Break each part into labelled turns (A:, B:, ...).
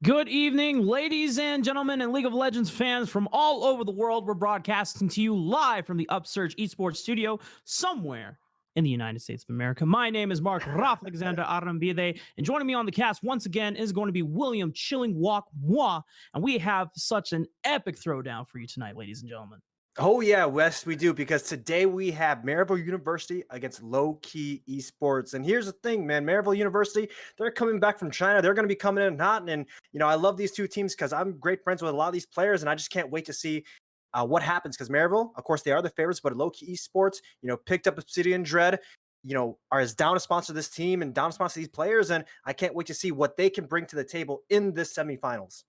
A: Good evening, ladies and gentlemen, and League of Legends fans from all over the world. We're broadcasting to you live from the Upsurge Esports studio somewhere in the United States of America. My name is Mark Raf Alexander Arambide, and joining me on the cast once again is going to be William Chilling Walk Moi, and we have such an epic throwdown for you tonight, ladies and gentlemen.
B: Oh yeah, Wes, we do because today we have Maryville University against Lowkey Esports. And here's the thing, man, Maryville University, they're coming back from China. They're going to be coming in hot. And I love these two teams because I'm great friends with a lot of these players, and I just can't wait to see what happens. Because Maryville, of course, they are the favorites, but Lowkey Esports, picked up Obsidian Dread. Are as down to sponsor this team and down to sponsor these players, and I can't wait to see what they can bring to the table in this semifinals.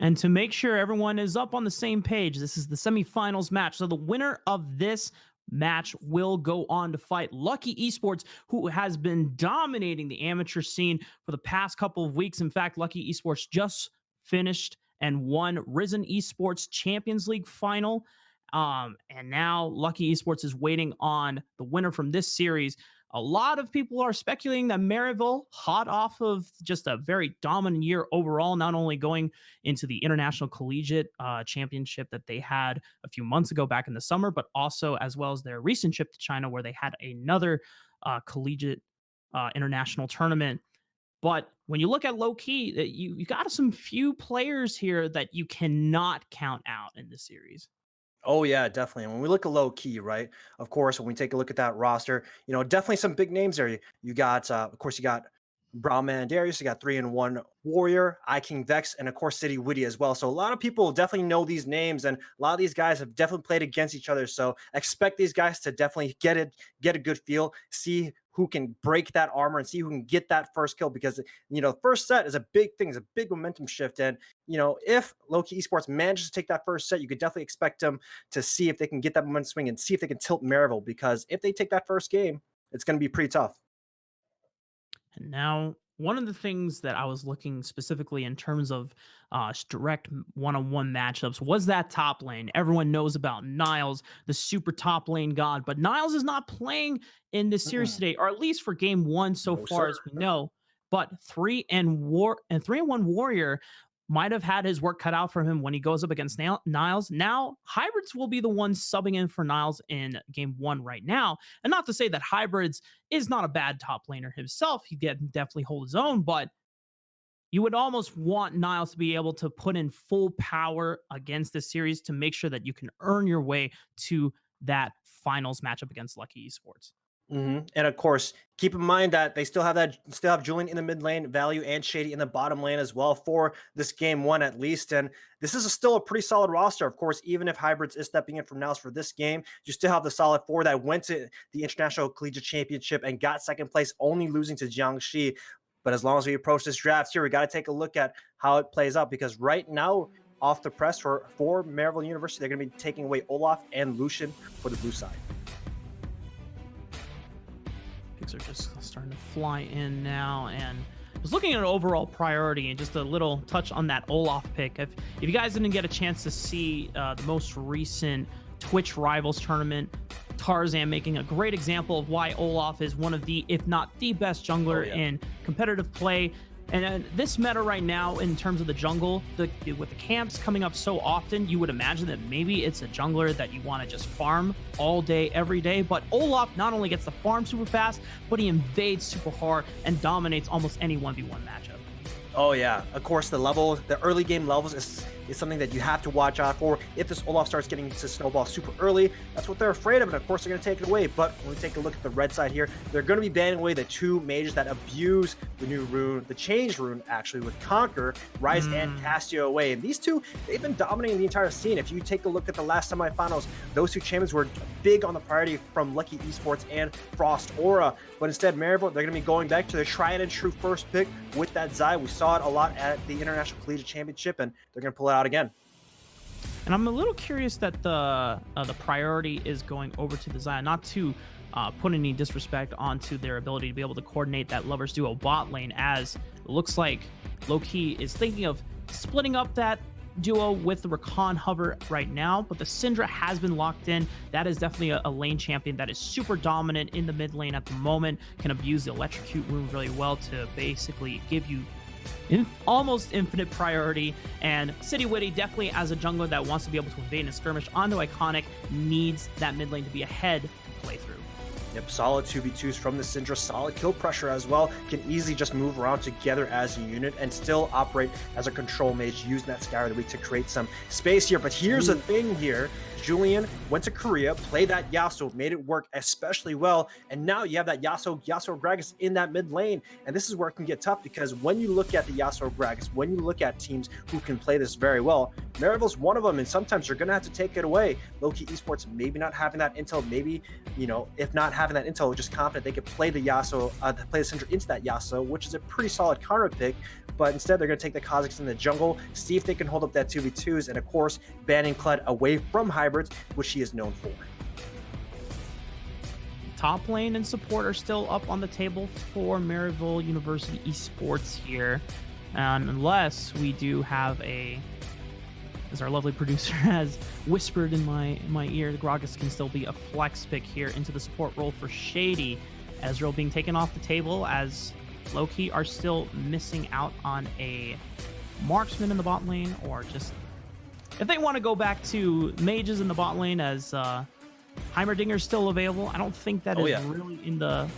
A: And to make sure everyone is up on the same page, this is the semifinals match. So the winner of this match will go on to fight Lowkey Esports, who has been dominating the amateur scene for the past couple of weeks. In fact, Lowkey Esports just finished and won Risen Esports Champions League final. And now Lowkey Esports is waiting on the winner from this series. A lot of people are speculating that Maryville, hot off of just a very dominant year overall, not only going into the International Collegiate Championship that they had a few months ago back in the summer, but also as well as their recent trip to China where they had another collegiate international tournament. But when you look at Lowkey, you got some few players here that you cannot count out in this series.
B: Oh yeah, definitely. And when we look at Lowkey, right? Of course, when we take a look at that roster, definitely some big names there. You got, of course, you got Brown Man Darius, you got 3-in-1 Warrior, I King Vex, and of course City Witty as well. So a lot of people definitely know these names, and a lot of these guys have definitely played against each other. So expect these guys to definitely get a good feel, see who can break that armor and see who can get that first kill, because first set is a big thing, it's a big momentum shift. And if Lowkey Esports manages to take that first set, you could definitely expect them to see if they can get that momentum swing and see if they can tilt Maryville, because if they take that first game, it's going to be pretty tough.
A: And now, one of the things that I was looking specifically in terms of direct one-on-one matchups was that top lane. Everyone knows about Niles, the super top lane god, but Niles is not playing in this series
B: Mm-mm.
A: today, or at least for game one so
B: No,
A: far
B: sir.
A: as we know. But 3-1 Warrior might have had his work cut out for him when he goes up against Niles. Now, Hybrids will be the ones subbing in for Niles in game one right now. And not to say that Hybrids is not a bad top laner himself. He can definitely hold his own, but you would almost want Niles to be able to put in full power against this series to make sure that you can earn your way to that finals matchup against Lowkey Esports.
B: And of course, keep in mind that they still have Julian in the mid lane, Value and Shady in the bottom lane as well for this game one at least. And this is still a pretty solid roster. Of course, even if Hybrids is stepping in from Niles for this game, you still have the solid four that went to the International Collegiate Championship and got second place, only losing to Jiangxi. But as long as we approach this draft here, we got to take a look at how it plays out, because right now, off the press for Maryville University, they're going to be taking away Olaf and Lucian for the blue side.
A: Picks are just starting to fly in now, and I was looking at an overall priority and just a little touch on that Olaf pick. If you guys didn't get a chance to see the most recent Twitch Rivals tournament, Tarzan making a great example of why Olaf is one of the, if not the best jungler in competitive play. And this meta right now, in terms of the jungle, with the camps coming up so often, you would imagine that maybe it's a jungler that you want to just farm all day, every day. But Olaf not only gets the farm super fast, but he invades super hard and dominates almost any 1v1 matchup.
B: Oh yeah, of course the early game levels is something that you have to watch out for. If this Olaf starts getting to snowball super early, that's what they're afraid of, and of course they're going to take it away. But when we take a look at the red side here, they're going to be banning away the two mages that abuse the new rune, the change rune actually, with Conquer, Rise, and Castio away. And these two, they've been dominating the entire scene. If you take a look at the last semifinals, those two champions were big on the priority from Lowkey Esports and Frost Aura. But instead, Maryville, they're going to be going back to their tried and true first pick with that Zai. We saw it a lot at the International Collegiate Championship, and they're going to pull it out again.
A: And I'm a little curious that the priority is going over to the Zion, not to put any disrespect onto their ability to be able to coordinate that Lovers Duo bot lane, as it looks like Lowkey is thinking of splitting up that duo with the Rakan Hover right now, but the Syndra has been locked in. That is definitely a lane champion that is super dominant in the mid lane at the moment, can abuse the Electrocute rune really well to basically give you almost infinite priority, and City Witty definitely as a jungler that wants to be able to invade and skirmish onto Iconic needs that mid lane to be ahead to play through.
B: Yep, solid 2v2s from the Syndra, solid kill pressure as well. Can easily just move around together as a unit and still operate as a control mage, using that Scour of the Week to create some space here. But here's the thing here. Julian went to Korea, played that Yasuo, made it work especially well, and now you have that Yasuo Gragas in that mid lane, and this is where it can get tough, because when you look at the Yasuo Gragas, when you look at teams who can play this very well, Maryville's one of them, and sometimes you're going to have to take it away. Lowkey Esports maybe not having that intel, maybe, you know, if not having that intel, just confident they could play the Yasuo, play the Syndra into that Yasuo, which is a pretty solid counter pick, but instead they're going to take the Kha'Zix in the jungle, see if they can hold up that 2v2s, and of course, banning Kled away from hybrids, which he is known for.
A: Top lane and support are still up on the table for Maryville University Esports here, unless we do have as our lovely producer has whispered in my ear, the Gragas can still be a flex pick here into the support role for Shady. Ezreal being taken off the table, as Lowkey are still missing out on a marksman in the bot lane, or just if they want to go back to mages in the bot lane, as Heimerdinger's still available. I don't think that is really in the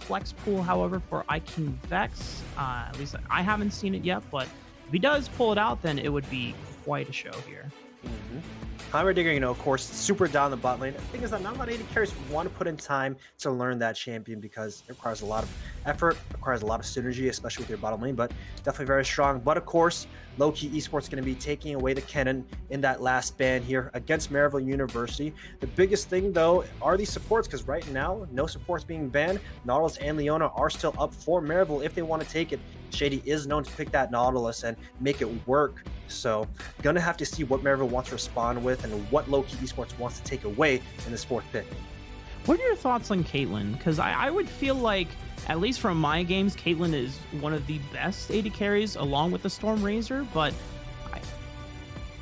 A: flex pool, however, for King Vex. At least I haven't seen it yet, but if he does pull it out, then it would be quite a show here.
B: Heimerdinger, you know, of course, super down the bot lane. The thing is that not a lot of AD carries want to put in time to learn that champion, because it requires a lot of effort, requires a lot of synergy, especially with your bottom lane, but definitely very strong. But of course, Lowkey Esports going to be taking away the cannon in that last ban here against Maryville University. The biggest thing, though, are these supports, because right now, no supports being banned. Nautilus and Leona are still up for Maryville if they want to take it. Shady is known to pick that Nautilus and make it work. So, gonna have to see what Maryville wants to respond with and what Lowkey Esports wants to take away in this fourth pick.
A: What are your thoughts on Caitlyn? Because I would feel like, at least from my games, Caitlyn is one of the best AD carries along with the Storm Razor, but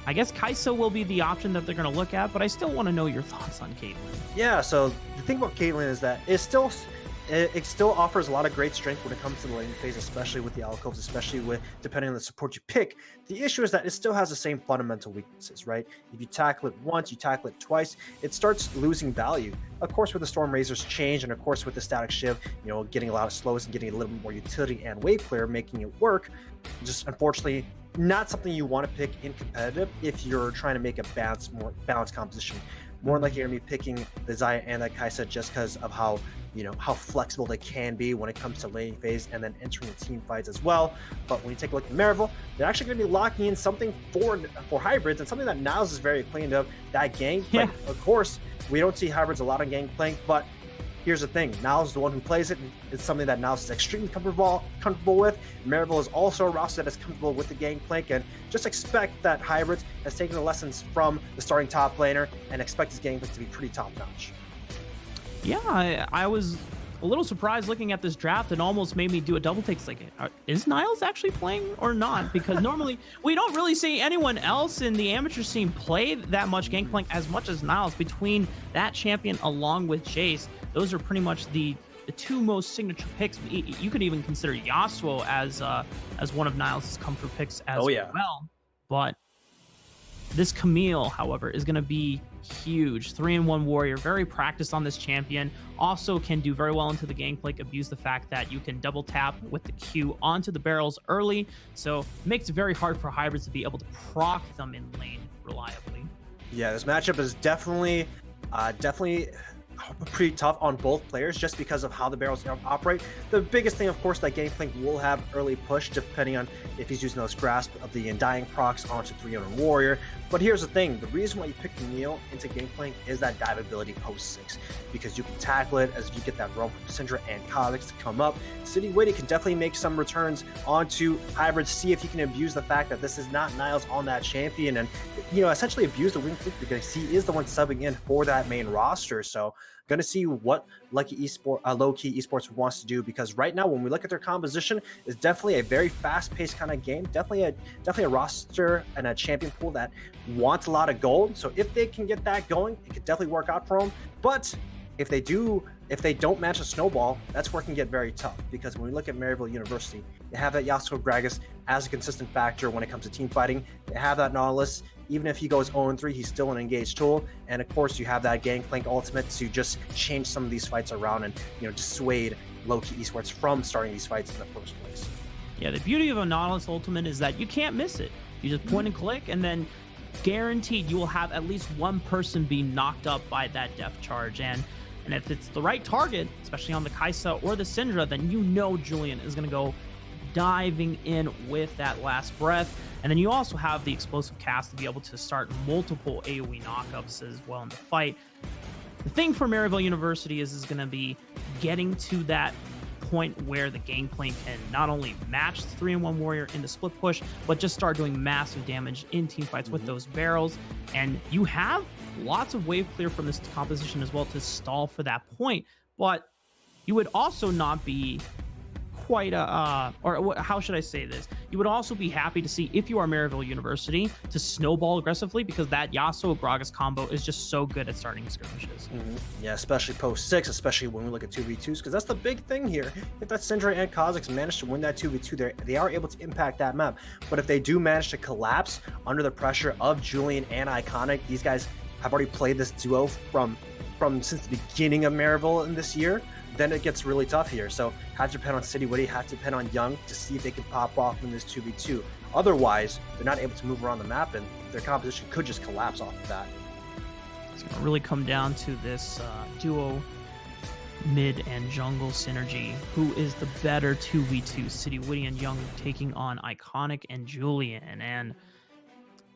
A: I guess Kai'Sa will be the option that they're going to look at, but I still want to know your thoughts on Caitlyn.
B: Yeah, so the thing about Caitlyn is that it still offers a lot of great strength when it comes to the lane phase, especially with the alcoves, especially with depending on the support you pick. The issue is that it still has the same fundamental weaknesses, right? If you tackle it once, you tackle it twice, it starts losing value. Of course, with the Storm Razor's change, and of course with the Static Shiv, you know, getting a lot of slows and getting a little bit more utility and wave clear, making it work, just unfortunately not something you want to pick in competitive if you're trying to make a more balanced composition. More likely you're going to be picking the Xayah and the Kai'Sa just because of how, you know, how flexible they can be when it comes to laning phase and then entering the team fights as well. But when you take a look at Maryville, they're actually going to be locking in something for hybrids, and something that Niles is very clean of, that gang.
A: Yeah.
B: Of course, we don't see hybrids a lot on Gangplank, but here's the thing, Niles is the one who plays it, and it's something that Niles is extremely comfortable with. Maryville is also a roster that is comfortable with the Gangplank, and just expect that hybrids has taken the lessons from the starting top laner and expect his Gangplank to be pretty top notch.
A: Yeah, I was a little surprised looking at this draft. It almost made me do a double take. It's like, is Niles actually playing or not? Because normally we don't really see anyone else in the amateur scene play that much Gangplank as much as Niles. Between that champion along with Jace, those are pretty much the two most signature picks. You could even consider Yasuo as one of Niles' comfort picks as well. But this Camille, however, is going to be huge. 3-in-1 warrior, very practiced on this champion. Also can do very well into the Gangplank, abuse the fact that you can double tap with the Q onto the barrels early. So makes it very hard for hybrids to be able to proc them in lane reliably. Yeah,
B: this matchup is definitely pretty tough on both players just because of how the barrels operate. The biggest thing, of course, that Gangplank will have early push, depending on if he's using those grasp of the Undying procs onto 3-in-1 warrior. But here's the thing, the reason why you pick Camille into Gangplank is that dive ability post 6, because you can tackle it as you get that roam from Syndra and Kha'Zix to come up. City Witty can definitely make some returns onto hybrids, see if he can abuse the fact that this is not Niles on that champion, and, you know, essentially abuse the wing fleet, because he is the one subbing in for that main roster. So going to see what Lowkey Esports wants to do, because right now when we look at their composition, is definitely a very fast-paced kind of game, definitely a roster and a champion pool that wants a lot of gold. So if they can get that going, it could definitely work out for them. But if they don't match a snowball, that's where it can get very tough, because when we look at Maryville University, They have that Yasuo Gragas as a consistent factor when it comes to team fighting. They have that Nautilus. Even if he goes 0-3, he's still an engaged tool. And of course, you have that Gangplank ultimate to just change some of these fights around and dissuade Lowkey Esports from starting these fights in the first place.
A: Yeah, the beauty of a Nautilus ultimate is that you can't miss it. You just point and click, and then guaranteed you will have at least one person be knocked up by that death charge. And if it's the right target, especially on the Kai'Sa or the Syndra, then Julian is going to go diving in with that last breath. And then you also have the explosive cast to be able to start multiple AoE knockups as well in the fight. The thing for Maryville University is going to be getting to that point where the Gangplank can not only match the 3-in-1 warrior in the split push, but just start doing massive damage in team fights with those barrels. And you have lots of wave clear from this composition as well to stall for that point, but you would also not be quite or how should I say this? You would also be happy to see, if you are Maryville University, to snowball aggressively, because that Yasuo Gragas combo is just so good at starting skirmishes.
B: Yeah, especially post 6, especially when we look at 2v2s, because that's the big thing here. If that Syndra and Kha'Zix manage to win that 2v2, they are able to impact that map. But if they do manage to collapse under the pressure of Julian and Iconic, these guys have already played this duo from since the beginning of Maryville in this year, then it gets really tough here. So have to depend on City Witty, have to depend on Young to see if they can pop off in this 2v2. Otherwise, they're not able to move around the map, and their composition could just collapse off of that.
A: It's going to really come down to this duo mid and jungle synergy. Who is the better 2v2? City Witty and Young taking on Iconic and Julian. And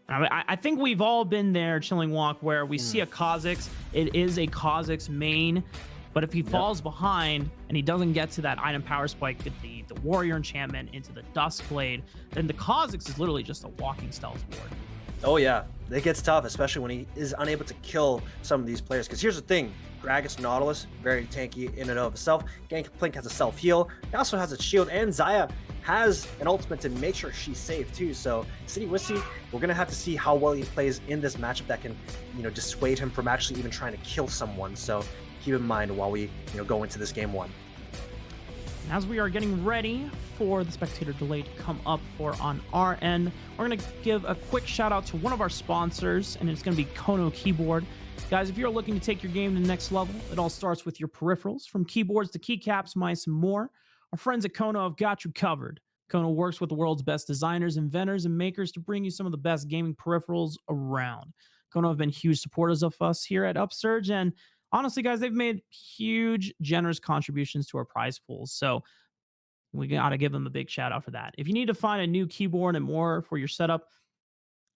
A: I think we've all been there, Chilling Walk, where we see a Kha'Zix. It is a Kha'Zix main. But if he falls behind and he doesn't get to that item power spike, the warrior enchantment into the Duskblade, then the Kha'Zix is literally just a walking stealth board.
B: Oh yeah, it gets tough, especially when he is unable to kill some of these players. Because here's the thing, Gragas Nautilus, very tanky in and of itself. Gangplank has a self-heal, he also has a shield, and Xayah has an ultimate to make sure she's safe too. So City Witty, we're gonna have to see how well he plays in this matchup that can, dissuade him from actually even trying to kill someone. So keep in mind while we go into this game 1.
A: As we are getting ready for the spectator delay to come up for on our end, we're going to give a quick shout out to one of our sponsors, and it's going to be Kono Keyboard. Guys, if you're looking to take your game to the next level, it all starts with your peripherals, from keyboards to keycaps, mice, and more. Our friends at Kono have got you covered. Kono works with the world's best designers, inventors, and makers to bring you some of the best gaming peripherals around. Kono have been huge supporters of us here at Upsurge, and honestly, guys, they've made huge, generous contributions to our prize pools. So we got to give them a big shout out for that. If you need to find a new keyboard and more for your setup,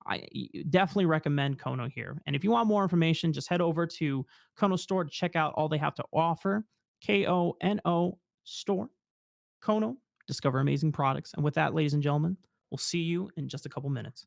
A: I definitely recommend Kono here. And if you want more information, just head over to Kono Store to check out all they have to offer. Kono Store. Kono, discover amazing products. And with that, ladies and gentlemen, we'll see you in just a couple minutes.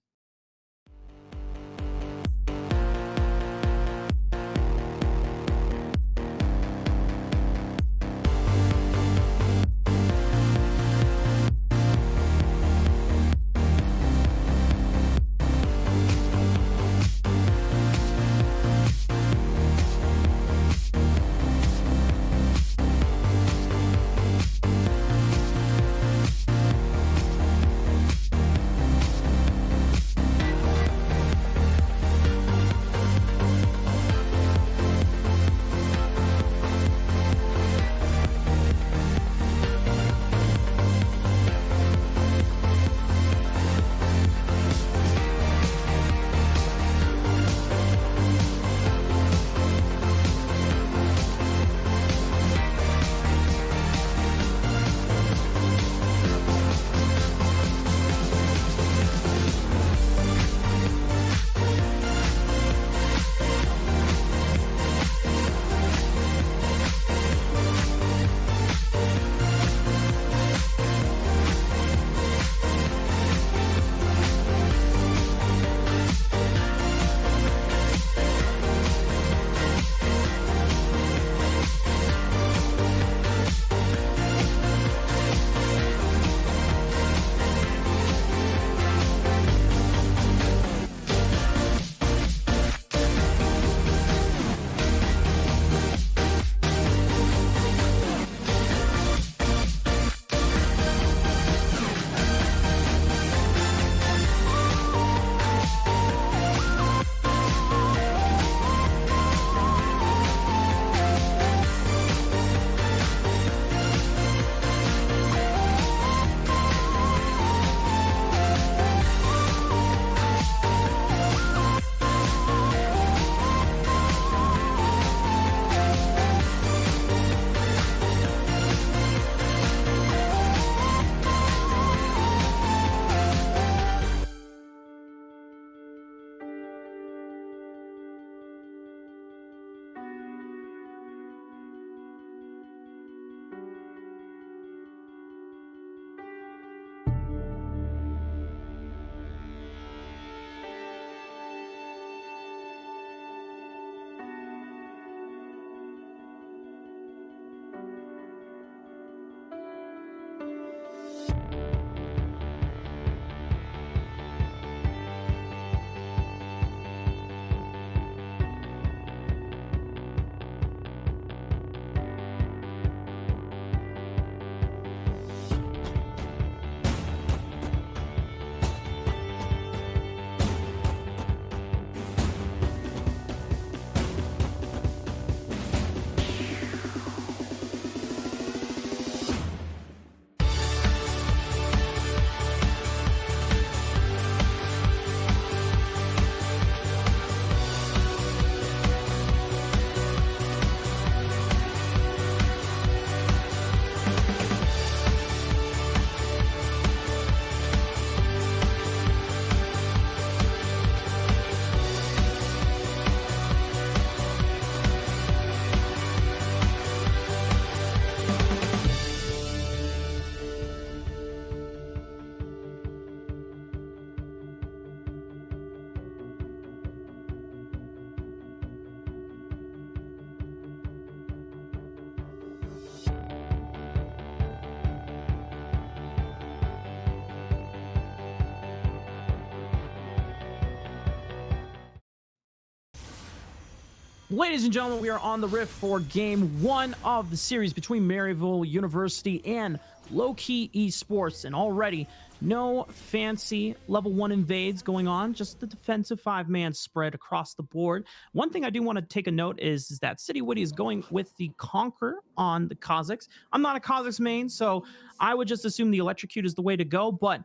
A: Ladies and gentlemen, we are on the rift for game 1 of the series between Maryville University and Lowkey Esports. And already, no fancy level 1 invades going on, just the defensive 5-man spread across the board. One thing I do want to take a note is that City Witty is going with the Conquer on the Kazakhs. I'm not a Kazakhs main, so I would just assume the Electrocute is the way to go. But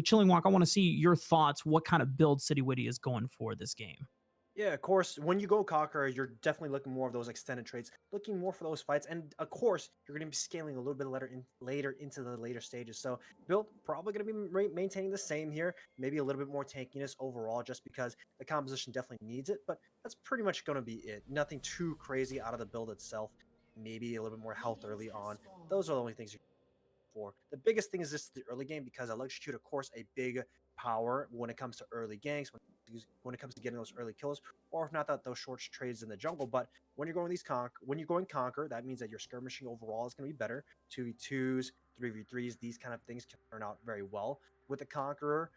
A: Chilling Walk, I want to see your thoughts. What kind of build City Witty is going for this game?
B: Yeah, of course. When you go Conqueror, you're definitely looking more of those extended trades, looking more for those fights, and of course, you're going to be scaling a little bit later into the later stages. So, build probably going to be maintaining the same here, maybe a little bit more tankiness overall, just because the composition definitely needs it. But that's pretty much going to be it. Nothing too crazy out of the build itself. Maybe a little bit more health early on. Those are the only things for. The biggest thing is just the early game because Electrocute, of course, a big power when it comes to early ganks, when it comes to getting those early kills, or if not that those short trades in the jungle. But when you're going when you're going Conquer, that means that your skirmishing overall is going to be better. 2v2s, 3v3s, these kind of things can turn out very well with the Conqueror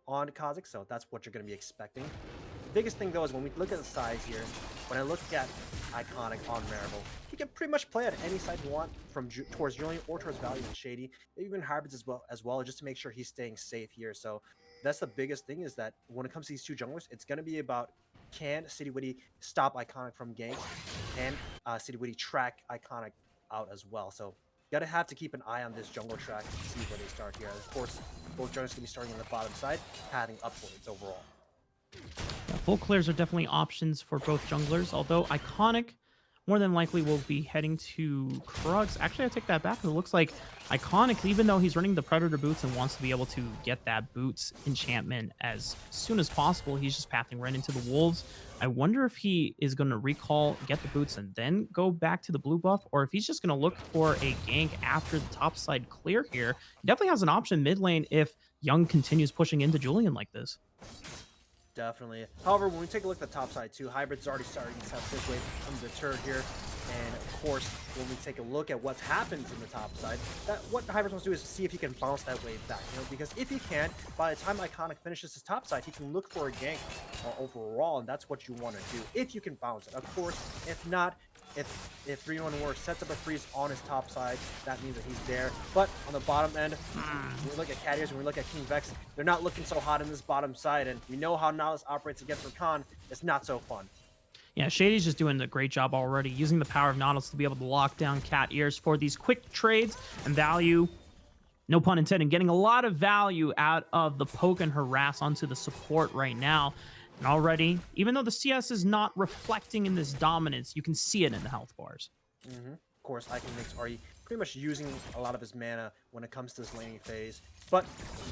B: on Kazakh, so that's what you're going to be expecting. The biggest thing though is when we look at the size here, when I look at Iconic on Maryville, you can pretty much play at any side you want, from towards Julian or towards Value and Shady, even Hybrids as well, just to make sure he's staying safe here. So that's the biggest thing, is that when it comes to these two junglers, it's going to be about, can City Witty stop Iconic from ganks, and City Witty track Iconic out as well. So gotta have to keep an eye on this jungle track to see where they start here. Of course, both junglers can be starting on the bottom side, pathing upwards overall.
A: Full clears are definitely options for both junglers, although Iconic more than likely will be heading to Krugs. Actually, I take that back. It looks like Iconic, even though he's running the Predator boots and wants to be able to get that boots enchantment as soon as possible, he's just pathing right into the Wolves. I wonder if he is going to recall, get the boots, and then go back to the blue buff, or if he's just going to look for a gank after the top side clear here. He definitely has an option mid lane if Young continues pushing into Julian like this.
B: Definitely. However, when we take a look at the top side too, Hybrid's already starting to have this wave undeterred here. And of course, when we take a look at what happens in the top side, what Hybrid wants to do is see if he can bounce that wave back. Because if he can, by the time Iconic finishes his top side, he can look for a gank overall, and that's what you want to do if you can bounce it. Of course, if not, if 3-1 War sets up a freeze on his top side, that means that he's there. But on the bottom end, when we look at Cat Ears, when we look at King Vex, they're not looking so hot in this bottom side, and we know how Nautilus operates against Rakan. It's not so fun.
A: Yeah, Shady's just doing a great job already, using the power of Nautilus to be able to lock down Cat Ears for these quick trades and value. No pun intended, getting a lot of value out of the poke and harass onto the support right now. And already, even though the CS is not reflecting in this dominance, you can see it in the health bars.
B: Of course, Iconix already pretty much using a lot of his mana when it comes to this laning phase. But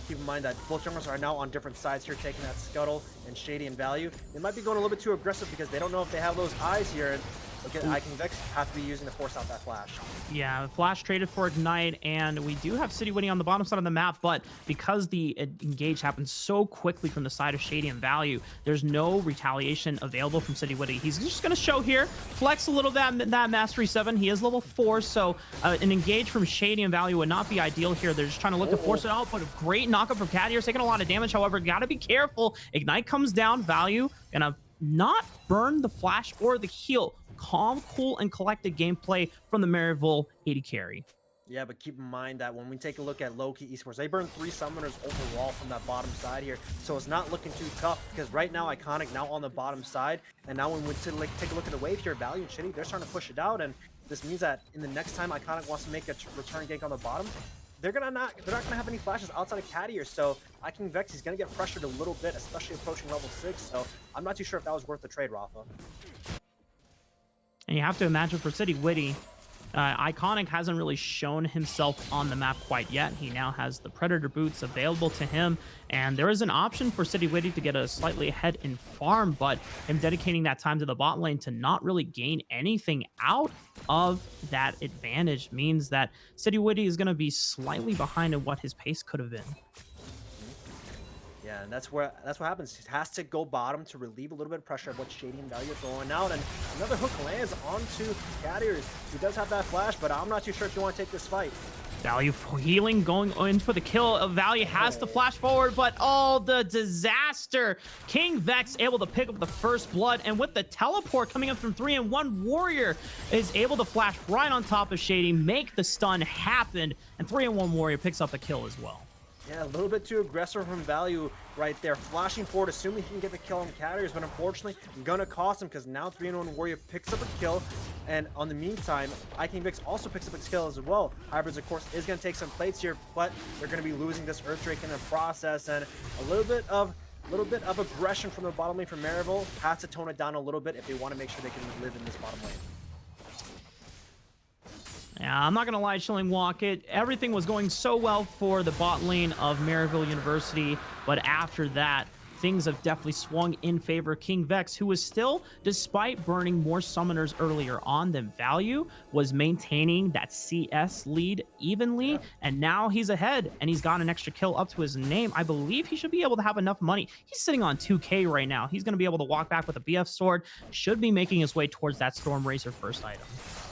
B: keep in mind that both junglers are now on different sides here, taking that Scuttle and Shady and Value. They might be going a little bit too aggressive because they don't know if they have those eyes here. And look at Iconix have to be using to force out that flash.
A: Yeah, Flash traded for Ignite, and we do have City Witty on the bottom side of the map, but because the engage happens so quickly from the side of Shady and Value, there's no retaliation available from City Witty. He's just going to show here, flex a little that Mastery 7. He is level 4, so an engage from Shady and Value would not be ideal here. They're just trying to look to force it out, but a great knockup from Cat Ears, taking a lot of damage. However, got to be careful. Ignite comes down, Value gonna not burn the flash or the heal. Calm, cool, and collected gameplay from the Maryville AD carry.
B: Yeah, but keep in mind that when we take a look at Lowkey Esports, they burned 3 summoners overall from that bottom side here, so it's not looking too tough, because right now Iconic now on the bottom side, and now when we take a look at the wave here, Value and Shitty, they're starting to push it out, and this means that in the next time Iconic wants to make a return gank on the bottom, they're not gonna have any flashes outside of Cat Ears, so King Vex, he's gonna get pressured a little bit, especially approaching level 6. So I'm not too sure if that was worth the trade, Rafa.
A: And you have to imagine for City Witty, Iconic hasn't really shown himself on the map quite yet. He now has the Predator boots available to him, and there is an option for City Witty to get a slightly ahead in farm, but him dedicating that time to the bot lane to not really gain anything out of that advantage means that City Witty is going to be slightly behind in what his pace could have been.
B: Yeah, and that's what happens. He has to go bottom to relieve a little bit of pressure of what Shady and Value are throwing out, and another hook lands onto Cat Ears. He does have that flash, but I'm not too sure if you want to take this fight.
A: Value for healing going in for the kill. Value has to flash forward, but oh, the disaster. King Vex able to pick up the first blood, and with the teleport coming up from 3-1, Warrior is able to flash right on top of Shady, make the stun happen, and 3-1 Warrior picks up the kill as well.
B: Yeah, a little bit too aggressive from Value right there. Flashing forward, assuming he can get the kill on Carriers, but unfortunately, gonna cost him because now 3-1 Warrior picks up a kill. And on the meantime, Vix also picks up a kill as well. Hybrids, of course, is gonna take some plates here, but they're gonna be losing this Earthdrake in the process. And a little bit of aggression from the bottom lane from Maryville has to tone it down a little bit if they want to make sure they can live in this bottom lane.
A: Yeah, I'm not going to lie, Chilling Walk. Everything was going so well for the bot lane of Maryville University, but after that, things have definitely swung in favor of King Vex, who was still, despite burning more summoners earlier on than Value, was maintaining that CS lead evenly, and now he's ahead, and he's got an extra kill up to his name. I believe he should be able to have enough money. He's sitting on 2K right now. He's going to be able to walk back with a BF sword, should be making his way towards that Storm Racer first item.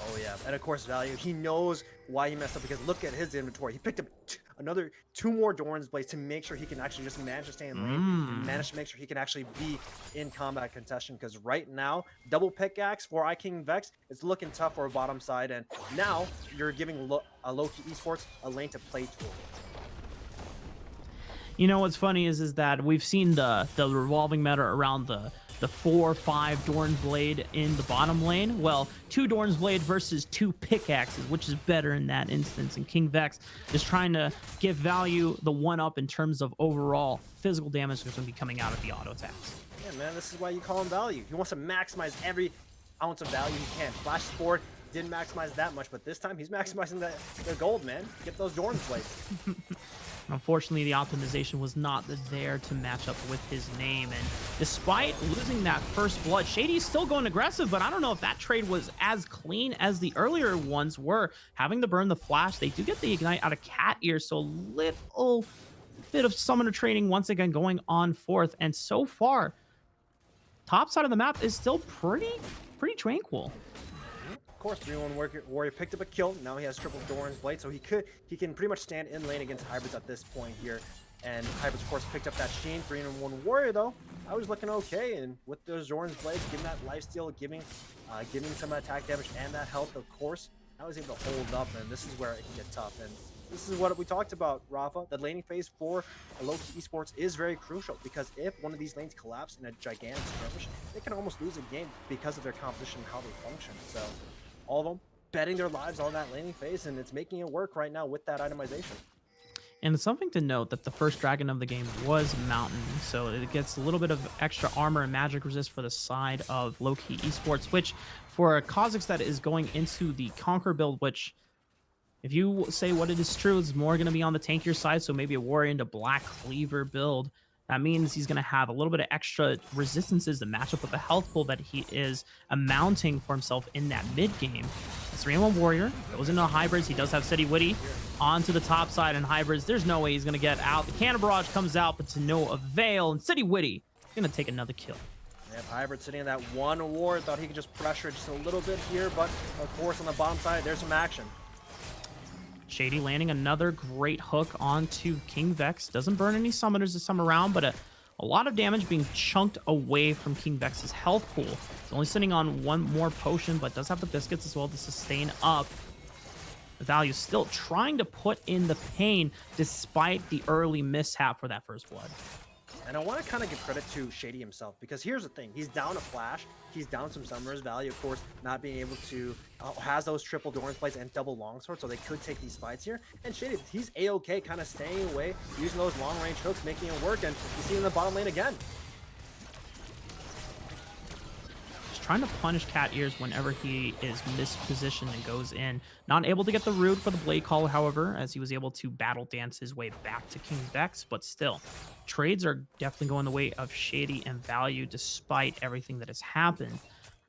B: Oh yeah, and of course Value, he knows why he messed up because look at his inventory. He picked up another 2 more Doran's Blades to make sure he can actually just manage to stay in lane and manage to make sure he can actually be in combat contestation, because right now, double pickaxe for King Vex, it's looking tough for a bottom side, and now you're giving Lowkey Esports a lane to play toward.
A: You know what's funny is that we've seen the revolving meta around the 4-5 Dorn's Blade in the bottom lane. Well, 2 Dorn's Blade versus 2 pickaxes, which is better in that instance. And King Vex is trying to give Value the 1-up in terms of overall physical damage that's going to be coming out of the auto attacks.
B: Yeah, man, this is why you call him Value. He wants to maximize every ounce of value he can. Flash Sport didn't maximize that much, but this time he's maximizing the gold, man. Get those Dorn's Blades.
A: Unfortunately, the optimization was not there to match up with his name, and despite losing that first blood, Shady's still going aggressive, but I don't know if that trade was as clean as the earlier ones were. Having to burn the flash, they do get the ignite out of Cat Ear, so a little bit of summoner training once again going on forth, and so far, top side of the map is still pretty tranquil.
B: Of course, 3-1 Warrior picked up a kill. Now he has triple Doran's Blade, so he can pretty much stand in lane against Hybrids at this point here. And Hybrids, of course, picked up that Sheen. 3-1 Warrior, though, I was looking okay. And with those Doran's Blades, giving that lifesteal, giving some attack damage and that health, of course, I was able to hold up. And this is where it can get tough. And this is what we talked about, Rafa. The laning phase for Lowkey Esports is very crucial, because if one of these lanes collapse in a gigantic skirmish, they can almost lose a game because of their composition and how they function. So all of them betting their lives on that laning phase, and it's making it work right now with that itemization.
A: And it's something to note that the first dragon of the game was Mountain, so it gets a little bit of extra armor and magic resist for the side of Lowkey Esports, which for a Kha'Zix that is going into the Conquer build, which, if you say what it is true, is more going to be on the tankier side, so maybe a Warrior into Black Cleaver build. That means he's going to have a little bit of extra resistances to match up with the health pool that he is amounting for himself in that mid game. The 3-1 Warrior goes into Hybrids. He does have City Witty onto the top side, and Hybrids, there's no way he's going to get out. The Cannon Barrage comes out, but to no avail, and City Witty is going to take another kill.
B: Yeah, Hybrid sitting in that 1 ward. Thought he could just pressure just a little bit here, but of course on the bottom side, there's some action.
A: Shady landing another great hook onto King Vex. Doesn't burn any summoners this time around, but a lot of damage being chunked away from King Vex's health pool. He's only sitting on 1 more potion, but does have the biscuits as well to sustain up. The Value still trying to put in the pain despite the early mishap for that first blood.
B: And I want to kind of give credit to Shady himself, because here's the thing. He's down a flash. He's down some summoners. Value, of course, not being able to, has those triple Doran's Blades and double longsword, so they could take these fights here. And Shady, he's A-okay, kind of staying away, using those long-range hooks, making it work, and you see him in the bottom lane again.
A: Just trying to punish Cat Ears whenever he is mispositioned and goes in. Not able to get the root for the Blade Call, however, as he was able to battle dance his way back to King Vex, but still. Trades are definitely going the way of Shady and Value despite everything that has happened.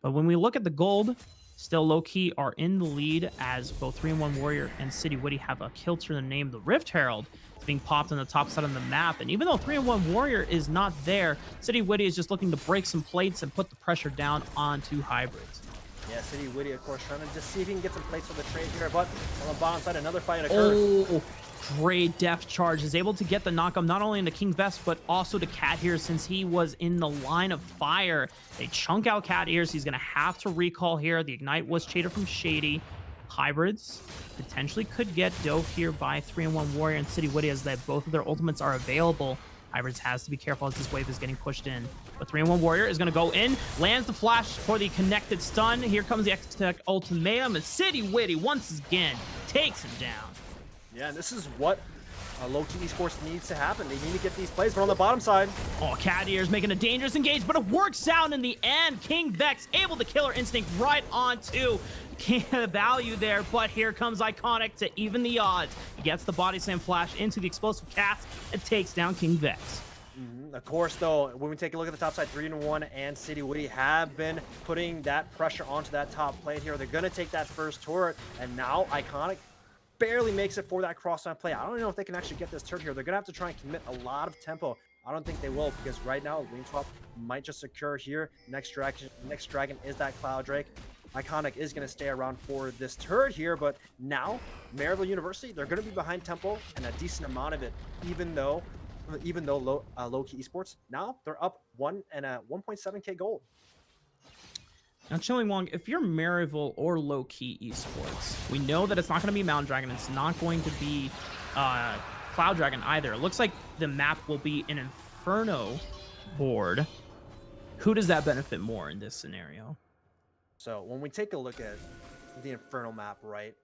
A: But when we look at the gold, still Lowkey are in the lead, as both 3-1 Warrior and City Witty have a kill to the name. The Rift Herald is being popped on the top side of the map. And even though 3-1 Warrior is not there, City Witty is just looking to break some plates and put the pressure down onto Hybrids.
B: Yeah, City Witty, of course, trying to just see if he can get some plates on the trade here, but on the bottom side, another fight occurs.
A: Oh, great depth charge. Is able to get the knockup not only into King Vest, but also to Cat here since he was in the line of fire. They chunk out Cat Ears. He's going to have to recall here. The Ignite was cheated from Shady. Hybrids potentially could get dove here by 3-1 Warrior and City Witty as that both of their ultimates are available. Hybrids has to be careful as this wave is getting pushed in. But 3-1 Warrior is going to go in, lands the flash for the connected stun. Here comes the X-Tech ultimatum, and City Witty once again takes him down.
B: Yeah, and this is what Lowkey Esports needs to happen. They need to get these plays, but on the bottom side.
A: Oh, Cat Ears making a dangerous engage, but it works out in the end. King Vex able to kill her instinct right onto value there, but here comes Iconic to even the odds. He gets the body slam flash into the explosive cast and takes down King Vex.
B: Of course, though, when we take a look at the top side, 3-1 and City Witty have been putting that pressure onto that top plate here. They're going to take that first turret, and now Iconic barely makes it for that cross-line play. I don't know if they can actually get this turret here. They're going to have to try and commit a lot of tempo. I don't think they will, because right now, Wing Swap might just occur here. Next dragon is that Cloud Drake. Iconic is going to stay around for this turret here, but now Maryville University, they're going to be behind tempo and a decent amount of it, even though Lowkey Esports, now they're up 1.7k gold.
A: Now, Chilling Wong, if you're Maryville or Lowkey Esports, we know that it's not going to be Mountain Dragon. It's not going to be Cloud Dragon either. It looks like the map will be an Inferno board. Who does that benefit more in this scenario?
B: So when we take a look at the Inferno map, right,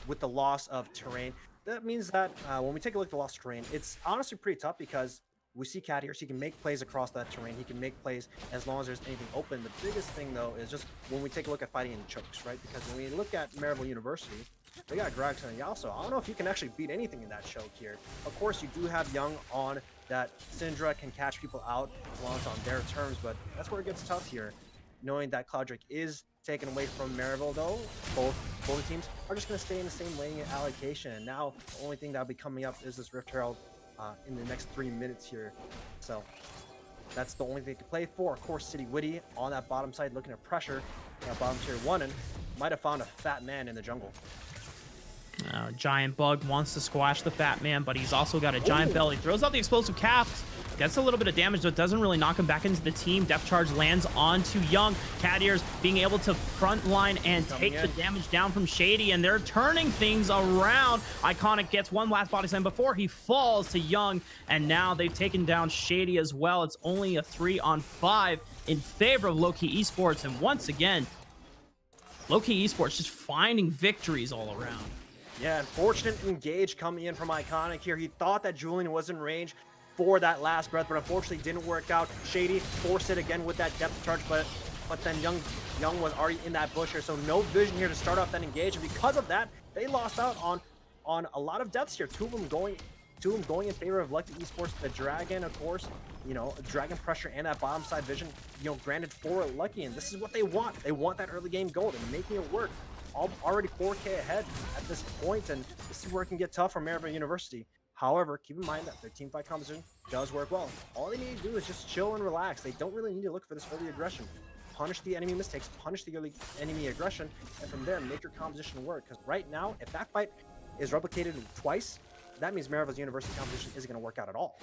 B: with the loss of terrain, that means that when we take a look at the lost terrain, it's honestly pretty tough because we see Cat here, so he can make plays across that terrain. He can make plays as long as there's anything open. The biggest thing, though, is just when we take a look at fighting in chokes, right? Because when we look at Maryville University, they got Grax and Yasuo. I don't know if you can actually beat anything in that choke here. Of course, you do have Young on that. Syndra can catch people out as long as on their terms, but that's where it gets tough here. Knowing that Cloud Drake is taken away from Maryville, though, both teams are just going to stay in the same lane allocation. And now the only thing that'll be coming up is this Rift Herald in the next 3 minutes here. So that's the only thing to play for. Of course, City Witty on that bottom side looking at pressure. That bottom tier 1 and might have found a fat man in the jungle.
A: Giant Bug wants to squash the fat man, but he's also got a giant belly. Throws out the explosive caps. Gets a little bit of damage, but doesn't really knock him back into the team. Depth charge lands onto Young. Cat Ears being able to front line and take the damage down from Shady, and they're turning things around. Iconic gets one last body slam before he falls to Young, and now they've taken down Shady as well. It's only a 3-on-5 in favor of Lowkey Esports, and once again, Lowkey Esports just finding victories all around.
B: Yeah, unfortunate engage coming in from Iconic here. He thought that Julian was in range for that last breath, but unfortunately didn't work out. Shady forced it again with that depth charge, but then Young was already in that bush here, so no vision here to start off that engage, and because of that, they lost out on a lot of deaths here. Two of them going in favor of Lucky Esports. The Dragon, of course, you know, Dragon pressure and that bottom side vision, you know, granted for Lucky, and this is what they want. They want that early game gold and making it work. Already 4k ahead at this point, and this is where it can get tough for Maryville University. However, keep in mind that their team fight composition does work well. All they need to do is just chill and relax. They don't really need to look for this early aggression. Punish the enemy mistakes, punish the early enemy aggression, and from there, make your composition work. Because right now, if that fight is replicated twice, that means Maryville's University composition isn't going to work out at all.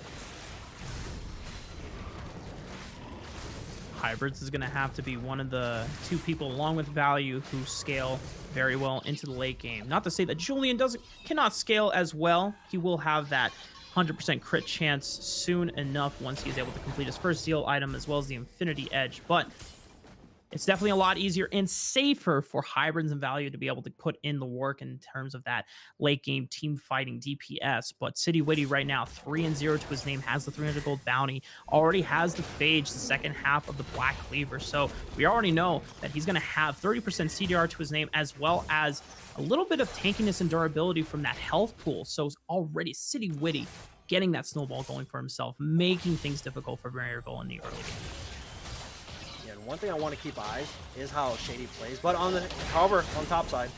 A: Hybrids is going to have to be one of the two people, along with Value, who scale very well into the late game. Not to say that Julian cannot scale as well. He will have that 100% crit chance soon enough once he is able to complete his first Zeal item as well as the Infinity Edge. But it's definitely a lot easier and safer for Hybrids and Value to be able to put in the work in terms of that late game team fighting DPS. But City Witty right now, 3-0 to his name, has the 300 gold bounty, already has the Phage, the second half of the Black Cleaver. So we already know that he's going to have 30% CDR to his name, as well as a little bit of tankiness and durability from that health pool. So already City Witty getting that snowball going for himself, making things difficult for Maryville in the early game.
B: One thing I want to keep eyes is how Shady plays, but however, on top side.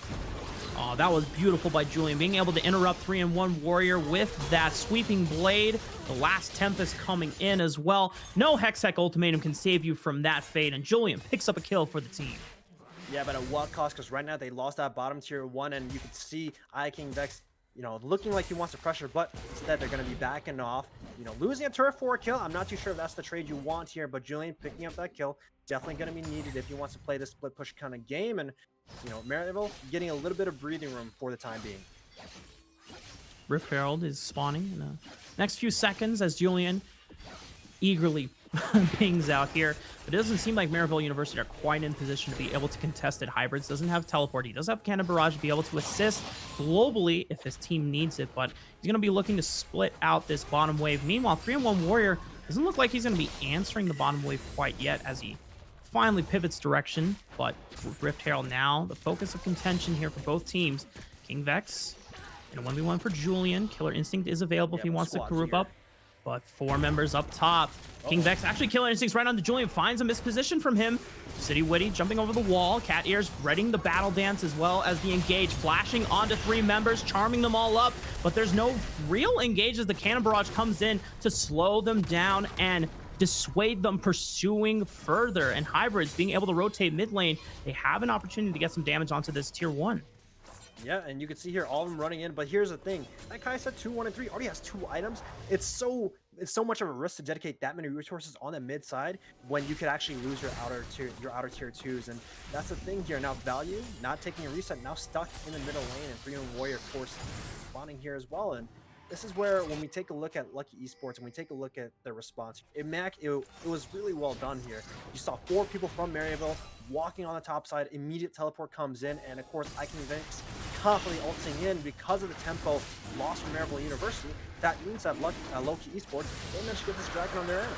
A: Oh, that was beautiful by Julian, being able to interrupt 3-1 Warrior with that sweeping blade. The last Tempest coming in as well. No Hextech ultimatum can save you from that fate, and Julian picks up a kill for the team.
B: Yeah, but at what cost? Because right now they lost that bottom tier 1, and you can see King Vex, looking like he wants to pressure, but instead they're going to be backing off. Losing a turret for a kill. I'm not too sure if that's the trade you want here, but Julian picking up that kill, definitely going to be needed if he wants to play this split push kind of game. And, Maryville getting a little bit of breathing room for the time being.
A: Rift Herald is spawning in the next few seconds as Julian eagerly pings out here. But it doesn't seem like Maryville University are quite in position to be able to contest it. Hybrids doesn't have teleport. He does have Cannon Barrage to be able to assist globally if his team needs it, but he's going to be looking to split out this bottom wave. Meanwhile, 3-1 Warrior doesn't look like he's going to be answering the bottom wave quite yet as he finally pivots direction, but Rift Herald now, the focus of contention here for both teams. King Vex and a 1v1 for Julian. Killer Instinct is available if he wants to group up, but 4 members up top. King Vex actually Killer Instincts right onto Julian, finds a misposition from him. City Witty jumping over the wall. Cat Ears readying the battle dance as well as the engage, flashing onto 3 members, charming them all up, but there's no real engage as the Cannon Barrage comes in to slow them down and dissuade them pursuing further. And Hybrids being able to rotate mid lane, they have an opportunity to get some damage onto this tier 1.
B: Yeah, and you can see here all of them running in, but here's the thing. That Kai said 2, 1, and 3 already has 2 items. It's so much of a risk to dedicate that many resources on the mid side when you could actually lose your outer tier 2s. And that's the thing here. Now Value not taking a reset, now stuck in the middle lane, and 3-1 Warrior of course spawning here as well. And this is where, when we take a look at Lowkey Esports and we take a look at their response, it was really well done here. You saw 4 people from Maryville walking on the top side, immediate teleport comes in, and of course King Vex confidently ulting in because of the tempo lost from Maryville University. That means that Lowkey Esports, they managed to get this dragon on their end.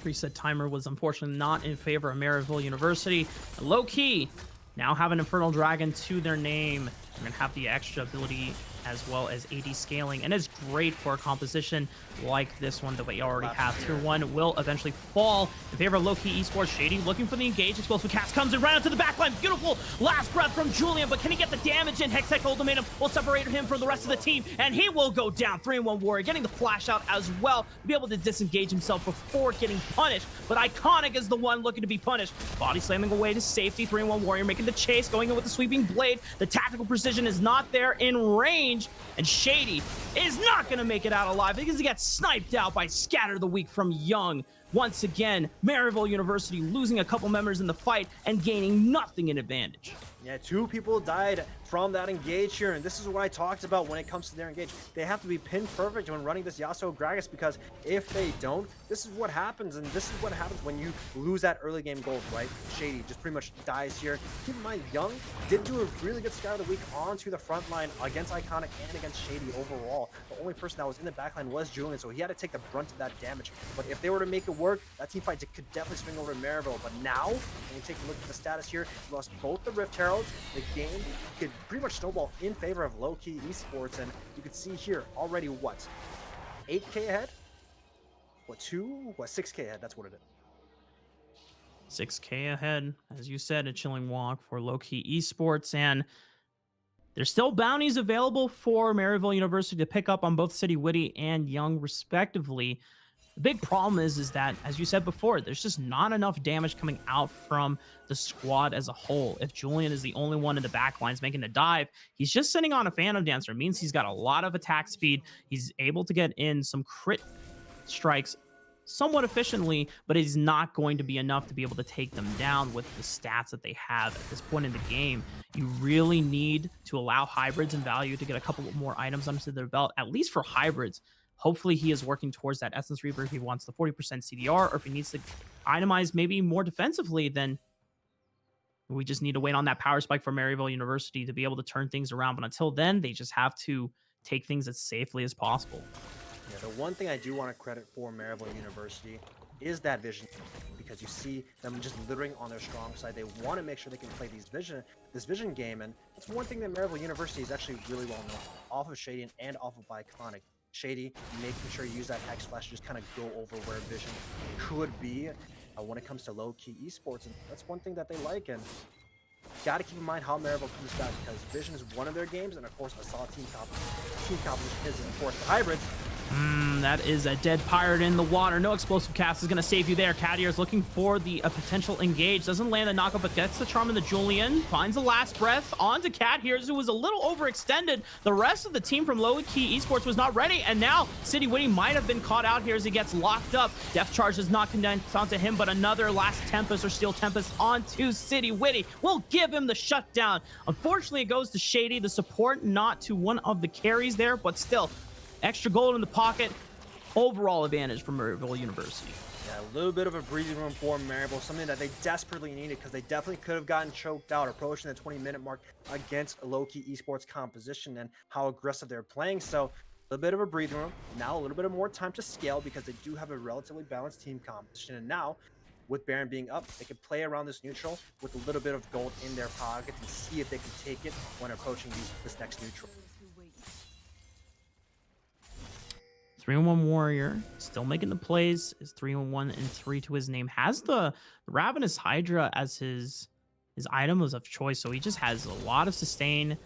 A: Preset timer was unfortunately not in favor of Maryville University. Lowkey now have an Infernal Dragon to their name. They're going to have the extra ability as well as AD scaling, and it's great for a composition like this one that we already have. Tier 1 will eventually fall in favor of Lowkey Esports. Shady looking for the engage. Explosive Cast comes in right onto the backline. Beautiful last breath from Julian, but can he get the damage in? Hextech Ultimatum will separate him from the rest of the team, and he will go down. 3-1 Warrior getting the flash out as well to be able to disengage himself before getting punished, but Iconic is the one looking to be punished. Body slamming away to safety. 3-1 Warrior making the chase, going in with the sweeping blade. The tactical precision is not there in range, and Shady is not going to make it out alive because he gets sniped out by Scatter the Weak from Young. Once again, Maryville University losing a couple members in the fight and gaining nothing in advantage.
B: Yeah, 2 people died from that engage here, and this is what I talked about when it comes to their engage. They have to be pin perfect when running this Yasuo Gragas, because if they don't, this is what happens, and this is what happens when you lose that early game gold, right? Shady just pretty much dies here. Keep in mind, Young did do a really good Scout of the Week onto the front line against Iconic and against Shady overall. The only person that was in the back line was Julian, so he had to take the brunt of that damage. But if they were to make it work, that team fight could definitely swing over to Maryville. But now, when we take a look at the status here, we lost both the Rift Heralds. The game could pretty much snowball in favor of Lowkey Esports, and you can see here already what, 8K ahead? What, 6K ahead? That's what it is.
A: 6K ahead, as you said, a chilling walk for Lowkey Esports, and there's still bounties available for Maryville University to pick up on both City Witty and Young respectively. The big problem is that, as you said before, there's just not enough damage coming out from the squad as a whole. If Julian is the only one in the back lines making the dive, he's just sitting on a Phantom Dancer. It means he's got a lot of attack speed. He's able to get in some crit strikes somewhat efficiently, but it's not going to be enough to be able to take them down with the stats that they have at this point in the game. You really need to allow Hybrids and Value to get a couple more items under their belt, at least for Hybrids. Hopefully he is working towards that Essence Reaver if he wants the 40% CDR, or if he needs to itemize maybe more defensively, then we just need to wait on that power spike for Maryville University to be able to turn things around. But until then, they just have to take things as safely as possible.
B: Yeah, the one thing I do want to credit for Maryville University is that vision, because you see them just littering on their strong side. They want to make sure they can play this vision game, and it's one thing that Maryville University is actually really well known off of Shady and off of Iconic. Shady making sure you use that Hex Flash to just kind of go over where vision could be when it comes to Lowkey Esports, and that's one thing that they like. And got to keep in mind how Maryville comes back, because vision is one of their games, and of course a solid team composition is, and of course the Hybrids
A: That is a dead pirate in the water. No explosive cast is going to save you there. Cadier is looking for the potential engage. Doesn't land the knockup, but gets the charm in the Julian. Finds the last breath onto Cat here, who was a little overextended. The rest of the team from Lowkey Esports was not ready, and now City Witty might have been caught out here as he gets locked up. Death Charge is not condensed onto him, but another last Tempest or Steel Tempest onto City Witty will give him the shutdown. Unfortunately, it goes to Shady, the support, not to one of the carries there, but still, extra gold in the pocket. Overall advantage for Maryville University.
B: Yeah, a little bit of a breathing room for Maryville, something that they desperately needed because they definitely could have gotten choked out approaching the 20-minute mark against Lowkey Esports composition and how aggressive they're playing. So a little bit of a breathing room. Now a little bit of more time to scale because they do have a relatively balanced team composition. And now, with Baron being up, they can play around this neutral with a little bit of gold in their pockets and see if they can take it when approaching this next neutral.
A: 3-1 Warrior, still making the plays, is 3-1 and 3 to his name. Has the Ravenous Hydra as his items of choice, so he just has a lot of sustain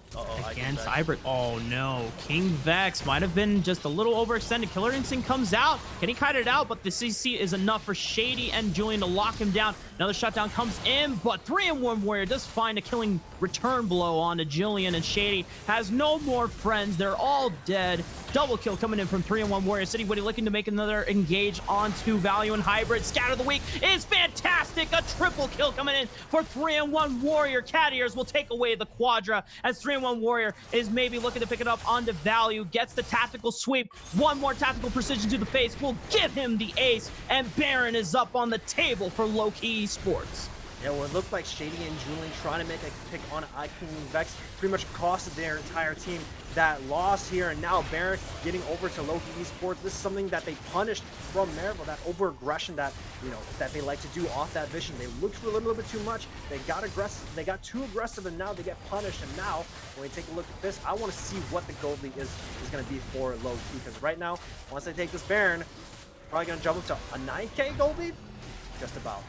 A: against Hybrid. Oh no, King Vex might have been just a little overextended. Killer Instinct comes out. Can he kite it out? But the CC is enough for Shady and Julian to lock him down. Another shutdown comes in, but 3-1 Warrior does find a killing return blow onto Julian, and Shady has no more friends. They're all dead. Double kill coming in from 3-1 Warrior. City Witty looking to make another engage onto Value and Hybrid. Scatter the Weak is fantastic. A triple kill coming in for 3-1 Warrior. Cadiers will take away the Quadra as 3-1 Warrior is maybe looking to pick it up onto Value. Gets the tactical sweep. One more tactical precision to the face will give him the ace. And Baron is up on the table for Lowkey Esports.
B: Yeah, well, it looked like Shady and Julian trying to make a pick on King Vex pretty much costed their entire team that loss here, and now Baron getting over to Lowkey Esports. This is something that they punished from Maryville, that over-aggression that, that they like to do off that vision. They looked for a little bit too much. They got aggressive. They got too aggressive, and now they get punished. And now, when we take a look at this, I want to see what the gold lead is going to be for Lowkey, because right now, once they take this Baron, probably going to jump up to a 9K gold lead, just about.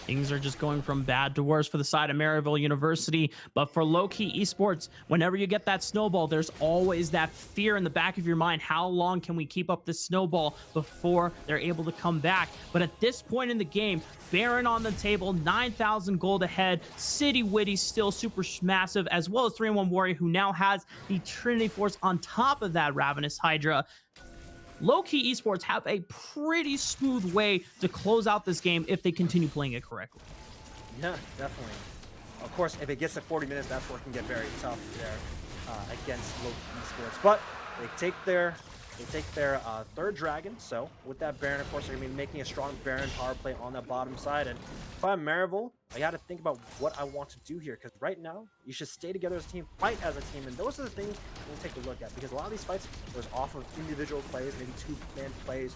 A: Things are just going from bad to worse for the side of Maryville University. But for Lowkey Esports, whenever you get that snowball, there's always that fear in the back of your mind. How long can we keep up this snowball before they're able to come back? But at this point in the game, Baron on the table, 9,000 gold ahead. City Witty still super massive, as well as 3-1 Warrior, who now has the Trinity Force on top of that Ravenous Hydra. Lowkey Esports have a pretty smooth way to close out this game if they continue playing it correctly.
B: Yeah, definitely. Of course, if it gets to 40 minutes, that's where it can get very tough there against Lowkey Esports. But they take their third dragon. So with that Baron, of course, they're going to be making a strong Baron power play on the bottom side. And if I'm Maryville, I got to think about what I want to do here, because right now you should stay together as a team, fight as a team, and those are the things we'll take a look at, because a lot of these fights was off of individual plays, maybe two-man plays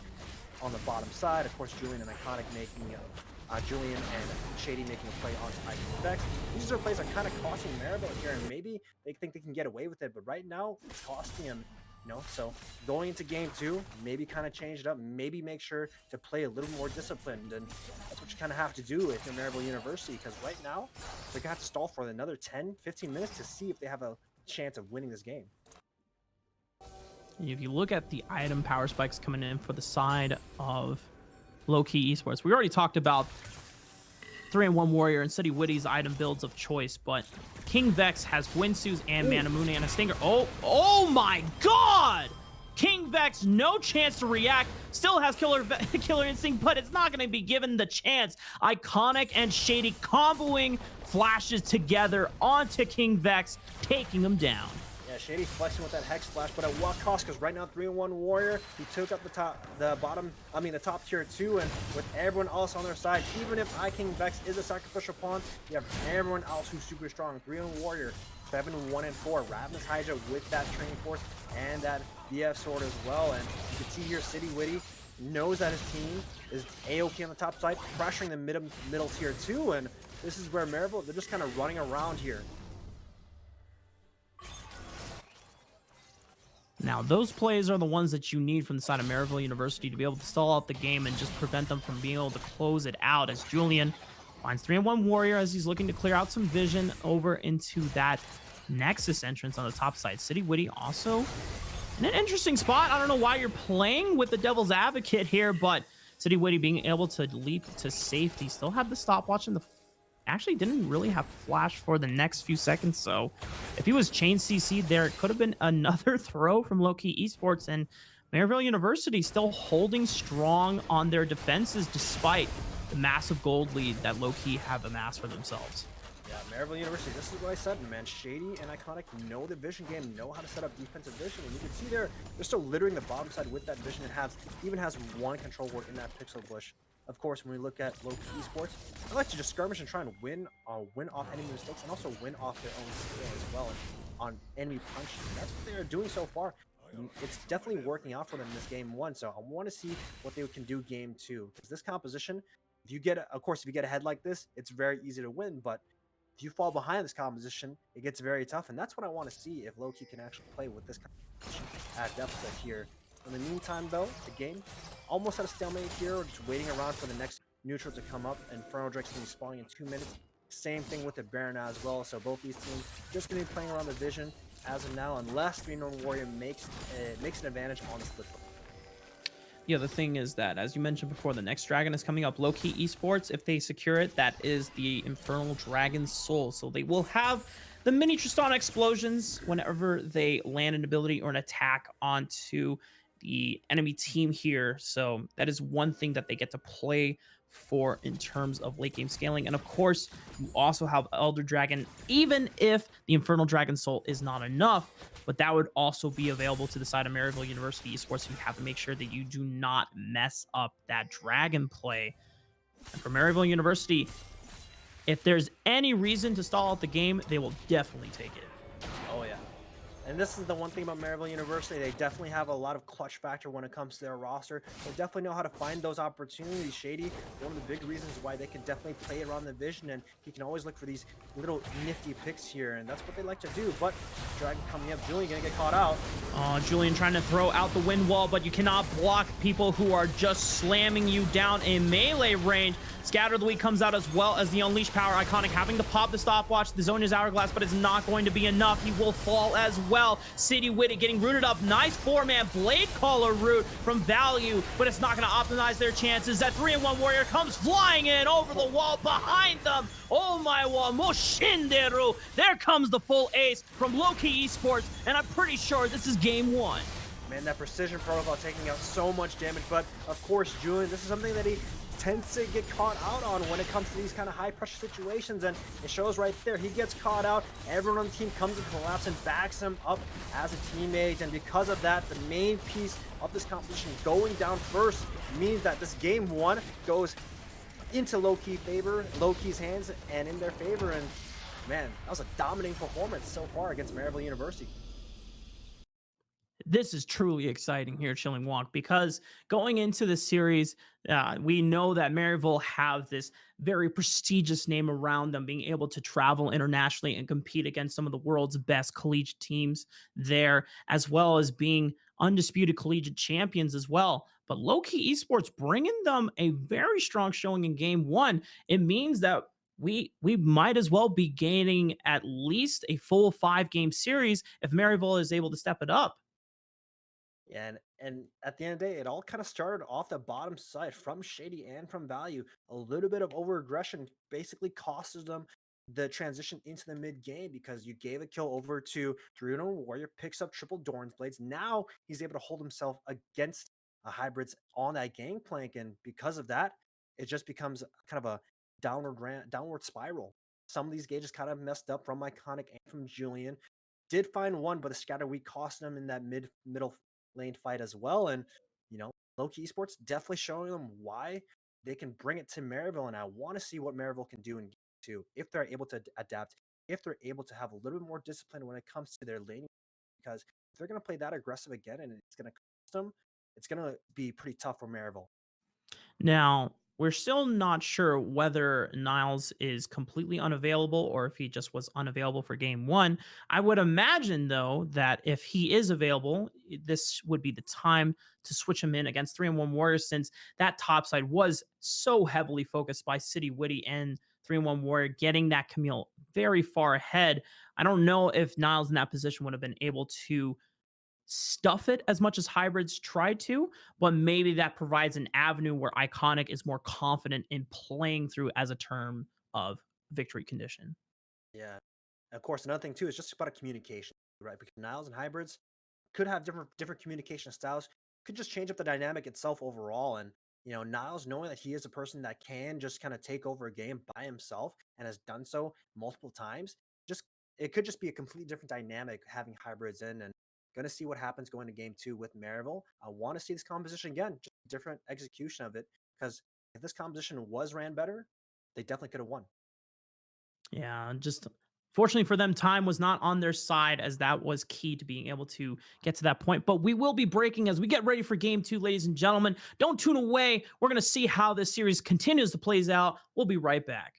B: on the bottom side. Of course, Julian and Iconic making Julian and Shady making a play onto Icon Vex. These are plays that are kind of costing Maryville here, and maybe they think they can get away with it, but right now it's costing them. So going into game two, maybe kind of change it up, maybe make sure to play a little more disciplined, and that's what you kind of have to do if you're Maryville University, because right now they're gonna have to stall for another 10-15 minutes to see if they have a chance of winning this game.
A: If you look at the item power spikes coming in for the side of Lowkey Esports, we already talked about 3-1 Warrior and City Witty's item builds of choice, but King Vex has Winsu's and Manamune and a Stinger. Oh my god! King Vex, no chance to react. Still has Killer Instinct, but it's not going to be given the chance. Iconic and Shady comboing flashes together onto King Vex, taking him down.
B: Yeah, Shady flexing with that Hex Flash, but at what cost? Because right now, 3-1 Warrior, he took up the top tier 2, and with everyone else on their side, even if King Vex is a sacrificial pawn, you have everyone else who's super strong. 3-1 Warrior, 7-1-4, Ravenous Hydra with that Training Force and that BF Sword as well, and you can see here, City Witty knows that his team is AOP on the top side, pressuring the middle tier 2, and this is where Maryville, they're just kind of running around here.
A: Now, those plays are the ones that you need from the side of Maryville University to be able to stall out the game and just prevent them from being able to close it out, as Julian finds 3-1 Warrior as he's looking to clear out some vision over into that Nexus entrance on the top side. City Witty also In an interesting spot. I don't know why you're playing with the devil's advocate here, but City Witty being able to leap to safety, still had the stopwatch and the actually didn't really have flash for the next few seconds. So if he was chain CC'd there, it could have been another throw from Lowkey Esports, and Maryville University still holding strong on their defenses despite the massive gold lead that Lowkey have amassed for themselves.
B: Yeah, Maryville University, this is what I said, man. Shady and Iconic know the vision game, know how to set up defensive vision. And you can see they're still littering the bottom side with that vision. It even has one control ward in that pixel bush. Of course, when we look at Lowkey Esports, I like to just skirmish and try and win off enemy mistakes and also win off their own skill as well and on enemy punches. That's what they're doing so far. It's definitely working out for them in this game one. So I want to see what they can do game two. Because this composition, if you get, of course, if you get ahead like this, it's very easy to win. But if you fall behind this composition, it gets very tough. And that's what I want to see if Lowkey can actually play with this composition at deficit here. In the meantime, though, the game almost at a stalemate here. We're just waiting around for the next neutral to come up. Inferno Drake's going to be spawning in 2 minutes. Same thing with the Baron as well. So both these teams just going to be playing around the vision as of now, unless 3-1 Warrior makes an advantage on the split.
A: Yeah, the thing is that, as you mentioned before, the next dragon is coming up. Lowkey Esports, if they secure it, that is the Infernal Dragon's Soul. So they will have the mini Tristana explosions whenever they land an ability or an attack onto the enemy team here. So that is one thing that they get to play for in terms of late game scaling. And of course, you also have Elder Dragon, even if the Infernal Dragon Soul is not enough, but that would also be available to the side of Maryville University Esports. So you have to make sure that you do not mess up that dragon play. And for Maryville University, if there's any reason to stall out the game, they will definitely take it.
B: Oh yeah. And this is the one thing about Maryville University. They definitely have a lot of clutch factor when it comes to their roster. They definitely know how to find those opportunities. Shady, one of the big reasons why they can definitely play around the vision, and he can always look for these little nifty picks here, and that's what they like to do. But Dragon coming up, Julian gonna get caught out.
A: Julian trying to throw out the wind wall, but you cannot block people who are just slamming you down in melee range. Scatter the Weak comes out as well as the Unleash Power. Iconic having to pop the stopwatch. The zone is Hourglass, but it's not going to be enough. He will fall as well. City Witty getting rooted up. Nice 4-man Blade Caller route from Value, but it's not going to optimize their chances. That 3-in-1 Warrior comes flying in over the wall behind them. Oh my wall, Moshinderu. There comes the full ace from Lowkey Esports, and I'm pretty sure this is game one.
B: Man, that precision protocol taking out so much damage, but of course, Julian, this is something that he tends to get caught out on when it comes to these kind of high pressure situations, and it shows right there. He gets caught out, everyone on the team comes and collapses and backs him up as a teammate, and because of that, the main piece of this competition going down first means that this game one goes into Lowkey's hands and in their favor, and man, that was a dominating performance so far against Maryville University.
A: This is truly exciting here at Chilling Walk, because going into the series, we know that Maryville have this very prestigious name around them, being able to travel internationally and compete against some of the world's best collegiate teams there, as well as being undisputed collegiate champions as well. But Lowkey Esports bringing them a very strong showing in game one. It means that we might as well be gaining at least a full 5-game series if Maryville is able to step it up.
B: Yeah, and at the end of the day, it all kind of started off the bottom side from Shady and from Value. A little bit of over aggression basically costs them the transition into the mid game because you gave a kill over to 3-0 Warrior, picks up triple Doran's Blades. Now he's able to hold himself against a hybrids on that gangplank, and because of that, it just becomes kind of a downward spiral. Some of these gauges kind of messed up from Iconic and from Julian. Did find one, but the scatter weak cost him in that middle lane fight as well. And you know, Lowkey Esports definitely showing them why they can bring it to Maryville, and I want to see what Maryville can do in game two if they're able to adapt, if they're able to have a little bit more discipline when it comes to their laning. Because if they're going to play that aggressive again and it's going to cost them, it's going to be pretty tough for Maryville.
A: Now, we're still not sure whether Niles is completely unavailable or if he just was unavailable for game one. I would imagine, though, that if he is available, this would be the time to switch him in against 3-in-1 Warriors, since that top side was so heavily focused by City Witty and 3-in-1 Warrior, getting that Camille very far ahead. I don't know if Niles in that position would have been able to stuff it as much as hybrids try to, but maybe that provides an avenue where iconic is more confident in playing through as a term of victory condition.
B: Yeah. Of course, another thing too is just about a communication, right? Because Niles and hybrids could have different communication styles, could just change up the dynamic itself overall. And Niles knowing that he is a person that can just kind of take over a game by himself and has done so multiple times, just it could just be a completely different dynamic having hybrids in. And gonna see what happens going to game two with Maryville. I want to see this composition again, just different execution of it. Because if this composition was ran better, they definitely could have won.
A: Yeah, just fortunately for them, time was not on their side as that was key to being able to get to that point. But we will be breaking as we get ready for game two, ladies and gentlemen. Don't tune away. We're going to see how this series continues to plays out. We'll be right back.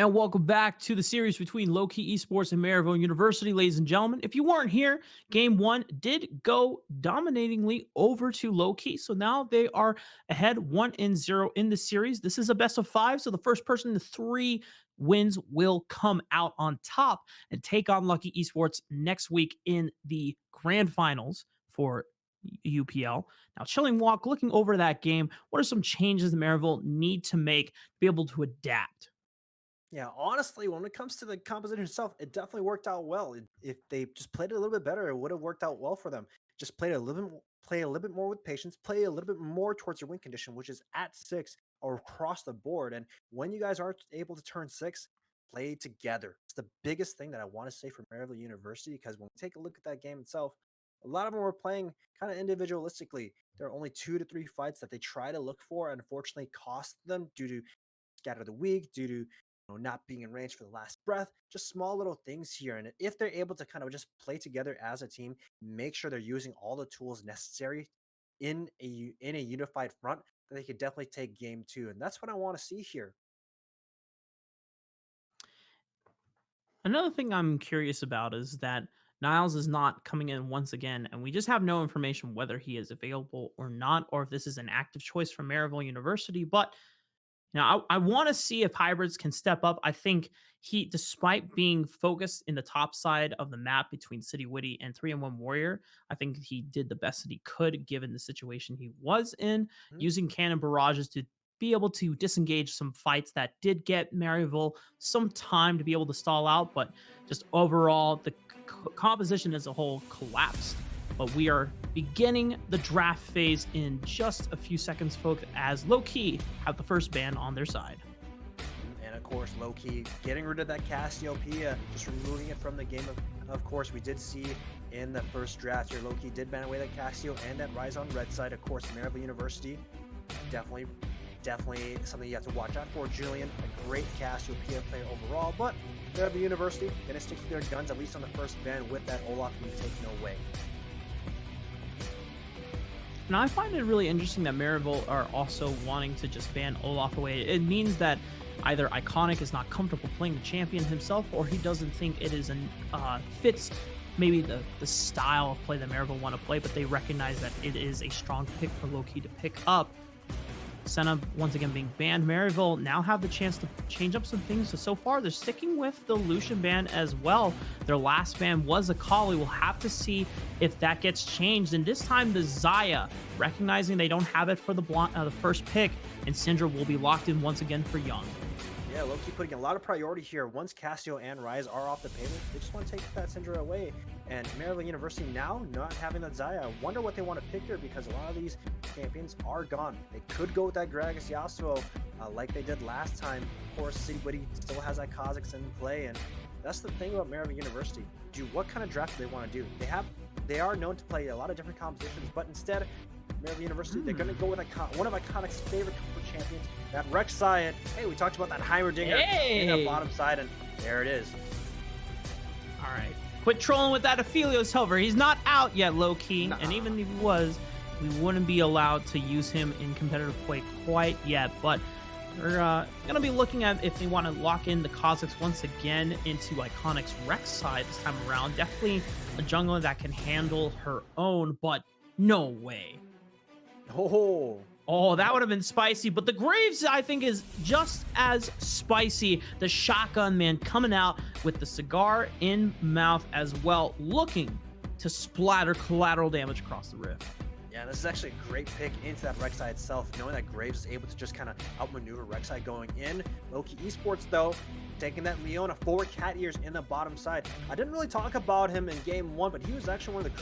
A: And welcome back to the series between Lowkey Esports and Maryville University, ladies and gentlemen. If you weren't here, game one did go dominatingly over to Lowkey. So now they are ahead 1-0 in the series. This is a best of five. So the first person to 3 wins will come out on top and take on Lucky Esports next week in the grand finals for UPL. Now, Chilling Walk, looking over that game, what are some changes the Maryville need to make to be able to adapt?
B: Yeah, honestly, when it comes to the composition itself, it definitely worked out well. If they just played it a little bit better, it would have worked out well for them. Just play a little bit more with patience, play a little bit more towards your win condition, which is at 6 or across the board. And when you guys are able to turn 6, play together. It's the biggest thing that I want to say for Maryville University, because when we take a look at that game itself, a lot of them were playing kind of individualistically. There are only 2 to 3 fights that they try to look for, and unfortunately cost them due to scatter the weak, due to not being in range for the last breath, just small little things here. And if they're able to kind of just play together as a team, make sure they're using all the tools necessary in a unified front, then they could definitely take game 2. And that's what I want to see here.
A: Another thing I'm curious about is that Niles is not coming in once again, and we just have no information whether he is available or not, or if this is an active choice from Maryville University. But I want to see if hybrids can step up. I think he, despite being focused in the top side of the map between City Witty and 3-1 Warrior, I think he did the best that he could given the situation he was in,
B: Mhm.
A: using cannon barrages to be able to disengage some fights that did get Maryville some time to be able to stall out, but just overall, the composition as a whole collapsed. But we are beginning the draft phase in just a few seconds, folks, as Lowkey have the first ban on their side.
B: And of course, Lowkey getting rid of that Cassiopeia, just removing it from the game. Of course, we did see in the first draft here, Lowkey did ban away that Cassio and that Rise on red side. Of course, Maryville University, definitely something you have to watch out for. Julian, a great Cassiopeia player overall, but Maryville University gonna stick to their guns, at least on the first ban, with that Olaf being taken away.
A: Now, I find it really interesting that Maryville are also wanting to just ban Olaf away. It means that either Iconic is not comfortable playing the champion himself, or he doesn't think it is fits maybe the style of play that Maryville want to play, but they recognize that it is a strong pick for Lowkey to pick up. Senna once again being banned. Maryville now have the chance to change up some things. So far, they're sticking with the Lucian ban as well. Their last ban was a Kali. We'll have to see if that gets changed. And this time, the Zaya, recognizing they don't have it for the first pick, and Syndra will be locked in once again for Young.
B: Yeah, Lowkey putting a lot of priority here. Once Cassio and Rise are off the payment, they just want to take that Syndra away. And Maryville University now not having that Zaya. I wonder what they want to pick here, because a lot of these champions are gone. They could go with that Gragas Yasuo like they did last time. Of course, City Witty still has that Kha'Zix in play, and that's the thing about Maryville University. What kind of draft do they want to do? They are known to play a lot of different compositions, but instead, Maryville University, they're going to go with one of Iconic's favorite champions, that Rek'Sai. Hey, we talked about that Heimerdinger in the bottom side, and there it is.
A: All right. Quit trolling with that Aphelios Hover. He's not out yet, Lowkey.
B: Nuh-uh.
A: And even if he was, we wouldn't be allowed to use him in competitive play quite yet. But we're going to be looking at if they want to lock in the Kha'Zix once again into Iconic's Rek'Sai this time around. Definitely a jungler that can handle her own, but no way. Oh, that would have been spicy, but the Graves, I think, is just as spicy. The Shotgun Man coming out with the cigar in mouth as well, looking to splatter collateral damage across the rift.
B: Yeah, this is actually a great pick into that Rek'Sai itself, knowing that Graves is able to just kind of outmaneuver Rek'Sai going in. Lowkey Esports, though, taking that Leona, 4 cat ears in the bottom side. I didn't really talk about him in game 1, but he was actually one of the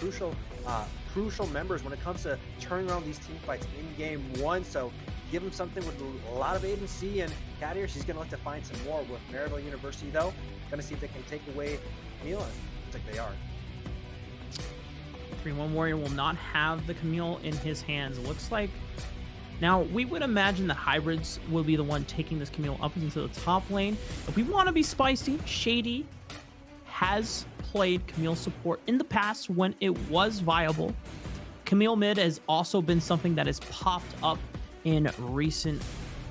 B: crucial members when it comes to turning around these team fights in game 1. So give him something with a lot of agency, and cat ears, he's going to look to find some more with Maryville University, though. Going to see if they can take away Camille. Looks like they are.
A: 3-1 Warrior will not have the Camille in his hands. It looks like now we would imagine that hybrids will be the one taking this Camille up into the top lane. If we want to be spicy, Shady has played Camille support in the past when it was viable. Camille mid has also been something that has popped up in recent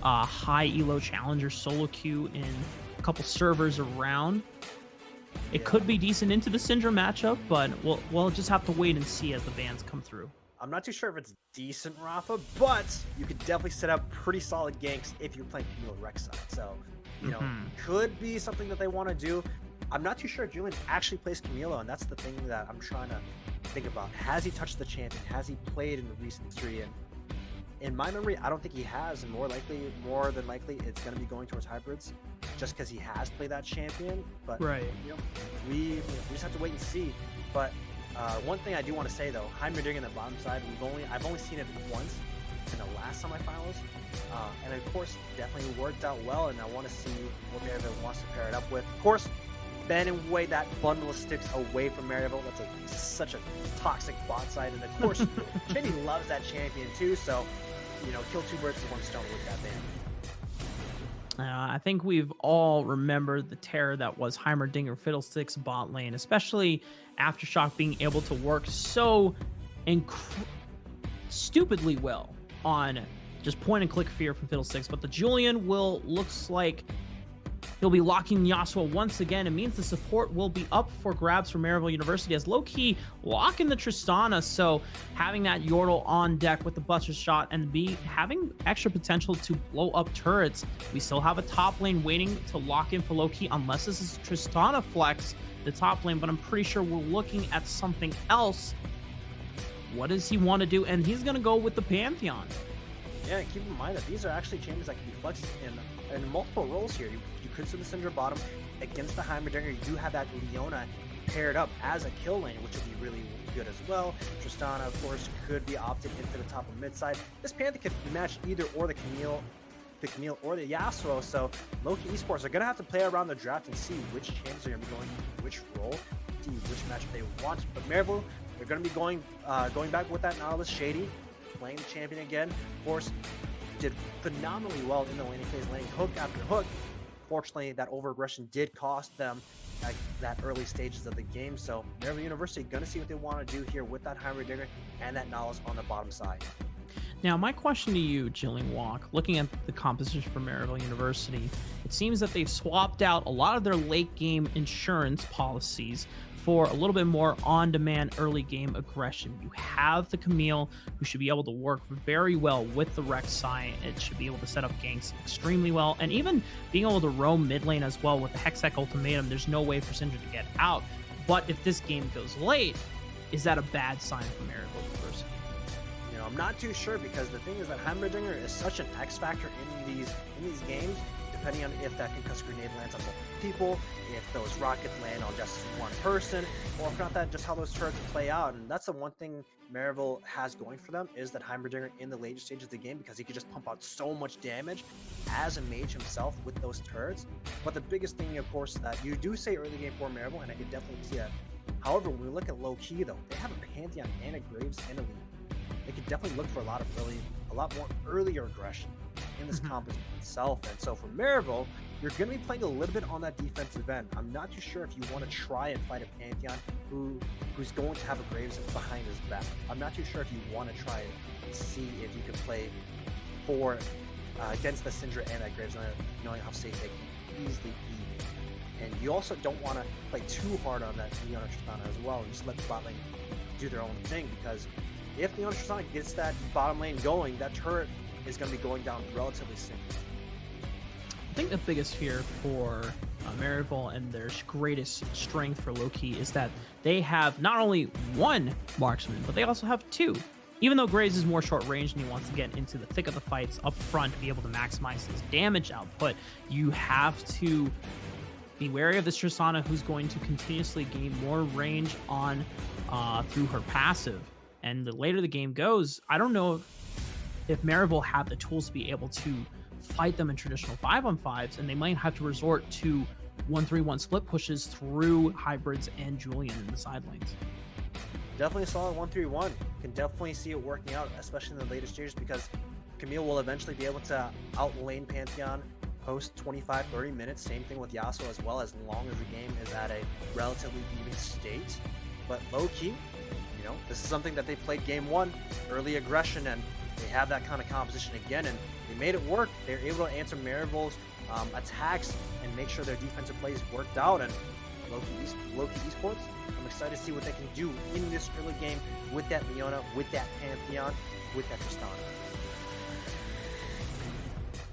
A: high elo challenger solo queue in couple servers around, it
B: Yeah.
A: could be decent into the Syndra matchup, but we'll just have to wait and see as the bans come through.
B: I'm not too sure if it's decent, Rafa, but you could definitely set up pretty solid ganks if you're playing Camille Rex side. So, you know, could be something that they want to do. I'm not too sure if Julian actually plays Camilo, and that's the thing that I'm trying to think about. Has he touched the champion? Has he played in the recent history? And in my memory, I don't think he has, and more than likely, it's going to be going towards hybrids, just because he has played that champion. But you know, we just have to wait and see. But one thing I do want to say though, Heimerdinger on the bottom side, I've only seen it once in the last semifinals, and of course, definitely worked out well. And I want to see what Maryville wants to pair it up with. Of course, banning away that bundle of sticks away from Maryville. That's such a toxic bot side, and of course, Shady loves that champion too. So, you know, kill two birds with one stone with that ban.
A: I think we've all remembered the terror that was Heimerdinger Fiddlesticks bot lane, especially Aftershock being able to work so stupidly well on just point and click fear from Fiddlesticks. But the Julian looks like he'll be locking Yasuo once again. It means the support will be up for grabs for Maryville University as Lowkey locking the Tristana. So having that Yordle on deck with the Buster Shot and having extra potential to blow up turrets. We still have a top lane waiting to lock in for Lowkey unless this is Tristana flex the top lane, but I'm pretty sure we're looking at something else. What does he want to do? And he's going to go with the Pantheon.
B: Yeah, keep in mind that these are actually champions that can be flexed in multiple roles here. You could send the Syndra bottom against the Heimerdinger. You do have that Leona paired up as a kill lane, which would be really good as well. Tristana, of course, could be opted into the top of mid side. This Panther could match either or the Camille or the Yasuo. So Lowkey Esports are going to have to play around the draft and see which champions are going to be going in which role, see which matchup they want. But Maryville, they're going to be going back with that Nautilus Shady, playing the champion again. Of course, did phenomenally well in the laning phase, laying hook after hook. Fortunately, that over-aggression did cost them at that early stages of the game. So Maryville University going to see what they want to do here with that Heimerdinger and that Nautilus on the bottom side.
A: Now, my question to you, Jilling Walk, looking at the composition for Maryville University, it seems that they've swapped out a lot of their late game insurance policies for a little bit more on-demand early game aggression. You have the Camille, who should be able to work very well with the Rek'Sai. It should be able to set up ganks extremely well, and even being able to roam mid lane as well with the Hextech Ultimatum. There's no way for Syndra to get out. But if this game goes late, is that a bad sign for Maryville University?
B: You know, I'm not too sure, because the thing is that Heimerdinger is such an X factor in these games, depending on if that concussive grenade lands on multiple people, if those rockets land on just one person, or if not that, just how those turrets play out. And that's the one thing Maryville has going for them, is that Heimerdinger in the later stages of the game, because he could just pump out so much damage as a mage himself with those turrets. But the biggest thing, of course, that you do say early game for Maryville, and I could definitely see that. However, when we look at Lowkey though, they have a Pantheon and a Graves and a Lead. They could definitely look for a lot more earlier aggression in this composition itself. And so for Maryville, you're going to be playing a little bit on that defensive end. I'm not too sure if you want to try and fight a Pantheon who's going to have a Graves behind his back. I'm not too sure if you want to try and see if you can play against the Syndra and that Graves, knowing how safe they can easily be. And you also don't want to play too hard on that Leona Tristana as well, and just let the bot lane do their own thing, because if Leona Tristana gets that bottom lane going, that turret is going to be going down relatively soon.
A: I think the biggest fear for Maryville and their greatest strength for Lowkey is that they have not only one marksman, but they also have two. Even though Graves is more short range and he wants to get into the thick of the fights up front to be able to maximize his damage output, you have to be wary of this Tristana, who's going to continuously gain more range on through her passive. And the later the game goes, I don't know if Maryville have the tools to be able to fight them in traditional 5-on-5s, and they might have to resort to 1-3-1 split pushes through hybrids and Julian in the side lanes.
B: Definitely a solid 1-3-1. Can definitely see it working out, especially in the later stages, because Camille will eventually be able to outlane Pantheon post 25-30 minutes. Same thing with Yasuo as well, as long as the game is at a relatively even state. But Lowkey, you know, this is something that they played game one, early aggression, and they have that kind of composition again, and they made it work. They're able to answer Maryville's attacks and make sure their defensive plays worked out. And Lowkey Esports, I'm excited to see what they can do in this early game with that Leona, with that Pantheon, with that Tristana.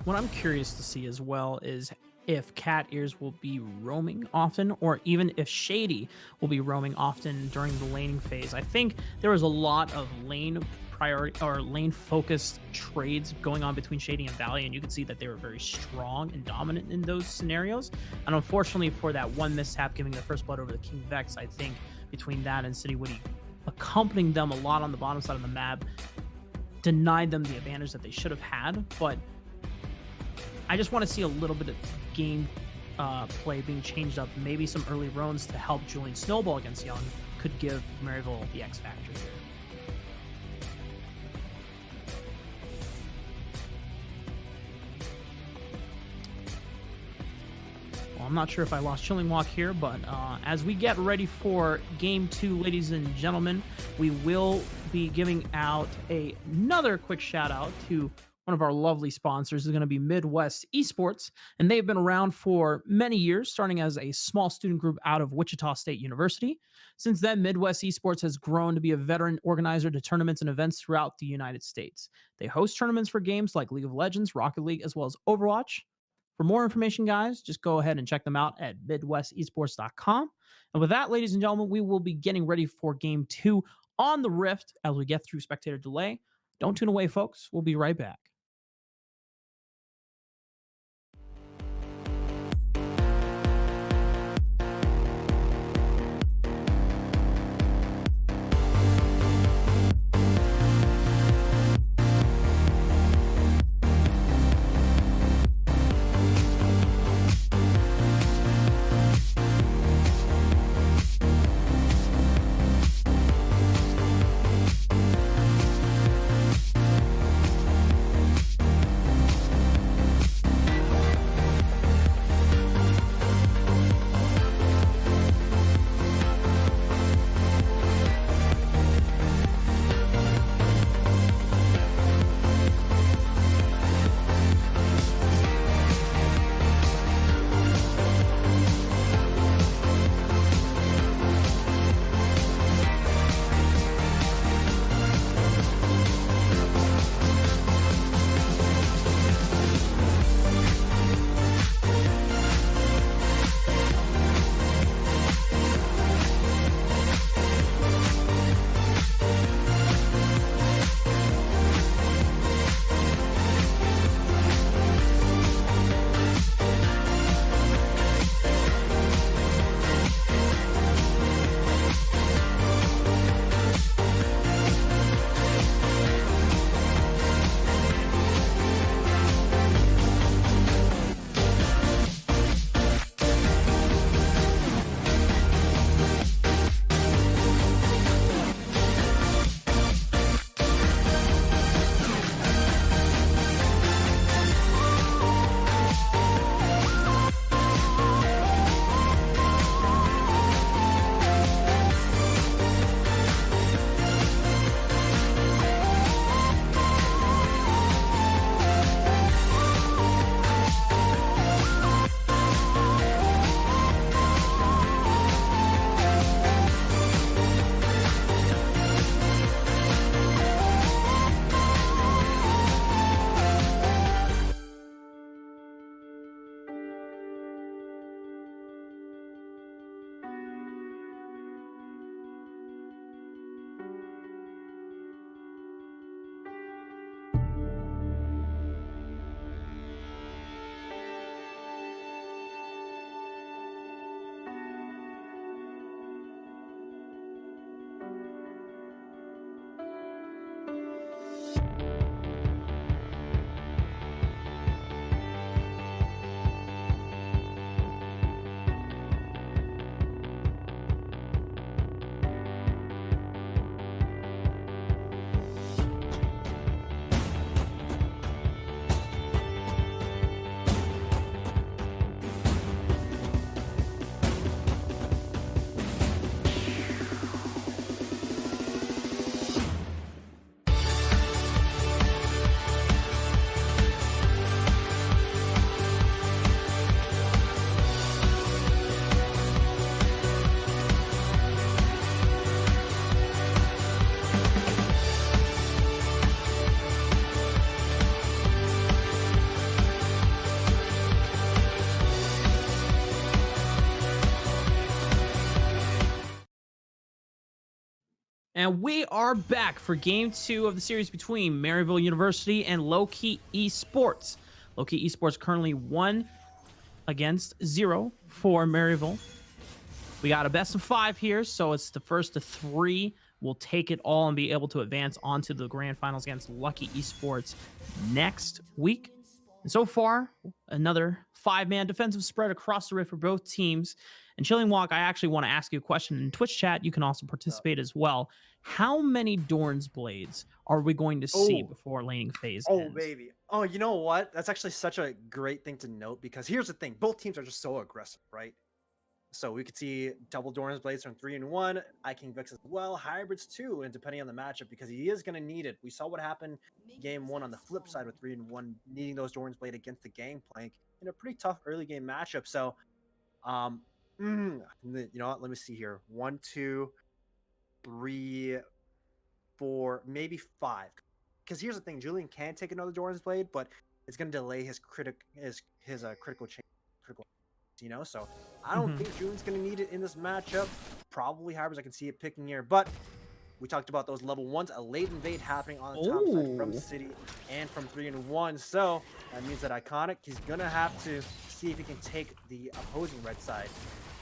A: What I'm curious to see as well is if Cat Ears will be roaming often, or even if Shady will be roaming often during the laning phase. I think there was a lot of lane priority or lane focused trades going on between Shady and Valley, and you could see that they were very strong and dominant in those scenarios. And unfortunately, for that one mishap giving the first blood over the King Vex, I think between that and City Woody accompanying them a lot on the bottom side of the map denied them the advantage that they should have had. But I just want to see a little bit of game play being changed up. Maybe some early runs to help Julian snowball against Young could give Maryville the X factor here. Well, I'm not sure if I lost Chilling Walk here, but as we get ready for Game 2, ladies and gentlemen, we will be giving out another quick shout out to one of our lovely sponsors. Is going to be Midwest Esports, and they've been around for many years, starting as a small student group out of Wichita State University. Since then, Midwest Esports has grown to be a veteran organizer to tournaments and events throughout the United States. They host tournaments for games like League of Legends, Rocket League, as well as Overwatch. For more information, guys, just go ahead and check them out at MidwestEsports.com. And with that, ladies and gentlemen, we will be getting ready for Game 2 on the Rift as we get through spectator delay. Don't tune away, folks. We'll be right back. And we are back for game 2 of the series between Maryville University and Lowkey Esports. Lowkey Esports currently 1 against 0 for Maryville. We got a best of 5 here, so it's the first of 3. We'll take it all and be able to advance onto the grand finals against Lowkey Esports next week. And so far, another 5-man defensive spread across the rift for both teams. And Chilling Walk, I actually want to ask you a question in Twitch chat. You can also participate as well. How many Dorn's Blades are we going to see before laning phase ends?
B: Baby. Oh, you know what? That's actually such a great thing to note, because here's the thing. Both teams are just so aggressive, right? So we could see double Dorn's Blades from 3 and 1, King Vex as well, hybrids too, and depending on the matchup, because he is going to need it. We saw what happened game 1 on the flip side with 3 and 1, needing those Dorn's Blade against the Gangplank in a pretty tough early game matchup. So, you know what? Let me see here. 1, 2, 3, 4, maybe 5. Because here's the thing: Julian can take another Dorn's Blade, but it's going to delay his critical change. You know, so I don't think Julian's going to need it in this matchup. Probably hybrids, I can see it picking here, but we talked about those level 1s, a late invade happening on the top side from City and from 3 and 1. So that means that Iconic, he's going to have to see if he can take the opposing red side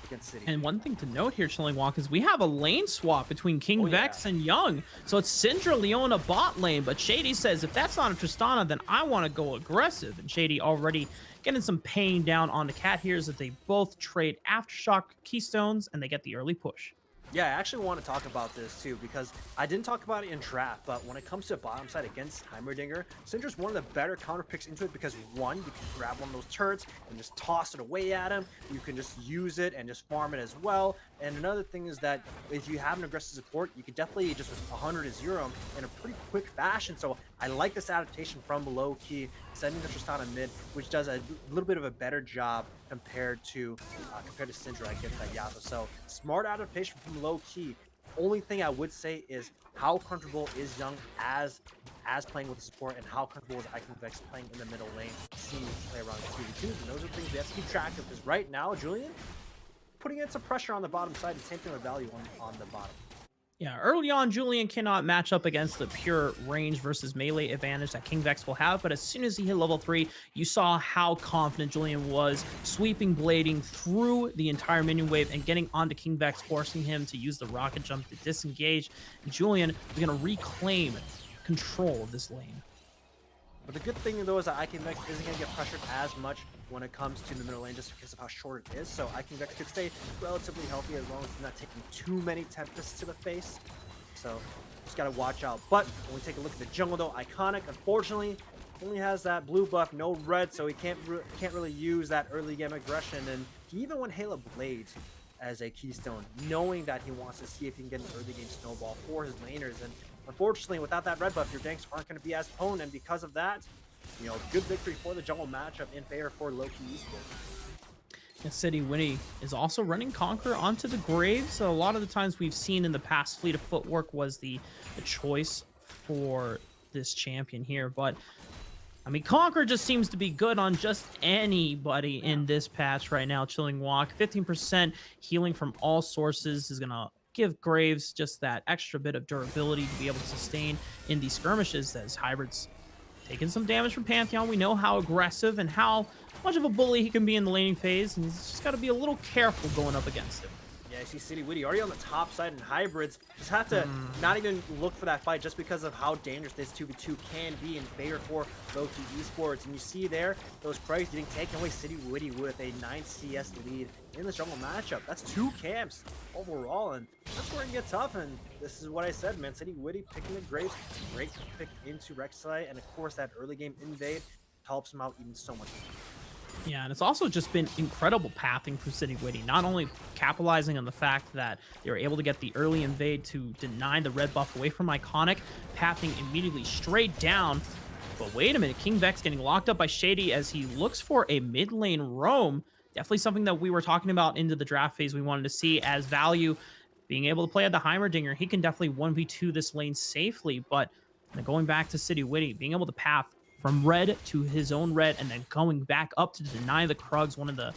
B: against City.
A: And one thing to note here, Chilling Walk, is we have a lane swap between King Vex and Young. So it's Syndra, Leona bot lane, but Shady says, if that's not a Tristana, then I want to go aggressive. And Shady already getting some pain down on the cat here as they both trade Aftershock Keystones and they get the early push.
B: Yeah, I actually want to talk about this too, because I didn't talk about it in draft, but when it comes to bottom side against Heimerdinger, Syndra's one of the better counter picks into it, because 1, you can grab one of those turrets and just toss it away at him. You can just use it and just farm it as well. And another thing is that if you have an aggressive support, you could definitely just 100 to 0 in a pretty quick fashion. So I like this adaptation from Lowkey, sending the Tristana mid, which does a little bit of a better job compared to Syndra against that Yasuo. So smart adaptation from Lowkey. Only thing I would say is, how comfortable is Young as playing with the support, and how comfortable is King Vex playing in the middle lane, seeing play around 2v2s, and those are things we have to keep track of, because right now Julian putting in some pressure on the bottom side, and same thing with Value on the bottom.
A: Yeah, early on, Julian cannot match up against the pure range versus melee advantage that King Vex will have, but as soon as he hit level 3, you saw how confident Julian was, sweeping blading through the entire minion wave and getting onto King Vex, forcing him to use the rocket jump to disengage. And Julian is going to reclaim control of this lane.
B: But the good thing, though, is that King Vex isn't going to get pressured as much when it comes to the middle lane, just because of how short it is. So King Vex could stay relatively healthy as long as he's not taking too many Tempests to the face. So just got to watch out. But when we take a look at the jungle, though, Iconic, unfortunately, only has that blue buff, no red, so he can't really use that early game aggression. And he even went Halo Blades as a keystone, knowing that he wants to see if he can get an early game snowball for his laners. And unfortunately, without that red buff, your ganks aren't going to be as potent, and because of that, you know, good victory for the jungle matchup in favor for Lowkey Esports.
A: City Winnie is also running Conqueror onto the Graves. So a lot of the times we've seen in the past, Fleet of Footwork was the choice for this champion here. But, I mean, Conqueror just seems to be good on just anybody in this patch right now. Chilling Walk, 15% healing from all sources is going to give Graves just that extra bit of durability to be able to sustain in these skirmishes, as hybrids taking some damage from Pantheon. We know how aggressive and how much of a bully he can be in the laning phase, and he's just got to be a little careful going up against him.
B: Yeah, I see City Witty already on the top side, and hybrids just have to not even look for that fight, just because of how dangerous this 2v2 can be in favor for Lowkey Esports. And you see there, those Krags getting taken away. City Witty with a 9 CS lead in the jungle matchup. That's 2 camps overall, and that's where it gets tough. And this is what I said, man. City Witty picking the Graves, great pick into Rek'Sai, and of course that early game invade helps him out even so much more.
A: Yeah, and it's also just been incredible pathing for City Witty, not only capitalizing on the fact that they were able to get the early invade to deny the red buff away from Iconic, pathing immediately straight down. But wait a minute, King Vex getting locked up by Shady as he looks for a mid lane roam. Definitely something that we were talking about into the draft phase we wanted to see, as Value being able to play at the Heimerdinger. He can definitely 1v2 this lane safely, but going back to City Witty, being able to path from red to his own red and then going back up to deny the Krugs, one of the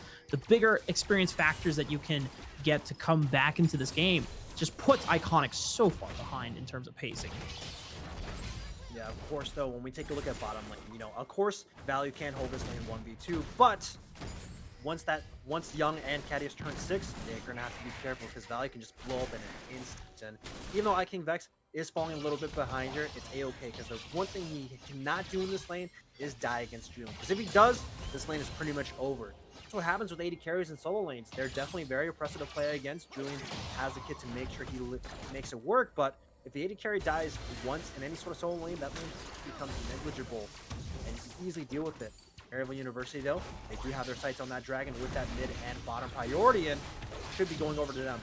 A: bigger experience factors that you can get to come back into this game. just puts Iconic so far behind in terms of pacing.
B: Yeah, of course, though, when we take a look at bottom lane, you know, of course, Value can hold this lane 1v2, but once Young and Cadius turn 6, they're going to have to be careful because Value can just blow up in an instant. And even though King Vex is falling a little bit behind here, it's a-okay because the one thing he cannot do in this lane is die against Julian. Because if he does, this lane is pretty much over. That's what happens with AD carries and solo lanes. They're definitely very oppressive to play against. Julian has the kit to make sure he makes it work, but if the AD carry dies once in any sort of solo lane, that lane becomes negligible, and you can easily deal with it. Maryville University, though, they do have their sights on that dragon with that mid and bottom priority, and should be going over to them.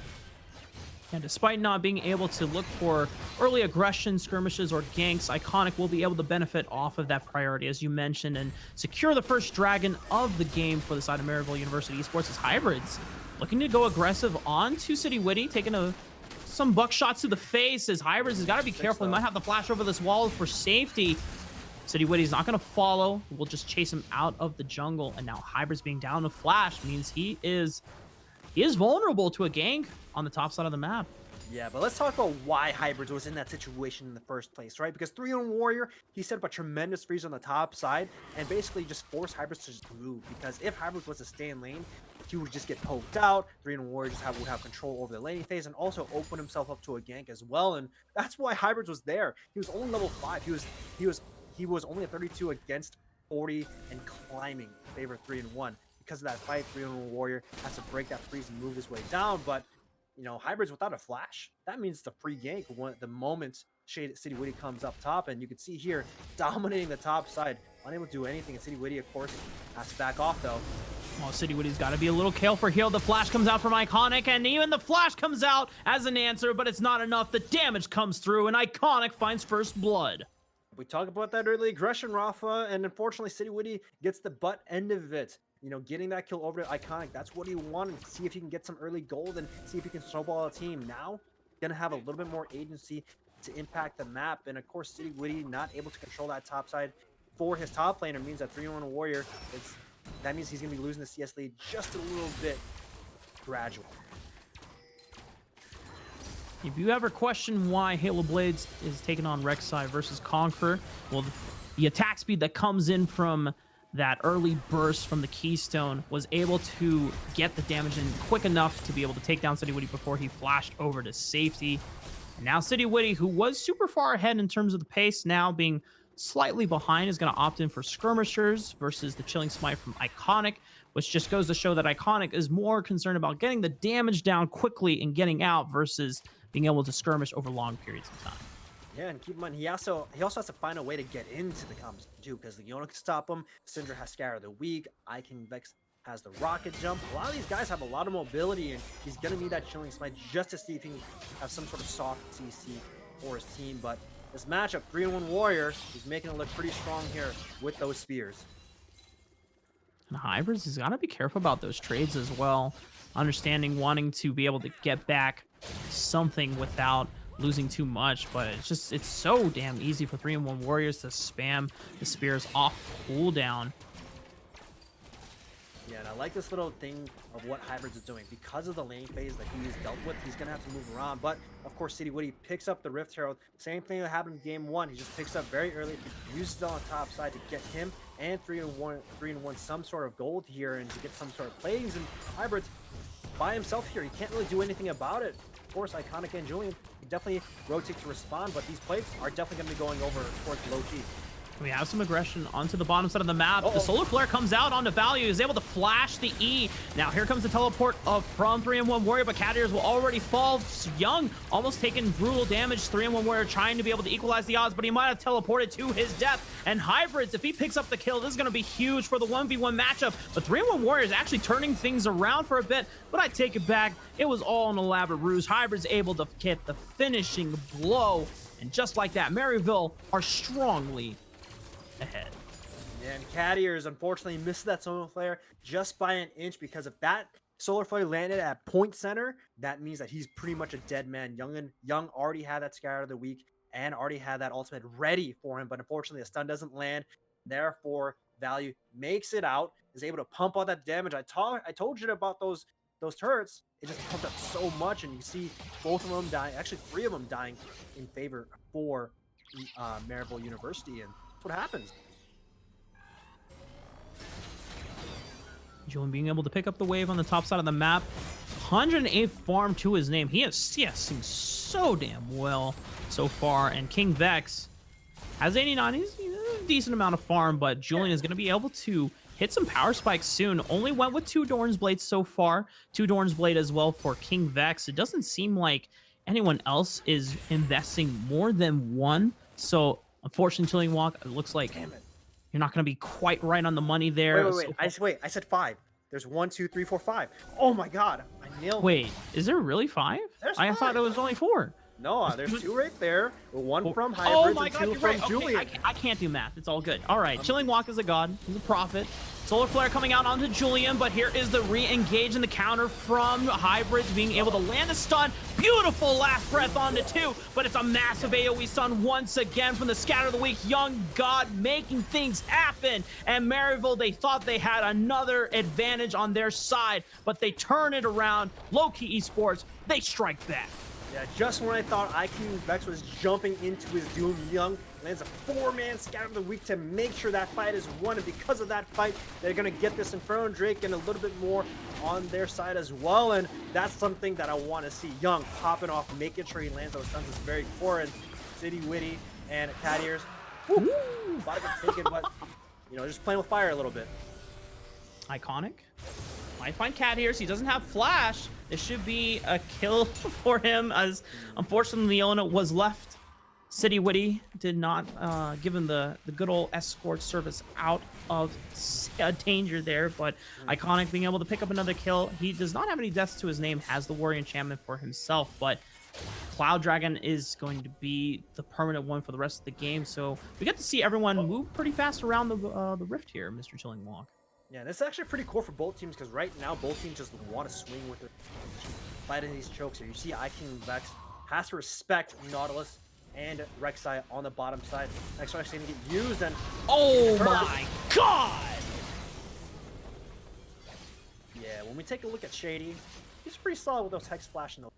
A: And despite not being able to look for early aggression, skirmishes, or ganks, Iconic will be able to benefit off of that priority, as you mentioned, and secure the first dragon of the game for the side of Maryville University Esports as Hybrids looking to go aggressive onto City Witty, taking some buckshots to the face as Hybrids has got to be careful. He might have to flash over this wall for safety. City Witty's not going to follow. We'll just chase him out of the jungle. And now Hybrids being down to flash means he is vulnerable to a gank on the top side of the map.
B: Yeah, but let's talk about why Hybrids was in that situation in the first place, right? Because 3-on Warrior, he set up a tremendous freeze on the top side and basically just forced Hybrids to just move. Because if Hybrids was to stay in lane, he would just get poked out. 3-on Warrior just would have control over the laning phase and also open himself up to a gank as well. And that's why Hybrids was there. He was only level 5. He was only a 32 against 40 and climbing in favor of 3-on-1. Because of that fight, 3-on Warrior has to break that freeze and move his way down. But you know, Hybrids without a flash, that means it's a free gank the moment City Witty comes up top. And you can see here, dominating the top side, unable to do anything. And City Witty, of course, has to back off, though.
A: Well, City Witty's got to be a little careful for heal. The flash comes out from Iconic, and even the flash comes out as an answer, but it's not enough. The damage comes through, and Iconic finds first blood.
B: We talk about that early aggression, Rafa, and unfortunately, City Witty gets the butt end of it. You know, getting that kill over to Iconic, that's what he wanted. See if he can get some early gold and see if he can snowball a team. Now, gonna have a little bit more agency to impact the map. And of course, City Witty not able to control that top side for his top laner means that 3-on Warrior, that means he's gonna be losing the CS lead just a little bit gradual.
A: If you ever question why Halo Blades is taking on Rek'Sai versus Conqueror, well, the attack speed that comes in from that early burst from the Keystone was able to get the damage in quick enough to be able to take down City Witty before he flashed over to safety. And now City Witty, who was super far ahead in terms of the pace, now being slightly behind, is going to opt in for Skirmishers versus the Chilling Smite from Iconic, which just goes to show that Iconic is more concerned about getting the damage down quickly and getting out versus being able to skirmish over long periods of time.
B: Yeah, and keep in mind, he also has to find a way to get into the comms too, because the Yona can stop him. Syndra has Scar of the Weak. King Vex has the rocket jump. A lot of these guys have a lot of mobility, and he's gonna need that Chilling Smite just to see if he can have some sort of soft CC for his team. But this matchup, 3-on Warrior, he's making it look pretty strong here with those spears.
A: And Hybrids has got to be careful about those trades as well. Understanding wanting to be able to get back something without losing too much, but it's so damn easy for 3-on Warriors to spam the spears off cooldown.
B: Yeah, and I like this little thing of what Hybrids is doing. Because of the lane phase that he's dealt with, he's going to have to move around. But, of course, City Witty picks up the Rift Herald. Same thing that happened in Game 1. He just picks up very early, uses it on the top side to get him and 3-on-1 some sort of gold here and to get some sort of plays. And Hybrids, by himself here, he can't really do anything about it. Of course, Iconic and Julian, he definitely rotate to respond, but these plays are definitely going to be going over towards Lowkey.
A: We have some aggression onto the bottom side of the map. The Solar Flare comes out onto Value. He's able to flash the E. Now here comes the teleport from 3-on Warrior, but Cat Ears will already fall. Young almost taking brutal damage. 3-on Warrior trying to be able to equalize the odds, but he might have teleported to his death. And Hybrids, if he picks up the kill, this is going to be huge for the 1v1 matchup. But 3-on Warrior is actually turning things around for a bit, but I take it back. It was all an elaborate ruse. Hybrids able to get the finishing blow. And just like that, Maryville are strongly ahead.
B: Yeah, and Cat Ears unfortunately missed that solar flare just by an inch, because if that solar flare landed at point center, that means that he's pretty much a dead man. Young already had that Scar of the Weak and already had that ultimate ready for him, but unfortunately the stun doesn't land. Therefore, Value makes it out, is able to pump all that damage. I told you about those those turrets, it just pumped up so much, and you see both of them dying, actually 3 of them dying in favor for Maryville University, and that's what happens.
A: Julian being able to pick up the wave on the top side of the map. 108 farm to his name. He has CSing so damn well so far. And King Vex has 89. He's a decent amount of farm, but Julian is going to be able to hit some power spikes soon. Only went with 2 Dorn's Blades so far. 2 Dorn's Blade as well for King Vex. It doesn't seem like anyone else is investing more than 1. So unfortunately, Chilling Walk, it looks like you're not going to be quite right on the money there.
B: Wait. I said 5. There's 1, 2, 3, 4, 5. Oh my god, I nailed it.
A: Wait, is there really 5? I thought it was only 4.
B: No, there's 2 right there. 1 from Hybrids and 2 from Julian.
A: Okay, I can't do math. It's all good. All right, Chilling Walk is a god. He's a prophet. Solar Flare coming out onto Julian, but here is the re-engage and the counter from Hybrids being able to land the stun. Beautiful last breath onto 2, but it's a massive AoE stun once again from the Scatter of the Weak young god, making things happen. And Maryville, they thought they had another advantage on their side, but they turn it around. Lowkey Esports, they strike back.
B: Yeah, just when I thought IQ Vex was jumping into his doom, Young lands a 4-man Scatter of the Weak to make sure that fight is won, and because of that fight, they're going to get this Inferno Drake and a little bit more on their side as well, and that's something that I want to see. Young popping off, making sure he lands those stuns is very important. City Witty and Cat Ears, about to get taken, but, you know, just playing with fire a little bit.
A: Iconic. Might find Cat Ears. He doesn't have Flash. This should be a kill for him, as unfortunately Leona was left. City Witty did not give him the good old escort service out of danger there, but Iconic being able to pick up another kill. He does not have any deaths to his name, has the Warrior Enchantment for himself, but Cloud Dragon is going to be the permanent one for the rest of the game, so we get to see everyone move pretty fast around the rift here, Mr. Chilling Walk.
B: Yeah, this is actually pretty cool for both teams, because right now both teams just want to swing with it, fighting these chokes here. You see King Vex has to respect Nautilus and Rek'Sai on the bottom side. Next one going to get used, and
A: oh my god!
B: Yeah, when we take a look at Shady, he's pretty solid with those Hex Splash and those.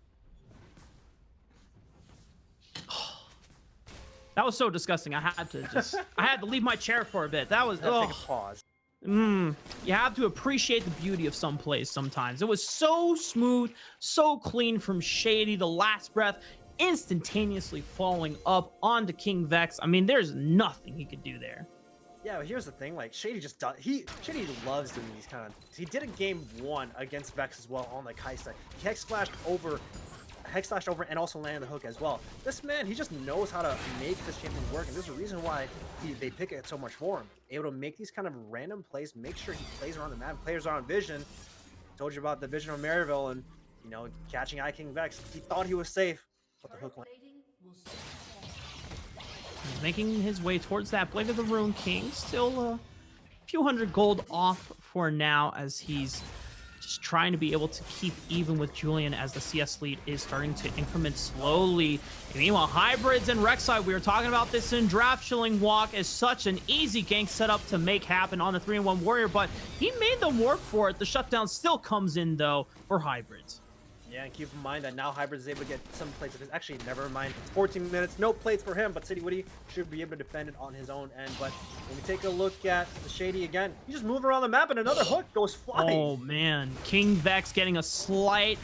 A: That was so disgusting. I had to leave my chair for a bit. That was
B: Take a pause.
A: You have to appreciate the beauty of some plays sometimes. It was so smooth, so clean from Shady. The last breath instantaneously falling up onto King Vex. I mean, there's nothing he could do there.
B: Yeah, but here's the thing, like Shady just does, Shady loves doing these kind of, he did a game 1 against Vex as well on the Kaisa. He Hex Slashed over and also landed the hook as well. This man, he just knows how to make this champion work, and there's a reason why they pick it so much for him. Able to make these kind of random plays, make sure he plays around the map, players are on vision. Told you about the vision of Maryville, and you know, catching King Vex. He thought he was safe, but the hook went.
A: He's making his way towards that Blade of the Rune King. Still a few hundred gold off for now, as he's just trying to be able to keep even with Julian, as the CS lead is starting to increment slowly. And meanwhile, Hybrids and Rek'Sai, we were talking about this in draft. Chilling Walk is such an easy gank setup to make happen on the 3-in-1 Warrior, but he made them work for it. The shutdown still comes in, though, for Hybrids.
B: Yeah, and keep in mind that now Hybrids is able to get some plates. Actually, never mind. It's 14 minutes, no plates for him, but City Witty should be able to defend it on his own end. But when we take a look at the Shady again, he just moving around the map, and another hook goes flying.
A: Oh, man. King Vex getting a slight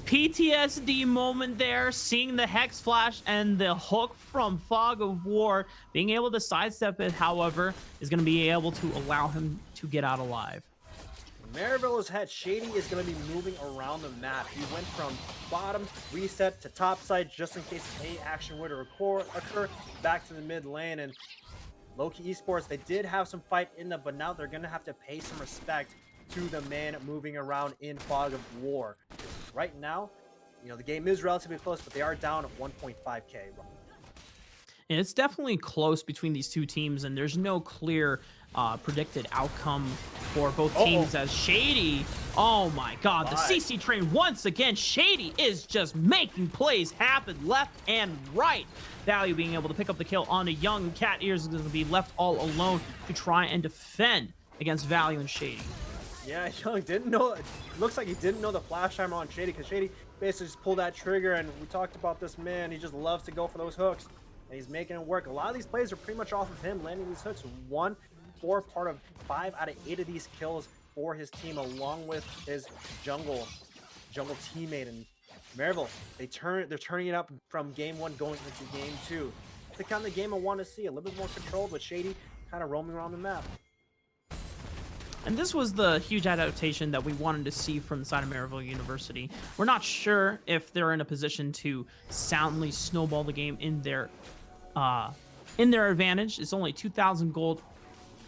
A: PTSD moment there, seeing the Hex Flash and the hook from Fog of War. Being able to sidestep it, however, is going to be able to allow him to get out alive.
B: Maryville's head, Shady is going to be moving around the map. He went from bottom reset to top side just in case any action were to occur, back to the mid lane. And Lowkey Esports, they did have some fight in them, but now they're going to have to pay some respect to the man moving around in Fog of War. Right now, you know, the game is relatively close, but they are down at 1.5k.
A: And it's definitely close between these two teams, and there's no clear predicted outcome for both teams, as Shady, oh my god, the CC train once again. Shady is just making plays happen left and right. Value being able to pick up the kill on a young. Cat Ears is going to be left all alone to try and defend against Value and Shady.
B: Yeah, Young didn't know. Looks like he didn't know the flash timer on Shady, because Shady basically just pulled that trigger. And we talked about this man. He just loves to go for those hooks, and he's making it work. A lot of these plays are pretty much off of him landing these hooks. 1-4 part of 5 out of 8 of these kills for his team, along with his jungle teammate. And Maryville, they're turning it up from game 1 going into game 2. It's the kind of game I want to see, a little bit more controlled with Shady kind of roaming around the map.
A: And this was the huge adaptation that we wanted to see from the side of Maryville University. We're not sure if they're in a position to soundly snowball the game in their advantage. It's only 2,000 gold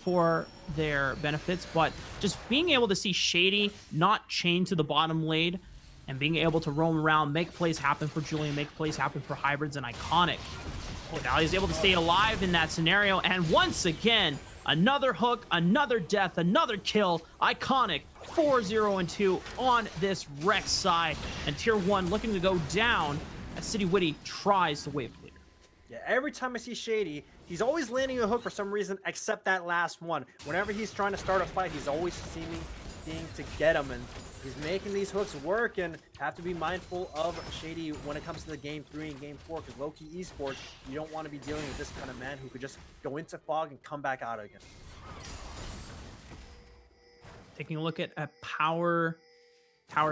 A: for their benefits, but just being able to see Shady not chained to the bottom lane and being able to roam around, make plays happen for Julian, make plays happen for Hybrids, and Iconic. Now he's able to stay alive in that scenario, and once again, another hook, another death, another kill. Iconic 4-0-2 on this Rex side, and Tier 1 looking to go down as City Witty tries to wave clear.
B: Yeah, every time I see Shady, he's always landing a hook for some reason, except that last one. Whenever he's trying to start a fight, he's always seeming to get him, and he's making these hooks work. And have to be mindful of Shady when it comes to the game 3 and game 4, because Lowkey Esports, you don't want to be dealing with this kind of man who could just go into fog and come back out again.
A: Taking a look at power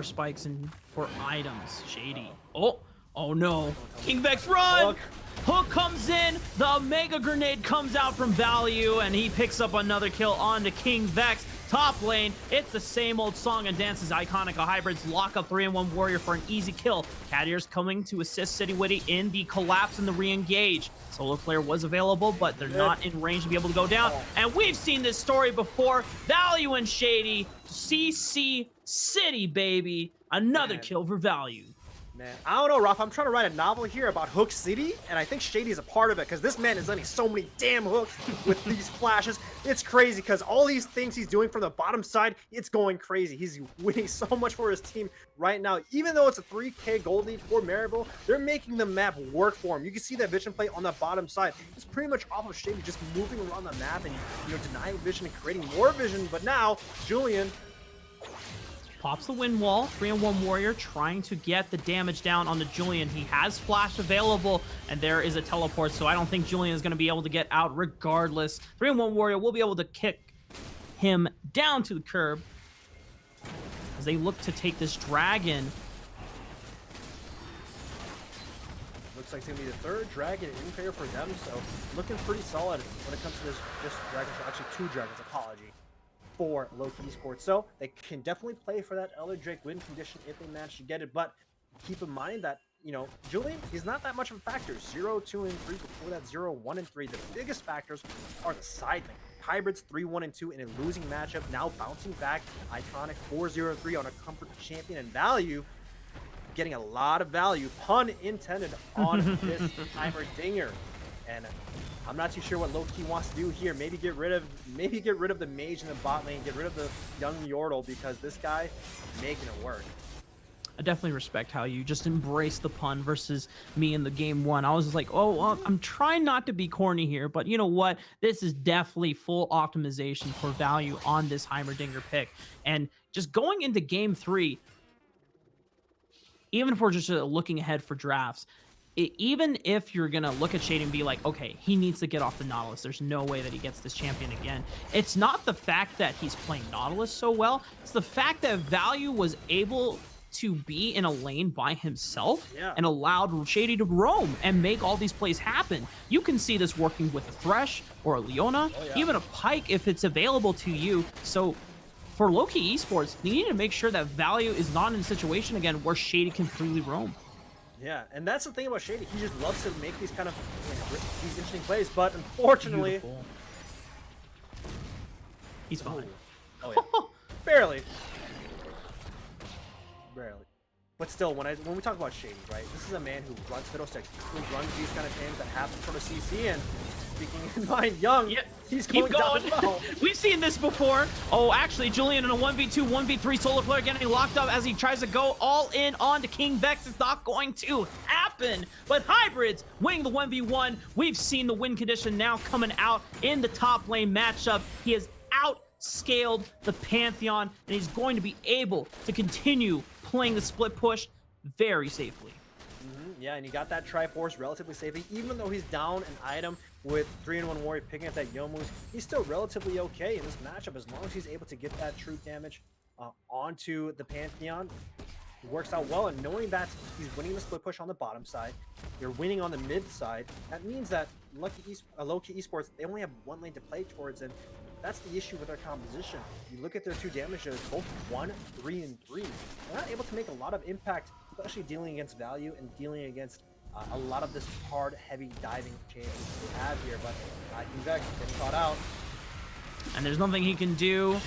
A: spikes and for items. Shady. Oh no. King Vex run! Hook comes in, the Mega Grenade comes out from Value, and he picks up another kill onto King Vex. Top lane, it's the same old song and dance as Iconic. Hybrids lock up 3-1 Warrior for an easy kill. Catier's coming to assist City Witty in the collapse and the re-engage. Solo player was available, but they're not in range to be able to go down. And we've seen this story before. Value and Shady, CC City, baby. Another kill for Value.
B: Man, I don't know, Ralph. I'm trying to write a novel here about Hook City, and I think Shady's a part of it, because this man is landing so many damn hooks with these flashes. It's crazy, because all these things he's doing from the bottom side, it's going crazy. He's winning so much for his team right now. Even though it's a 3K gold lead for Maryville, they're making the map work for him. You can see that vision play on the bottom side. It's pretty much off of Shady just moving around the map and, denying vision and creating more vision. But now, Julian
A: pops the wind wall. 3-1 Warrior trying to get the damage down on the Julian. He has flash available, and there is a teleport, so I don't think Julian is going to be able to get out regardless. 3-1 Warrior will be able to kick him down to the curb as they look to take this dragon.
B: looks like it's going to be the third dragon in favor for them, so looking pretty solid when it comes to this dragon. So actually 2 dragons, apology, for Lowkey Esports. So they can definitely play for that Elder Drake win condition if they manage to get it, but keep in mind that, Julian, he's not that much of a factor. 0, 2, and 3. Before that, 0, 1, and 3. The biggest factors are the side lane. Hybrids 3, 1, and 2 in a losing matchup. Now bouncing back. Iconic 4, 0, 3 on a comfort champion, and Value getting a lot of value, pun intended, on this timer dinger. And I'm not too sure what Lowkey wants to do here. Maybe get rid of the mage in the bot lane, get rid of the young Yordle, because this guy making it work.
A: I definitely respect how you just embrace the pun versus me in the game 1. I was just like, oh, well, I'm trying not to be corny here, but you know what? This is definitely full optimization for Value on this Heimerdinger pick. And just going into game 3, even if we're just looking ahead for drafts, even if you're going to look at Shade and be like, okay, he needs to get off the Nautilus, there's no way that he gets this champion again. It's not the fact that he's playing Nautilus so well. It's the fact that Value was able to be in a lane by himself and allowed Shady to roam and make all these plays happen. You can see this working with a Thresh or a Leona, even a Pike if it's available to you. So for Lowkey Esports, they need to make sure that Value is not in a situation again where Shady can freely roam.
B: Yeah, and that's the thing about Shady. He just loves to make these kind of these interesting plays, but unfortunately,
A: beautiful. He's fine.
B: Oh yeah, barely. But still, when we talk about Shady, right, this is a man who runs Fiddlesticks, who runs these kind of games that have some sort of CC, and speaking in mind, Young, he's going down as well.
A: We've seen this before. Oh, actually, Julian in a 1v2, 1v3 solo player getting locked up as he tries to go all in on to King Vex. It's not going to happen, but Hybrids winning the 1v1. We've seen the win condition now coming out in the top lane matchup. He is out scaled the Pantheon, and he's going to be able to continue playing the split push very safely.
B: Yeah, and he got that Triforce relatively safely. Even though he's down an item with 3-in-1 Warrior picking up that Yomu's, he's still relatively okay in this matchup as long as he's able to get that true damage onto the Pantheon. It works out well, and knowing that he's winning the split push on the bottom side, you're winning on the mid side, that means that Lowkey Esports, they only have one lane to play towards, and that's the issue with their composition. You look at their 2 damage dealers, both 1, 3, and 3. They're not able to make a lot of impact, especially dealing against value and dealing against a lot of this hard, heavy diving chances they have here. But King Vex getting caught out.
A: And there's nothing he can do.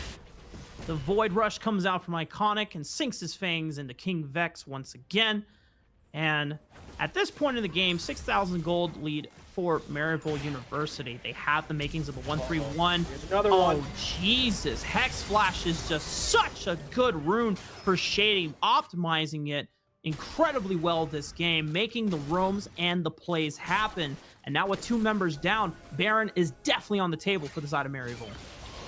A: The Void Rush comes out from Iconic and sinks his fangs into King Vex once again. And at this point in the game, 6,000 gold lead for Maryville University. They have the makings of a 1-3-1.
B: Here's another one.
A: Oh, Jesus. Hex Flash is just such a good rune for Shady, optimizing it incredibly well this game, making the roams and the plays happen. And now with 2 members down, Baron is definitely on the table for the side of Maryville.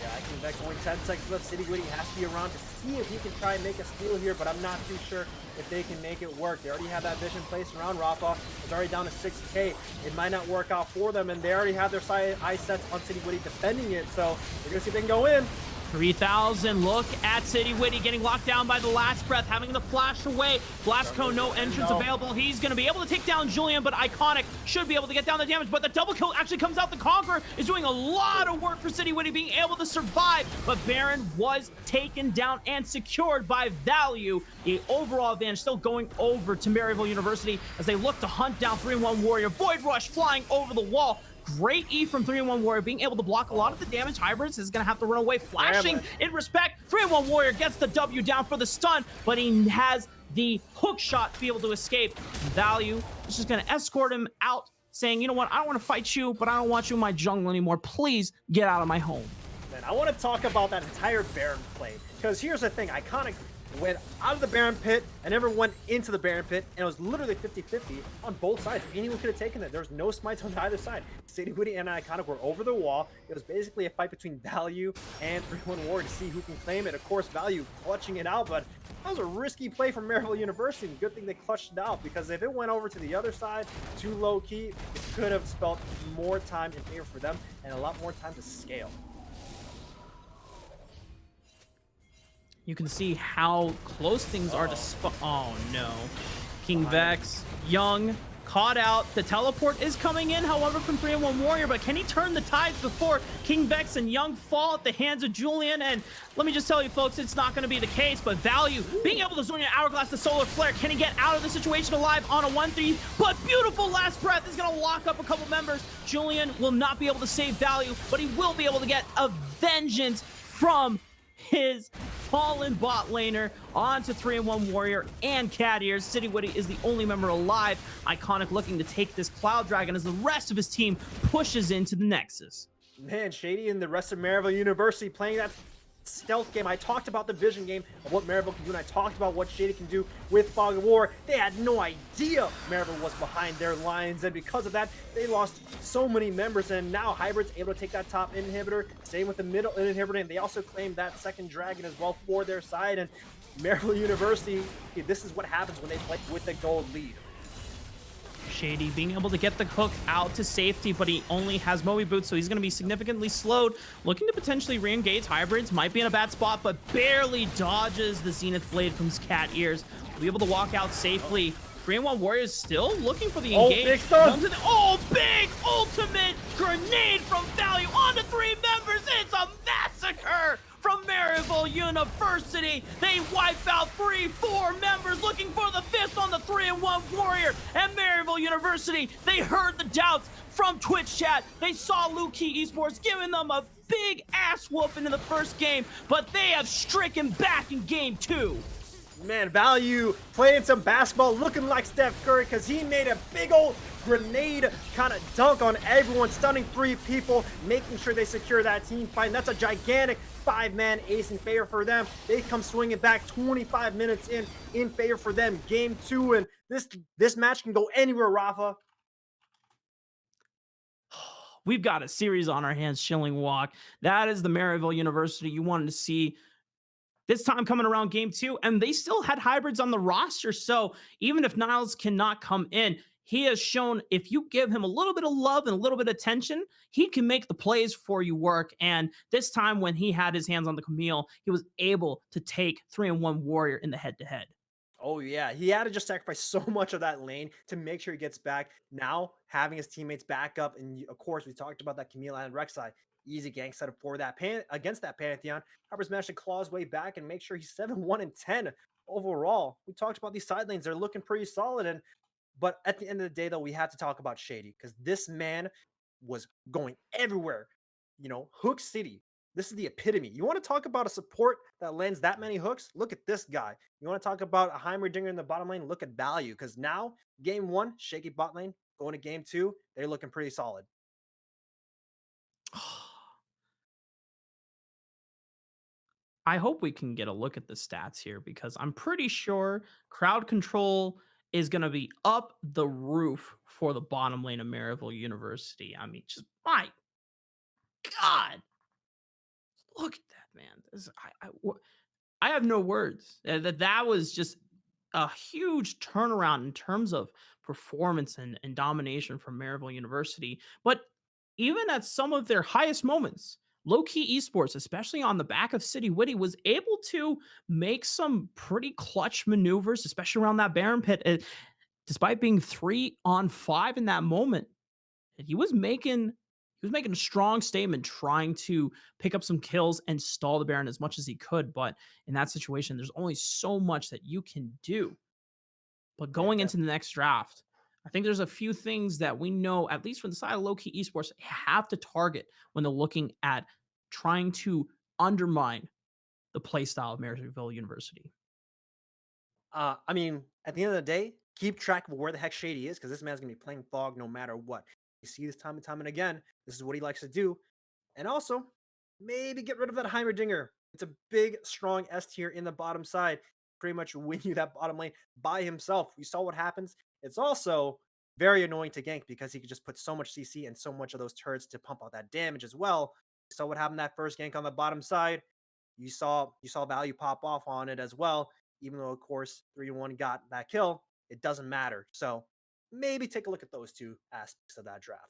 B: Yeah, I think that's only 10 seconds left. City Witty has to be around to see if he can try and make a steal here, but I'm not too sure if they can make it work. They already have that vision placed around Rafa. It's already down to 6K. It might not work out for them, and they already have their eye sets on City Witty defending it, so we're going to see if they can go in.
A: 3,000, look at City Witty getting locked down by the last breath, having the flash away. Blast Cone, no entrance available. He's going to be able to take down Julian, but Iconic should be able to get down the damage, but the double kill actually comes out. The Conqueror is doing a lot of work for City Witty, being able to survive, but Baron was taken down and secured by Value. The overall advantage still going over to Maryville University as they look to hunt down 3-in-1 Warrior. Void Rush flying over the wall. Great E from 3-in-1 Warrior, being able to block a lot of the damage. Hybrids is going to have to run away, flashing in respect. 3-in-1 Warrior gets the W down for the stun, but he has the hook shot to be able to escape. Value is just going to escort him out, saying, you know what, I don't want to fight you, but I don't want you in my jungle anymore. Please get out of my home.
B: Man, I want to talk about that entire Baron play, because here's the thing. Iconic went out of the Baron pit and never went into the Baron pit, and it was literally 50-50 on both sides. Anyone could have taken it. There was no smites on either side. City Witty and Iconic were over the wall. It was basically a fight between Value and 3-1 Warrior to see who can claim it. Of course, Value clutching it out, but that was a risky play from Maryville University. Good thing they clutched it out, because if it went over to the other side, too low key, it could have spelled more time in favor for them and a lot more time to scale.
A: You can see how close things are to oh no. King Vex, Young, caught out. The teleport is coming in, however, from 3-in-1 Warrior, but can he turn the tides before King Vex and Young fall at the hands of Julian? And let me just tell you, folks, it's not going to be the case, but Value being able to zone your Hourglass, the Solar Flare, can he get out of the situation alive on a 1-3? But beautiful last breath is going to lock up a couple members. Julian will not be able to save Value, but he will be able to get a vengeance from his fallen bot laner onto 3-in-1 Warrior and Cat Ears. City Witty is the only member alive. Iconic looking to take this Cloud Dragon as the rest of his team pushes into the Nexus.
B: Man, Shady and the rest of Maryville University playing that stealth game. I talked about the vision game of what Maryville can do, and I talked about what Shady can do with Fog of War. They had no idea Maryville was behind their lines, and because of that, they lost so many members, and now Hybrid's able to take that top inhibitor, staying with the middle inhibitor, and they also claimed that second dragon as well for their side. And Maryville University, this is what happens when they play with the gold lead.
A: Shady being able to get the hook out to safety, but he only has Moe boots, so he's going to be significantly slowed. Looking to potentially re-engage Hybrids, might be in a bad spot, but barely dodges the Zenith Blade from his Cat Ears. Will be able to walk out safely. 3-in-1 Warriors still looking for the engage.
B: Big stun.
A: Big ultimate grenade from Value onto 3 members. It's a massacre from Maryville University. They wipe out 3-4 members, looking for the 5th on the 3-in-1 Warrior. And Maryville University, they heard the doubts from Twitch chat. They saw Lowkey Esports giving them a big ass whooping in the first game, but they have stricken back in game 2.
B: Man, Value playing some basketball, looking like Steph Curry, because he made a big old grenade kind of dunk on everyone, stunning 3 people, making sure they secure that team fight. And that's a gigantic 5-man ace in favor for them. They come swinging back 25 minutes in favor for them. Game 2, and this match can go anywhere, Rafa.
A: we've got a series on our hands, Shilling Walk. That is the Maryville University you wanted to see this time coming around game two, and they still had hybrids on the roster. So even if Niles cannot come in, he has shown if you give him a little bit of love and a little bit of attention, he can make the plays for you work. And this time, when he had his hands on the Camille, he was able to take 3-1 Warrior in the head to head.
B: Oh yeah, he had to just sacrifice so much of that lane to make sure he gets back. Now having his teammates back up, and of course we talked about that Camille and Rek'Sai. Easy gank setup for that against that Pantheon. Harper's managed to claw his way back and make sure he's 7-1-10 overall. We talked about these side lanes; they're looking pretty solid. But at the end of the day, though, we have to talk about Shady because this man was going everywhere. Hook City. This is the epitome. You want to talk about a support that lands that many hooks? Look at this guy. You want to talk about a Heimerdinger in the bottom lane? Look at value. Because now, game one, shaky bot lane. Going to game two, they're looking pretty solid.
A: I hope we can get a look at the stats here because I'm pretty sure crowd control is going to be up the roof for the bottom lane of Maryville University. I mean, just my God, look at that, man. I have no words. That was just a huge turnaround in terms of performance and domination from Maryville University. But even at some of their highest moments, Lowkey Esports, especially on the back of City Witty, was able to make some pretty clutch maneuvers, especially around that Baron pit. Despite being 3-on-5 in that moment, he was making a strong statement, trying to pick up some kills and stall the Baron as much as he could. But in that situation, there's only so much that you can do. But going into the next draft, I think there's a few things that we know, at least from the side of Lowkey Esports, have to target when they're looking at trying to undermine the playstyle of Maryville University.
B: I mean, at the end of the day, keep track of where the heck Shady is because this man's going to be playing Fog no matter what. You see this time and time and again. This is what he likes to do. And also, maybe get rid of that Heimerdinger. It's a big, strong S tier in the bottom side. Pretty much win you that bottom lane by himself. We saw what happens. It's also very annoying to gank because he could just put so much CC and so much of those turrets to pump out that damage as well. You saw what happened that first gank on the bottom side. You saw value pop off on it as well. Even though, of course, 3-1 got that kill, it doesn't matter. So maybe take a look at those two aspects of that draft.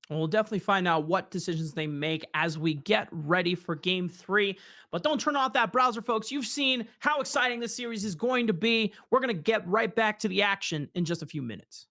A: We'll definitely find out what decisions they make as we get ready for game three. But don't turn off that browser, folks. You've seen how exciting this series is going to be. We're going to get right back to the action in just a few minutes.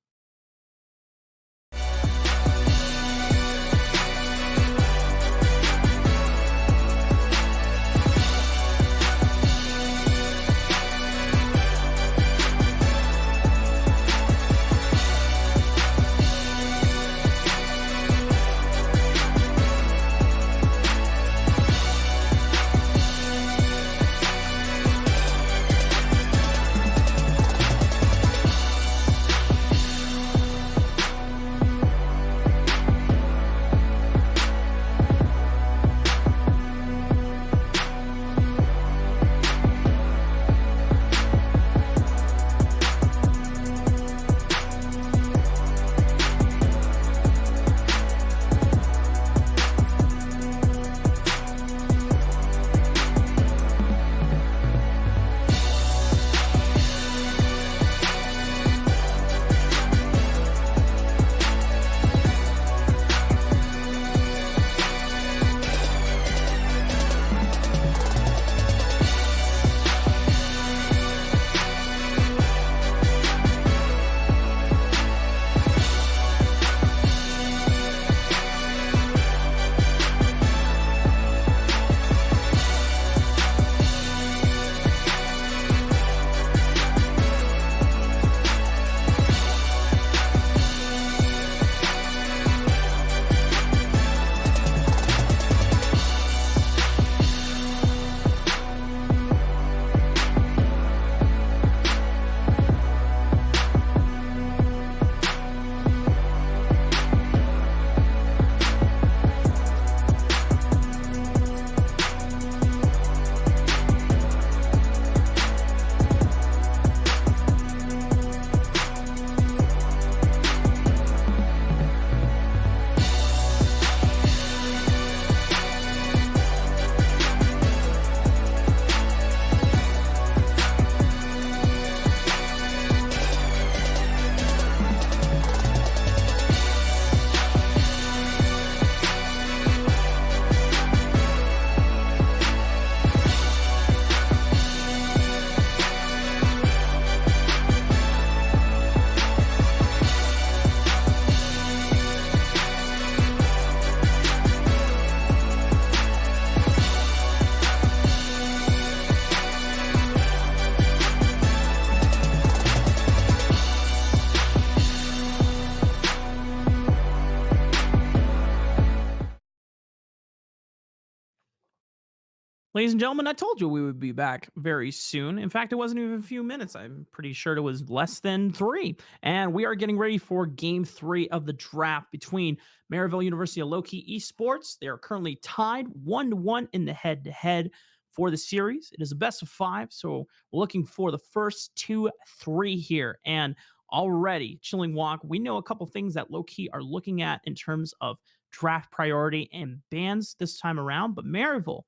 A: Ladies and gentlemen, I told you we would be back very soon. In fact, it wasn't even a few minutes. I'm pretty sure it was less than 3. And we are getting ready for game 3 of the draft between Maryville University and Lowkey Esports. They are currently tied 1-1 in the head-to-head for the series. It is a best of 5, so we're looking for the first 2-3 here. And already, Chilling Walk, we know a couple things that Lowkey are looking at in terms of draft priority and bans this time around, but Maryville,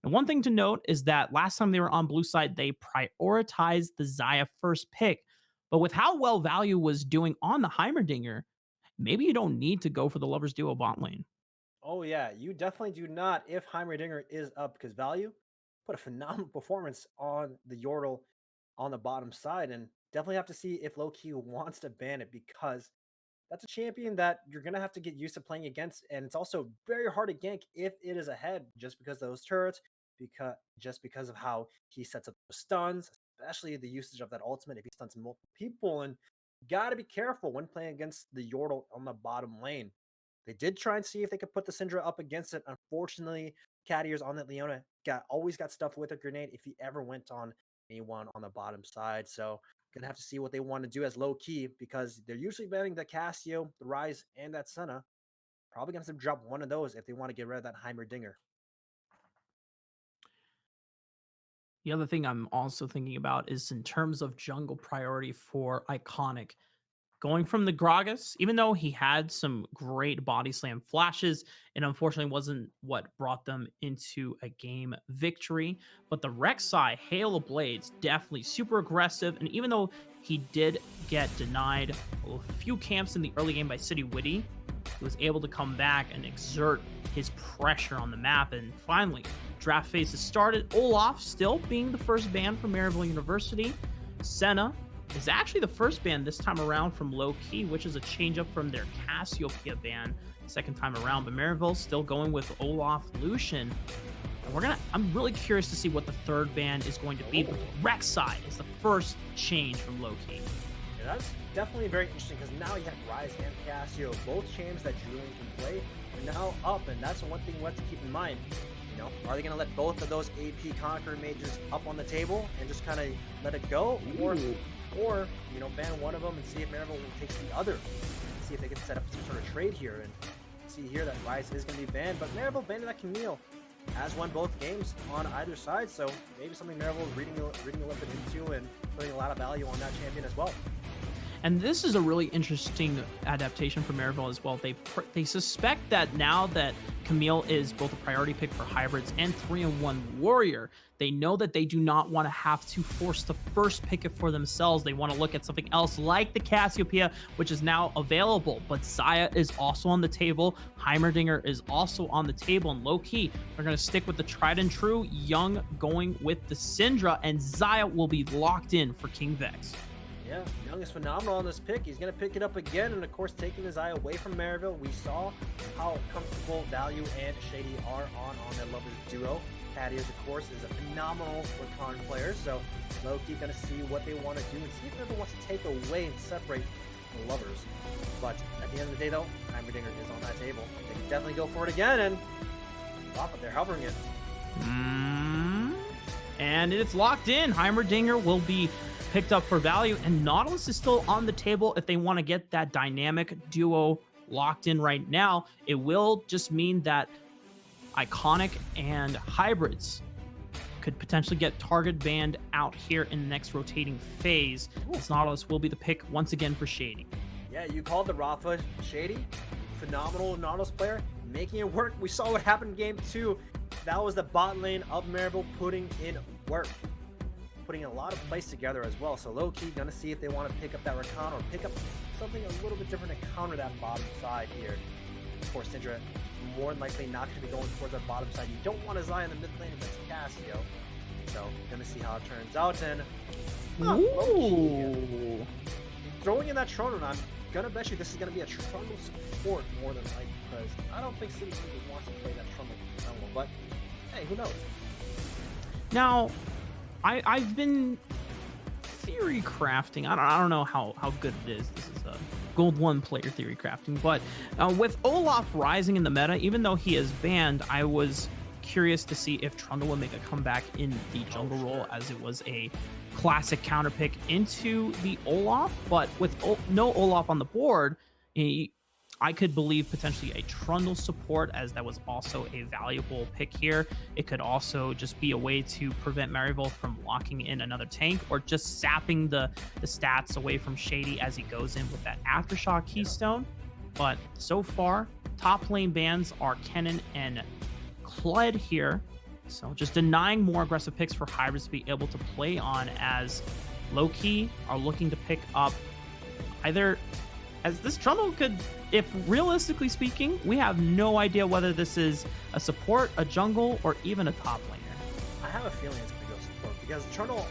A: and one thing to note is that last time they were on blue side, they prioritized the Zaya first pick. But with how well Value was doing on the Heimerdinger, maybe you don't need to go for the Lovers Duo bot lane.
B: Oh yeah, you definitely do not if Heimerdinger is up because Value put a phenomenal performance on the Yordle on the bottom side, and definitely have to see if Lowkey wants to ban it because that's a champion that you're gonna have to get used to playing against, and it's also very hard to gank if it is ahead just because of those turrets, because of how he sets up the stuns, especially the usage of that ultimate if he stuns multiple people, and you gotta be careful when playing against the Yordle on the bottom lane. They did try and see if they could put the Syndra up against it. Unfortunately, Cat Ears on that Leona always got stuffed with a grenade if he ever went on anyone on the bottom side. So gonna have to see what they want to do as Lowkey because they're usually banning the Cassio, the Rise, and that Senna. Probably gonna have to drop one of those if they want to get rid of that Heimerdinger.
A: The other thing I'm also thinking about is in terms of jungle priority for Iconic. Going from the Gragas, even though he had some great body slam flashes, it unfortunately wasn't what brought them into a game victory. But the Rek'Sai Hail of Blades, definitely super aggressive. And even though he did get denied a few camps in the early game by City Witty, he was able to come back and exert his pressure on the map. And finally, draft phase has started. Olaf still being the first ban from Maryville University. Senna is actually the first ban this time around from Lowkey, which is a change up from their Cassiopeia ban second time around. But Maryville still going with Olaf Lucian. And I'm really curious to see what the third ban is going to be. But Rek'Sai is the first change from Lowkey.
B: Yeah, that's definitely very interesting because now you have Rise and Cassio, both champs that Julian can play, are now up, and that's one thing we have to keep in mind. You know, are they going to let both of those AP Conqueror mages up on the table and just kind of let it go, or you know, ban one of them and see if Maryville takes the other, and see if they can set up some sort of trade here. And see here that Rise is going to be banned, but Maryville banning that Camille has won both games on either side, so maybe something Maryville is reading a little bit into and putting a lot of value on that champion as well.
A: And this is a really interesting adaptation for Maryville as well. They suspect that now that Camille is both a priority pick for hybrids and 3-in-1 warrior, they know that they do not want to have to force the first pick it for themselves. They want to look at something else like the Cassiopeia, which is now available. But Zaya is also on the table. Heimerdinger is also on the table. And Lowkey, they're going to stick with the tried and true. Young going with the Syndra, and Zaya will be locked in for King Vex.
B: Yeah, Young is phenomenal on this pick. He's going to pick it up again, and of course, taking his eye away from Maryville. We saw how comfortable Value and Shady are on their Lovers duo. Thaddeus, of course, is a phenomenal Rakan player, so Lowkey going to see what they want to do and see if Maryville wants to take away and separate the Lovers. But at the end of the day, though, Heimerdinger is on that table. They can definitely go for it again, and they're hovering it.
A: And it's locked in. Heimerdinger will be picked up for Value, and Nautilus is still on the table if they want to get that dynamic duo locked in right now. It will just mean that Iconic and Hybrids could potentially get target banned out here in the next rotating phase. As Nautilus will be the pick once again for Shady.
B: Yeah, you called the Rafa. Shady, phenomenal Nautilus player, making it work. We saw what happened in game 2. That was the bot lane of Maryville putting in work, putting a lot of plays together as well. So Lowkey gonna see if they want to pick up that Rakan or pick up something a little bit different to counter that bottom side here. Of course, Syndra more than likely not going to be going towards that bottom side. You don't want to Zion in the mid lane against Cassio. So gonna see how it turns out. And Lowkey throwing in that Trundle, I'm gonna bet you this is gonna be a Trundle support more than likely, because I don't think City wants to play that Trundle. But hey, who knows?
A: Now, I've been theory crafting. I don't know how good it is. This is a Gold 1 player theory crafting. But with Olaf rising in the meta, even though he is banned, I was curious to see if Trundle will make a comeback in the jungle role, as it was a classic counter pick into the Olaf. But with no Olaf on the board, I could believe potentially a Trundle support, as that was also a valuable pick here. It could also just be a way to prevent Maryville from locking in another tank, or just sapping the stats away from Shady as he goes in with that Aftershock Keystone. But so far, top lane bans are Kennen and Kled here. So just denying more aggressive picks for hybrids to be able to play on, as Lowkey are looking to pick up either, as this Trundle could, if realistically speaking, we have no idea whether this is a support, a jungle, or even a top laner.
B: I have a feeling it's going to go support, because Trundle,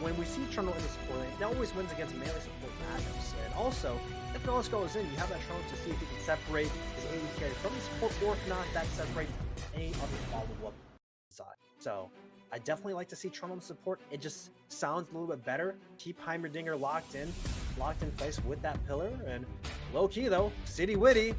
B: when we see Trundle in the support lane, it always wins against melee support matchups. And also, if Ghost goes in, you have that Trundle to see if he can separate his AD carry from the support, or if not, that separate any other follow-up side. So I definitely like to see Trundle support. It just sounds a little bit better. Keep Heimerdinger locked in place with that pillar. And low key though, City Witty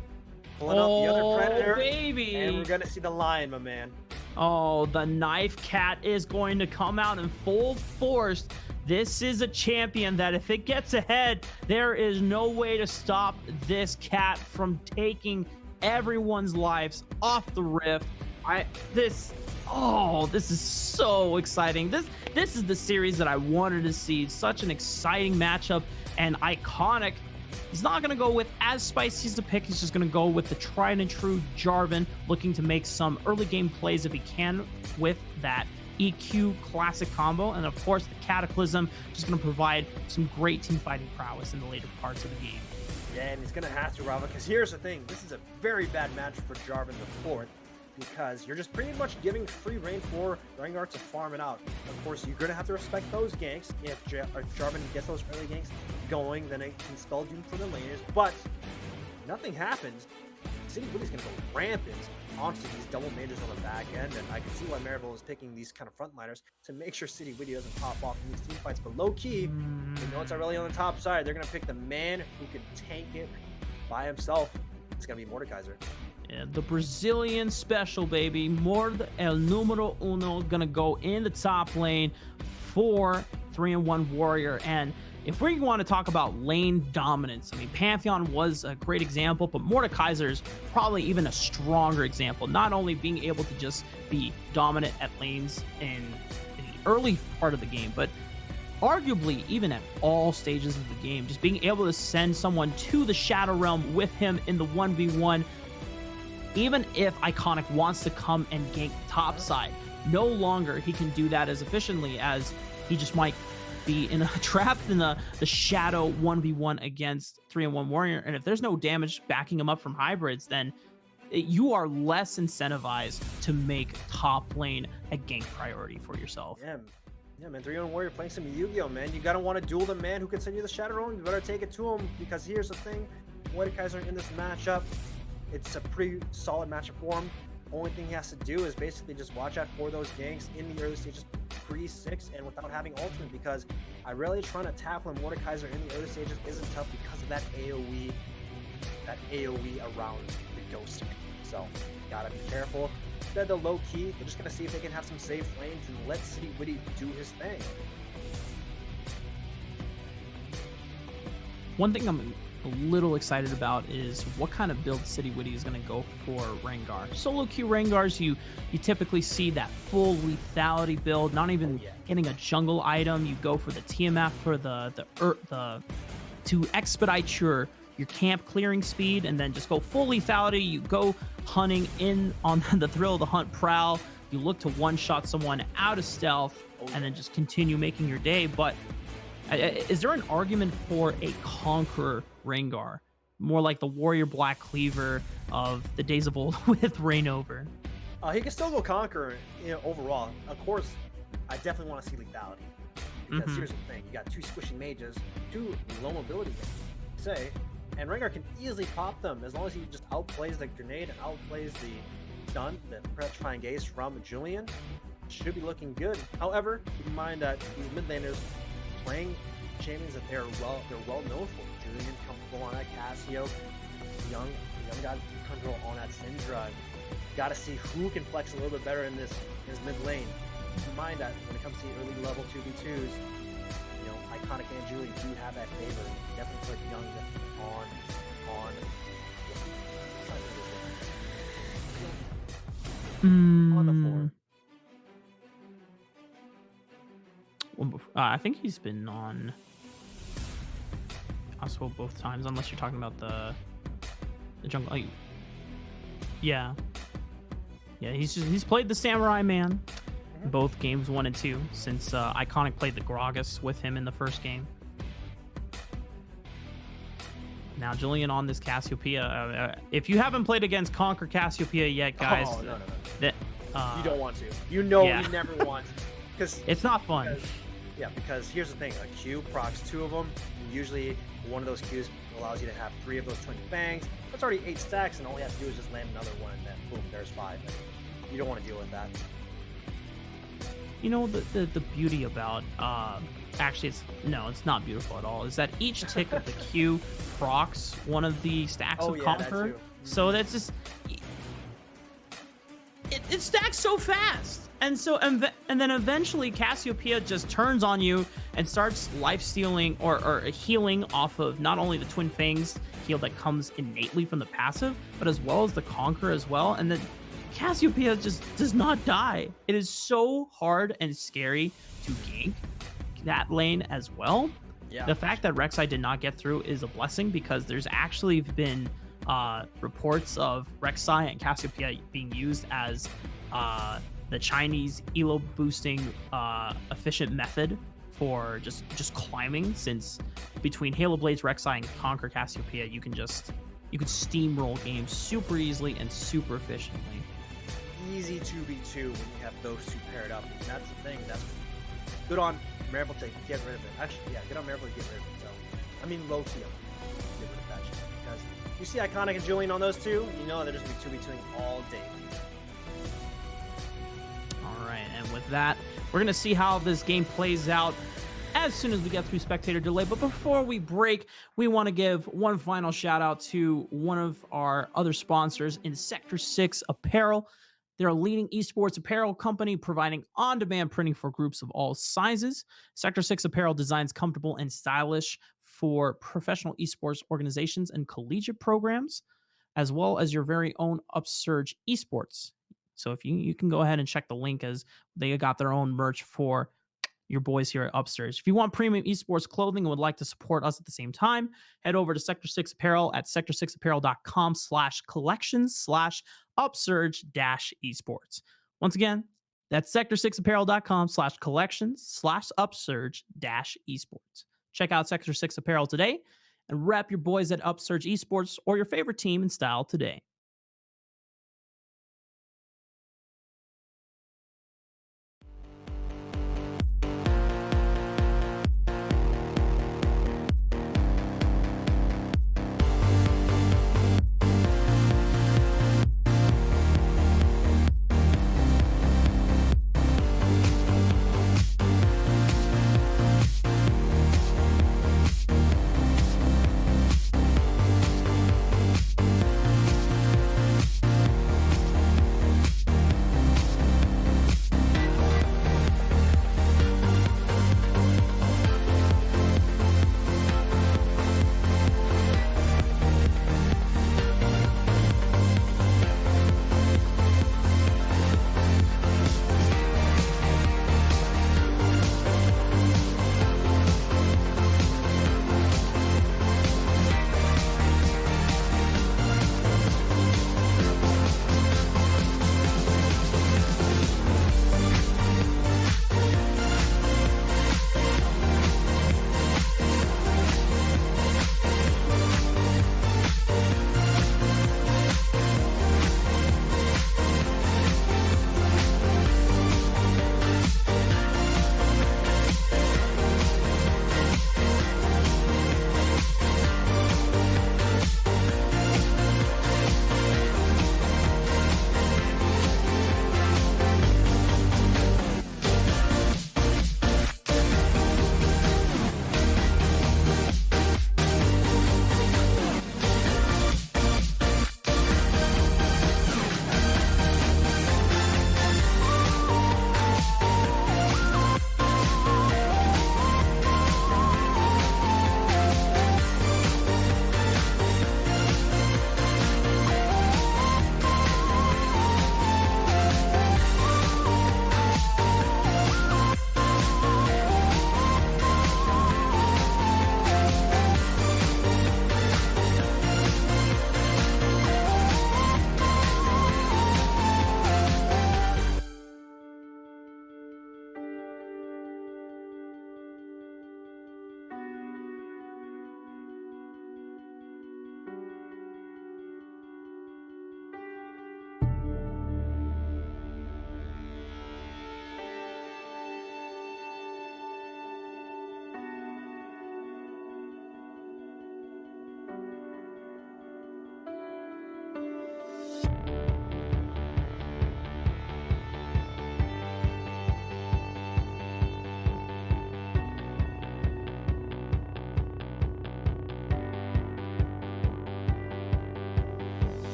B: pulling out the other predator,
A: baby,
B: and we're gonna see the lion, my man.
A: Oh, the knife cat is going to come out in full force. This is a champion that if it gets ahead, there is no way to stop this cat from taking everyone's lives off the rift. This is so exciting. This is the series that I wanted to see. Such an exciting matchup and iconic. He's not going to go with as spicy as a pick. He's just going to go with the tried and true Jarvan, looking to make some early game plays if he can with that EQ classic combo. And of course, the Cataclysm just going to provide some great team fighting prowess in the later parts of the game.
B: Yeah, and he's going to have to, Rava, because here's the thing. This is a very bad match for Jarvan the 4th, because you're just pretty much giving free reign for Rengar to farm it out. Of course, you're going to have to respect those ganks. If Jarvan gets those early ganks going, then it can spell doom for the laners. But nothing happens. City Witty's going to go rampant onto these double mages on the back end, and I can see why Maryville is picking these kind of frontliners to make sure City Witty doesn't pop off in these team fights. But low key, you know it's already on the top side. They're going to pick the man who can tank it by himself. It's going to be Mordekaiser.
A: Yeah, the Brazilian special, baby. Mord el numero uno gonna go in the top lane for 3-in-1 warrior. And if we want to talk about lane dominance, I mean, Pantheon was a great example, but Mordekaiser is probably even a stronger example. Not only being able to just be dominant at lanes in the early part of the game, but arguably even at all stages of the game, just being able to send someone to the Shadow Realm with him in the 1v1. Even if Iconic wants to come and gank topside, no longer he can do that as efficiently, as he just might be trapped in the Shadow 1v1 against 3-in-1 warrior. And if there's no damage backing him up from hybrids, then you are less incentivized to make top lane a gank priority for yourself.
B: Yeah, man, 3-in-1 warrior playing some Yu-Gi-Oh, man. You gotta want to duel the man who can send you the Shadow Realm. You better take it to him, because here's the thing. Mordekaiser in this matchup, it's a pretty solid matchup for him. Only thing he has to do is basically just watch out for those ganks in the early stages pre-6 and without having ultimate, because I really trying to tackle Mordekaiser in the early stages isn't tough because of that AoE around the ghost. So gotta be careful. Instead, the low key, they're just gonna see if they can have some safe lanes and let City Witty do his thing.
A: One thing I'm a little excited about is what kind of build City Witty is going to go for Rengar. Solo queue Rengars, you typically see that full lethality build, not even getting a jungle item. You go for the TMF for the to expedite your camp clearing speed, and then just go full lethality. You go hunting in on the Thrill of the Hunt prowl. You look to one-shot someone out of stealth, and then just continue making your day. But is there an argument for a Conqueror Rengar? More like the Warrior Black Cleaver of the days of old with Reignover.
B: He can still go Conqueror, overall. Of course, I definitely want to see lethality. Because here's the thing. You got 2 squishy mages, 2 low mobility, say, and Rengar can easily pop them as long as he just outplays the grenade and outplays the stun, the petrifying gaze from Julian. Should be looking good. However, keep in mind that these mid laners playing champions that they're well known for. Julian comfortable on that Cassio, the young god control on that Syndra. Got to see who can flex a little bit better in this mid lane. Keep in mind that when it comes to the early level 2v2s, you know, Iconic and Julie do have that favor. Definitely put Young on on the floor.
A: Well, I think he's been on Oswald both times, unless you're talking about the jungle. Like, yeah, he's played the Samurai Man in both games 1 and 2 since Iconic played the Gragas with him in the first game. Now Julian on this Cassiopeia. If you haven't played against Conquer Cassiopeia yet, guys,
B: no.
A: that
B: You don't want to. You know,
A: yeah.
B: You never want to, because
A: it's not fun.
B: Because here's the thing: a Q procs 2 of them. Usually, one of those Qs allows you to have 3 of those twin fangs. That's already 8 stacks, and all you have to do is just land another one, and then boom, there's 5. You don't want to deal with that.
A: You know, the beauty about actually it's not beautiful at all, is that each tick of the Q procs one of the stacks of Conquer. So that's just it stacks so fast. And so and then eventually Cassiopeia just turns on you and starts life stealing or healing off of not only the Twin Fangs heal that comes innately from the passive, but as well as the Conquer as well. And then Cassiopeia just does not die. It is so hard and scary to gank that lane as well.
B: Yeah.
A: The fact that Rek'Sai did not get through is a blessing, because there's actually been reports of Rek'Sai and Cassiopeia being used as the Chinese elo boosting efficient method for just climbing, since between Halo Blades, Rek'Sai, and Conquer Cassiopeia, you could steamroll games super easily and super efficiently.
B: Easy 2v2 when you have those 2 paired up. And that's the thing. That's good on Maryville to get rid of it. Actually, yeah, good on Maryville to get rid of it. So, I mean, Lowkey to get rid of that shit, because you see Iconic and Julian on those 2, you know they're just gonna be 2v2ing all day.
A: All right, and with that, we're gonna see how this game plays out as soon as we get through spectator delay. But before we break, we want to give one final shout out to one of our other sponsors in Sector 6 Apparel. They're a leading esports apparel company providing on-demand printing for groups of all sizes. Sector 6 Apparel designs comfortable and stylish for professional esports organizations and collegiate programs, as well as your very own Upsurge esports. So if you can go ahead and check the link, as they got their own merch for your boys here at Upsurge. If you want premium esports clothing and would like to support us at the same time, head over to Sector 6 Apparel at sector6apparel.com/collections/upsurge-esports. Once again, that's sector6apparel.com/collections/upsurge-esports. Check out Sector 6 Apparel today and rep your boys at Upsurge Esports or your favorite team in style today.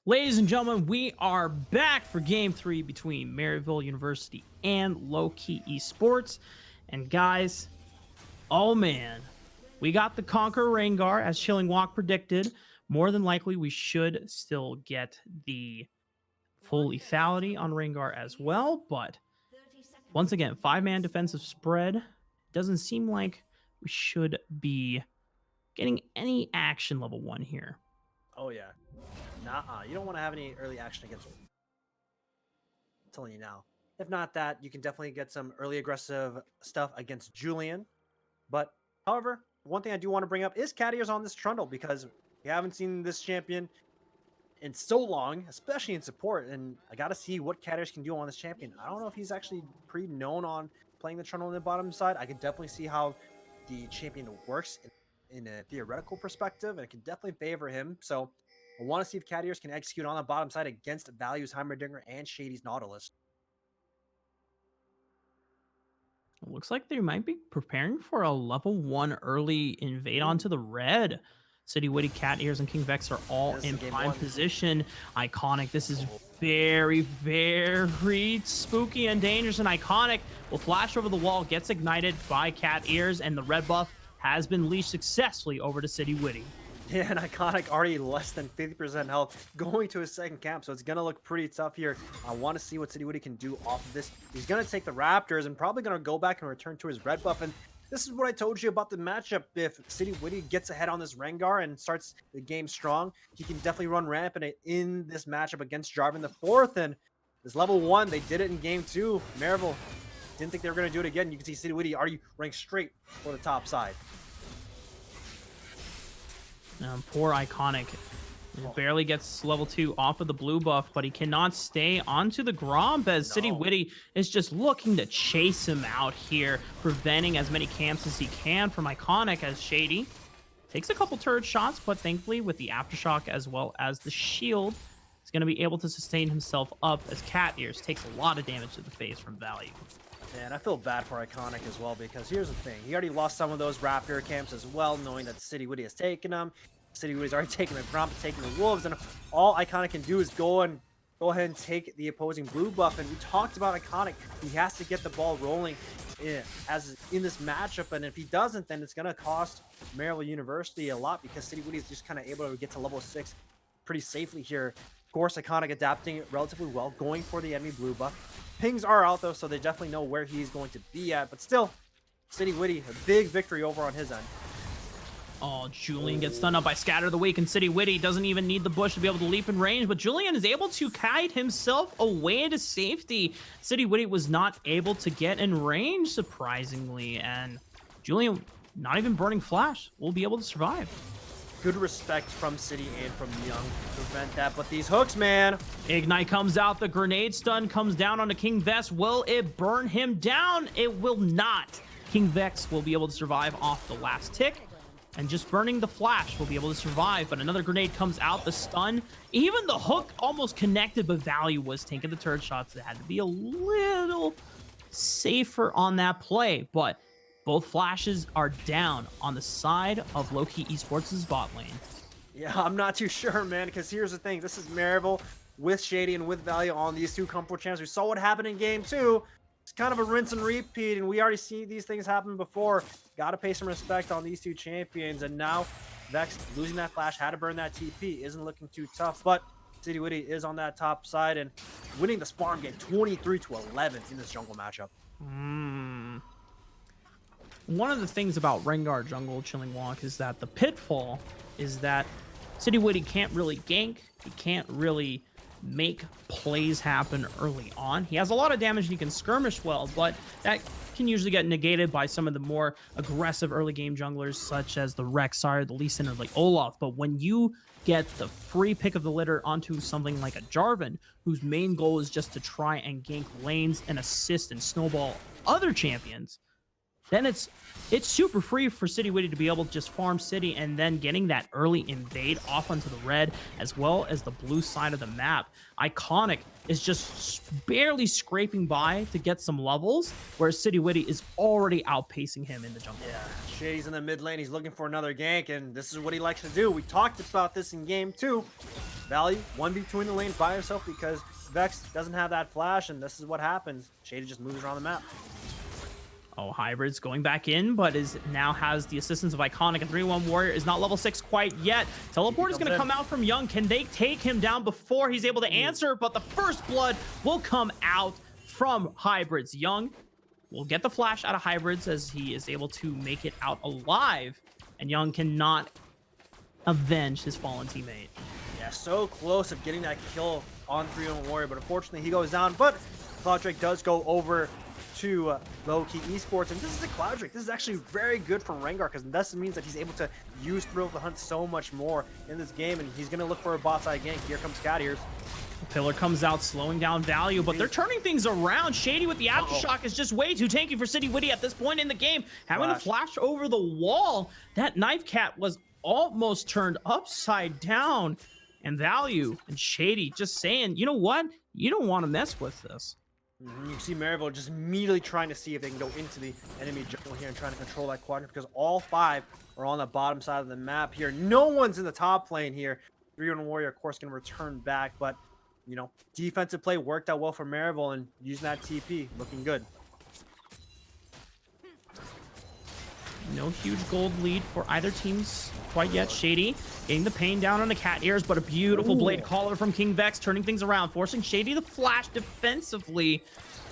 A: Ladies and gentlemen, we are back for game 3 between Maryville University and Lowkey Esports. And guys, oh man, we got the Conqueror Rengar as Chilling Walk predicted. More than likely, we should still get the full lethality on Rengar as well. But once again, 5-man defensive spread. Doesn't seem like we should be getting any action level 1 here.
B: Oh yeah. Nah, you don't want to have any early action against him. I'm telling you now. If not that, you can definitely get some early aggressive stuff against Julian. But, however, one thing I do want to bring up is cat ears on this Trundle, because we haven't seen this champion in so long, especially in support, and I got to see what cat ears can do on this champion. I don't know if he's actually pretty known on playing the Trundle on the bottom side. I can definitely see how the champion works in a theoretical perspective, and it can definitely favor him. So I want to see if cat ears can execute on the bottom side against Value's Heimerdinger and Shady's Nautilus.
A: It looks like they might be preparing for a level 1 early invade onto the red. City Witty, Cat Ears, and King Vex are all in prime position. Iconic. This is very, very spooky and dangerous. And Iconic will flash over the wall, gets ignited by Cat Ears, and the red buff has been leashed successfully over to City Witty.
B: Yeah, and Iconic already less than 50% health going to his second camp, so it's going to look pretty tough here. I want to see what City Witty can do off of this. He's going to take the Raptors and probably going to go back and return to his red buff. And this is what I told you about the matchup. If City Witty gets ahead on this Rengar and starts the game strong, he can definitely run rampant in this matchup against Jarvan the Fourth. And this level 1, they did it in game 2. Maryville didn't think they were going to do it again. You can see City Witty already running straight for the top side.
A: Poor Iconic. He barely gets level 2 off of the blue buff, but he cannot stay onto the Gromp as City Witty is just looking to chase him out here, preventing as many camps as he can from Iconic as Shady takes a couple turret shots, but thankfully with the Aftershock as well as the shield, he's going to be able to sustain himself up as Cat Ears takes a lot of damage to the face from Value.
B: And I feel bad for Iconic as well, because here's the thing. He already lost some of those Raptor camps as well, knowing that City Witty has taken them. City Witty's already taken the Gromp, taking the Wolves, and all Iconic can do is go ahead and take the opposing blue buff. And we talked about Iconic. He has to get the ball rolling in this matchup, and if he doesn't, then it's going to cost Maryville University a lot, because City Witty is just kind of able to get to level 6 pretty safely here. Of course, Iconic adapting relatively well, going for the enemy blue buff. Pings are out though, so they definitely know where he's going to be at, but still, City Witty, a big victory over on his end.
A: Oh, Julian gets stunned up by Scatter the Weak, and City Witty doesn't even need the bush to be able to leap in range, but Julian is able to kite himself away to safety. City Witty was not able to get in range, surprisingly, and Julian, not even burning flash, will be able to survive.
B: Good respect from City and from Young to prevent that, but these hooks, man.
A: Ignite comes out, the grenade stun comes down onto King Vex. Will it burn him down? It will not. King Vex will be able to survive off the last tick, and just burning the flash will be able to survive, but another grenade comes out, the stun. Even the hook almost connected, but Value was taking the turret shots. It had to be a little safer on that play, but both flashes are down on the side of Lowkey Esports' bot lane.
B: Yeah, I'm not too sure, man, because here's the thing. This is Maryville with Shady and with Value on these two comfort champs. We saw what happened in game 2. It's kind of a rinse and repeat, and we already see these things happen before. Got to pay some respect on these two champions, and now Vex losing that flash, had to burn that TP, isn't looking too tough, but City Witty is on that top side and winning the spawn game 23-11 in this jungle matchup.
A: One of the things about Rengar jungle Chilling Walk is that the pitfall is that City Witty can't really gank, he can't really make plays happen early on. He has a lot of damage and he can skirmish well, but that can usually get negated by some of the more aggressive early game junglers such as the Rexar, the Lee Sin, or like Olaf. But when you get the free pick of the litter onto something like a Jarvan, whose main goal is just to try and gank lanes and assist and snowball other champions, then it's super free for City Witty to be able to just farm City and then getting that early invade off onto the red as well as the blue side of the map. Iconic is just barely scraping by to get some levels, whereas City Witty is already outpacing him in the jungle.
B: Yeah, Shady's in the mid lane. He's looking for another gank, and this is what he likes to do. We talked about this in game 2. Valley 1v2 in the lane by himself because Vex doesn't have that flash, and this is what happens. Shady just moves around the map.
A: Oh, Hybrid's going back in, but now has the assistance of Iconic. A 3-1 Warrior is not level 6 quite yet. Teleport is going to come out from Young. Can they take him down before he's able to answer? But the first blood will come out from Hybrids. Young will get the flash out of Hybrids as he is able to make it out alive. And Young cannot avenge his fallen teammate.
B: Yeah, so close of getting that kill on 3-1 Warrior, but unfortunately he goes down. But Cloud Drake does go over to Lowkey Esports, and this is a Cloud Drake. This is actually very good for Rengar because this means that he's able to use Thrill of the Hunt so much more in this game, and he's going to look for a bot side gank. Here comes Cat Ears.
A: Pillar comes out, slowing down Value, but they're turning things around. Shady with the Aftershock is just way too tanky for City Witty at this point in the game. Having to flash over the wall, that Knife Cat was almost turned upside down. And Value and Shady just saying, you know what? You don't want to mess with this.
B: You can see Maryville just immediately trying to see if they can go into the enemy jungle here and trying to control that quadrant because all 5 are on the bottom side of the map here. No one's in the top lane here. 3-1 Warrior, of course, going to return back, but, you know, defensive play worked out well for Maryville and using that TP, looking good.
A: No huge gold lead for either teams quite yet. Shady getting the pain down on the Cat Ears, but a beautiful blade caller from King Vex turning things around, forcing Shady to flash defensively.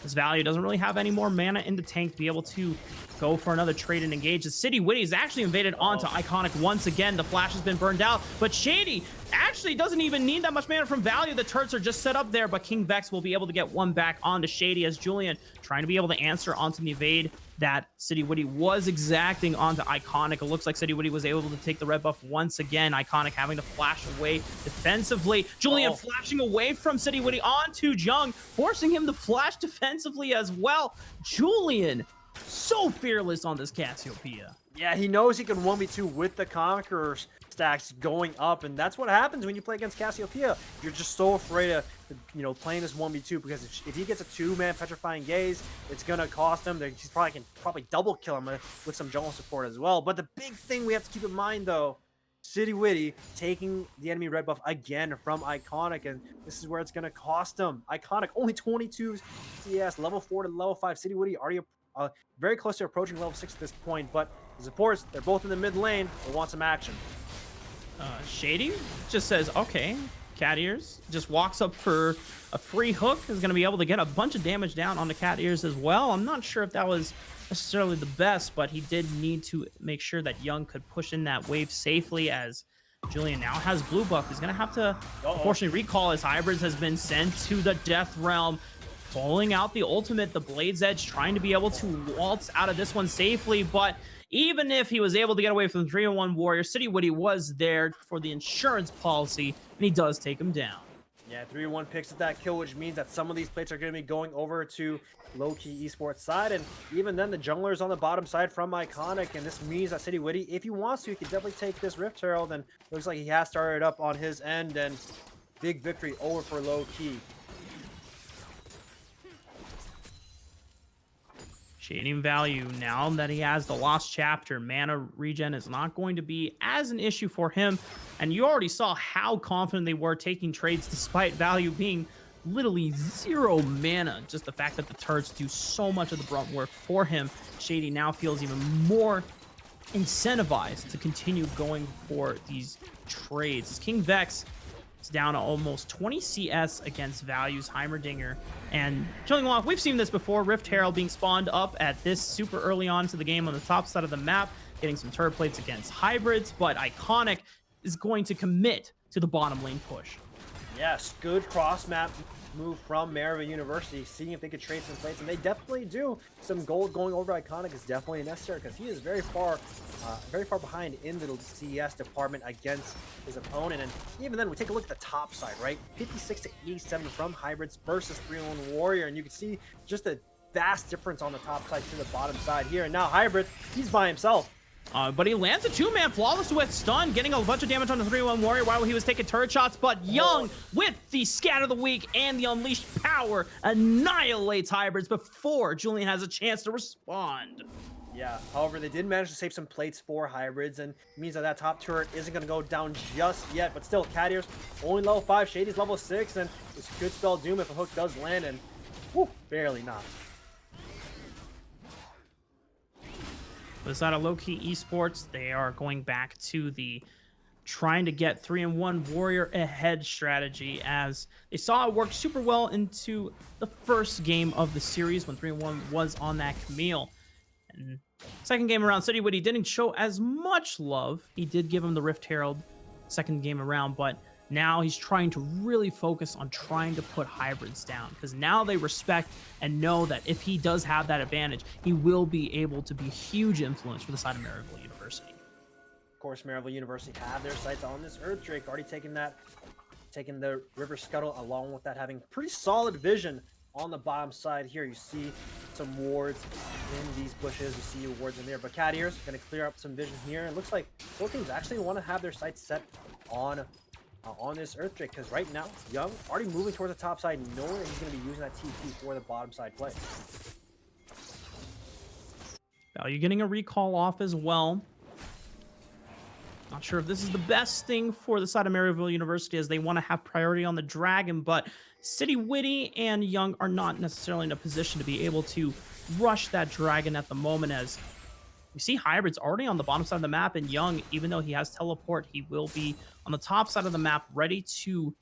A: This Value doesn't really have any more mana in the tank to be able to go for another trade and engage. The City Witty is actually invaded onto Iconic once again. The flash has been burned out, but Shady actually doesn't even need that much mana from Value. The turrets are just set up there, but King Vex will be able to get one back onto Shady as Julian trying to be able to answer onto the evade that City Witty was exacting onto Iconic. It looks like City Witty was able to take the red buff once again. Iconic having to flash away defensively. Julian flashing away from City Witty onto Jung, forcing him to flash defensively as well. Julian, so fearless on this Cassiopeia.
B: Yeah, he knows he can 1v2 with the Conquerors stacks going up, and that's what happens when you play against Cassiopeia. You're just so afraid of, you know, playing this 1v2 because if he gets a 2-man Petrifying Gaze, it's gonna cost him. He's probably double kill him with some jungle support as well. But the big thing we have to keep in mind, though, City Witty taking the enemy red buff again from Iconic, and this is where it's gonna cost him. Iconic only 22 CS, level 4 to level 5. City Witty already very close to approaching level 6 at this point, but the supports, they're both in the mid lane. They want some action.
A: Shady just says, okay, Cat Ears just walks up for a free hook, is going to be able to get a bunch of damage down on the Cat Ears as well. I'm not sure if that was necessarily the best, but he did need to make sure that Young could push in that wave safely as Julian now has blue buff. He's going to have to unfortunately recall as Hybrids has been sent to the Death Realm, pulling out the ultimate, the Blade's Edge, trying to be able to waltz out of this one safely. But even if he was able to get away from the 3-1 Warrior, City Witty was there for the insurance policy, and he does take him down.
B: Yeah, 3-1 picks at that kill, which means that some of these plates are going to be going over to Lowkey Esports side, and even then the jungler's on the bottom side from Iconic, and this means that City Witty, if he wants to, he can definitely take this Rift Herald, and looks like he has started up on his end, and big victory over for Lowkey.
A: Shading Value, now that he has the Lost Chapter, mana regen is not going to be as an issue for him. And you already saw how confident they were taking trades despite Value being literally 0 mana. Just the fact that the turrets do so much of the brunt work for him. Shady now feels even more incentivized to continue going for these trades. As King Vex is down to almost 20 CS against Value's Heimerdinger. And killing off, we've seen this before, Rift Herald being spawned up at this super early on to the game on the top side of the map, getting some turret plates against Hybrids, but Iconic is going to commit to the bottom lane push.
B: Yes, good cross-map move from Maryville University, seeing if they could trade some plates, and they definitely do. Some gold going over Iconic is definitely necessary because he is very far behind in the CS department against his opponent. And even then, we take a look at the top side, right? 56 to 87 from Hybrids versus 3-1 Warrior, and you can see just the vast difference on the top side to the bottom side here. And now Hybrid, he's by himself.
A: But he lands a two-man flawless with stun, getting a bunch of damage on the 3-1 warrior while he was taking turret shots. But Young, with the scatter of the week and the unleashed power, annihilates Hybrids before Julian has a chance to respond.
B: Yeah, however, they did manage to save some plates for Hybrids, and it means that that top turret isn't going to go down just yet. But still, Cat Ears only level 5, Shady's level 6, and this could spell doom if a hook does land, and whew, barely not.
A: The side of Lowkey Esports, they are going back to the trying to get 3-1 warrior ahead strategy, as they saw it work super well into the first game of the series when 3-1 was on that Camille. And second game around, City Witty didn't show as much love. He did give him the Rift Herald second game around, but now he's trying to really focus on trying to put Hybrids down, because now they respect and know that if he does have that advantage, he will be able to be a huge influence for the side of Maryville University.
B: Of course, Maryville University have their sights on this Earth Drake, already taking the River Scuttle, along with that having pretty solid vision on the bottom side here. You see some wards in these bushes, you see wards in there, but Cat Ears going to clear up some vision here. It looks like both teams actually want to have their sights set on this Earth Drake, because right now Young already moving towards the top side, knowing that he's going to be using that TP for the bottom side play.
A: Value getting a recall off as well. Not sure if this is the best thing for the side of Maryville University, as they want to have priority on the Dragon, but City Witty and Young are not necessarily in a position to be able to rush that Dragon at the moment, as we see Hybrids already on the bottom side of the map, and Young, even though he has teleport, he will be on the top side of the map ready to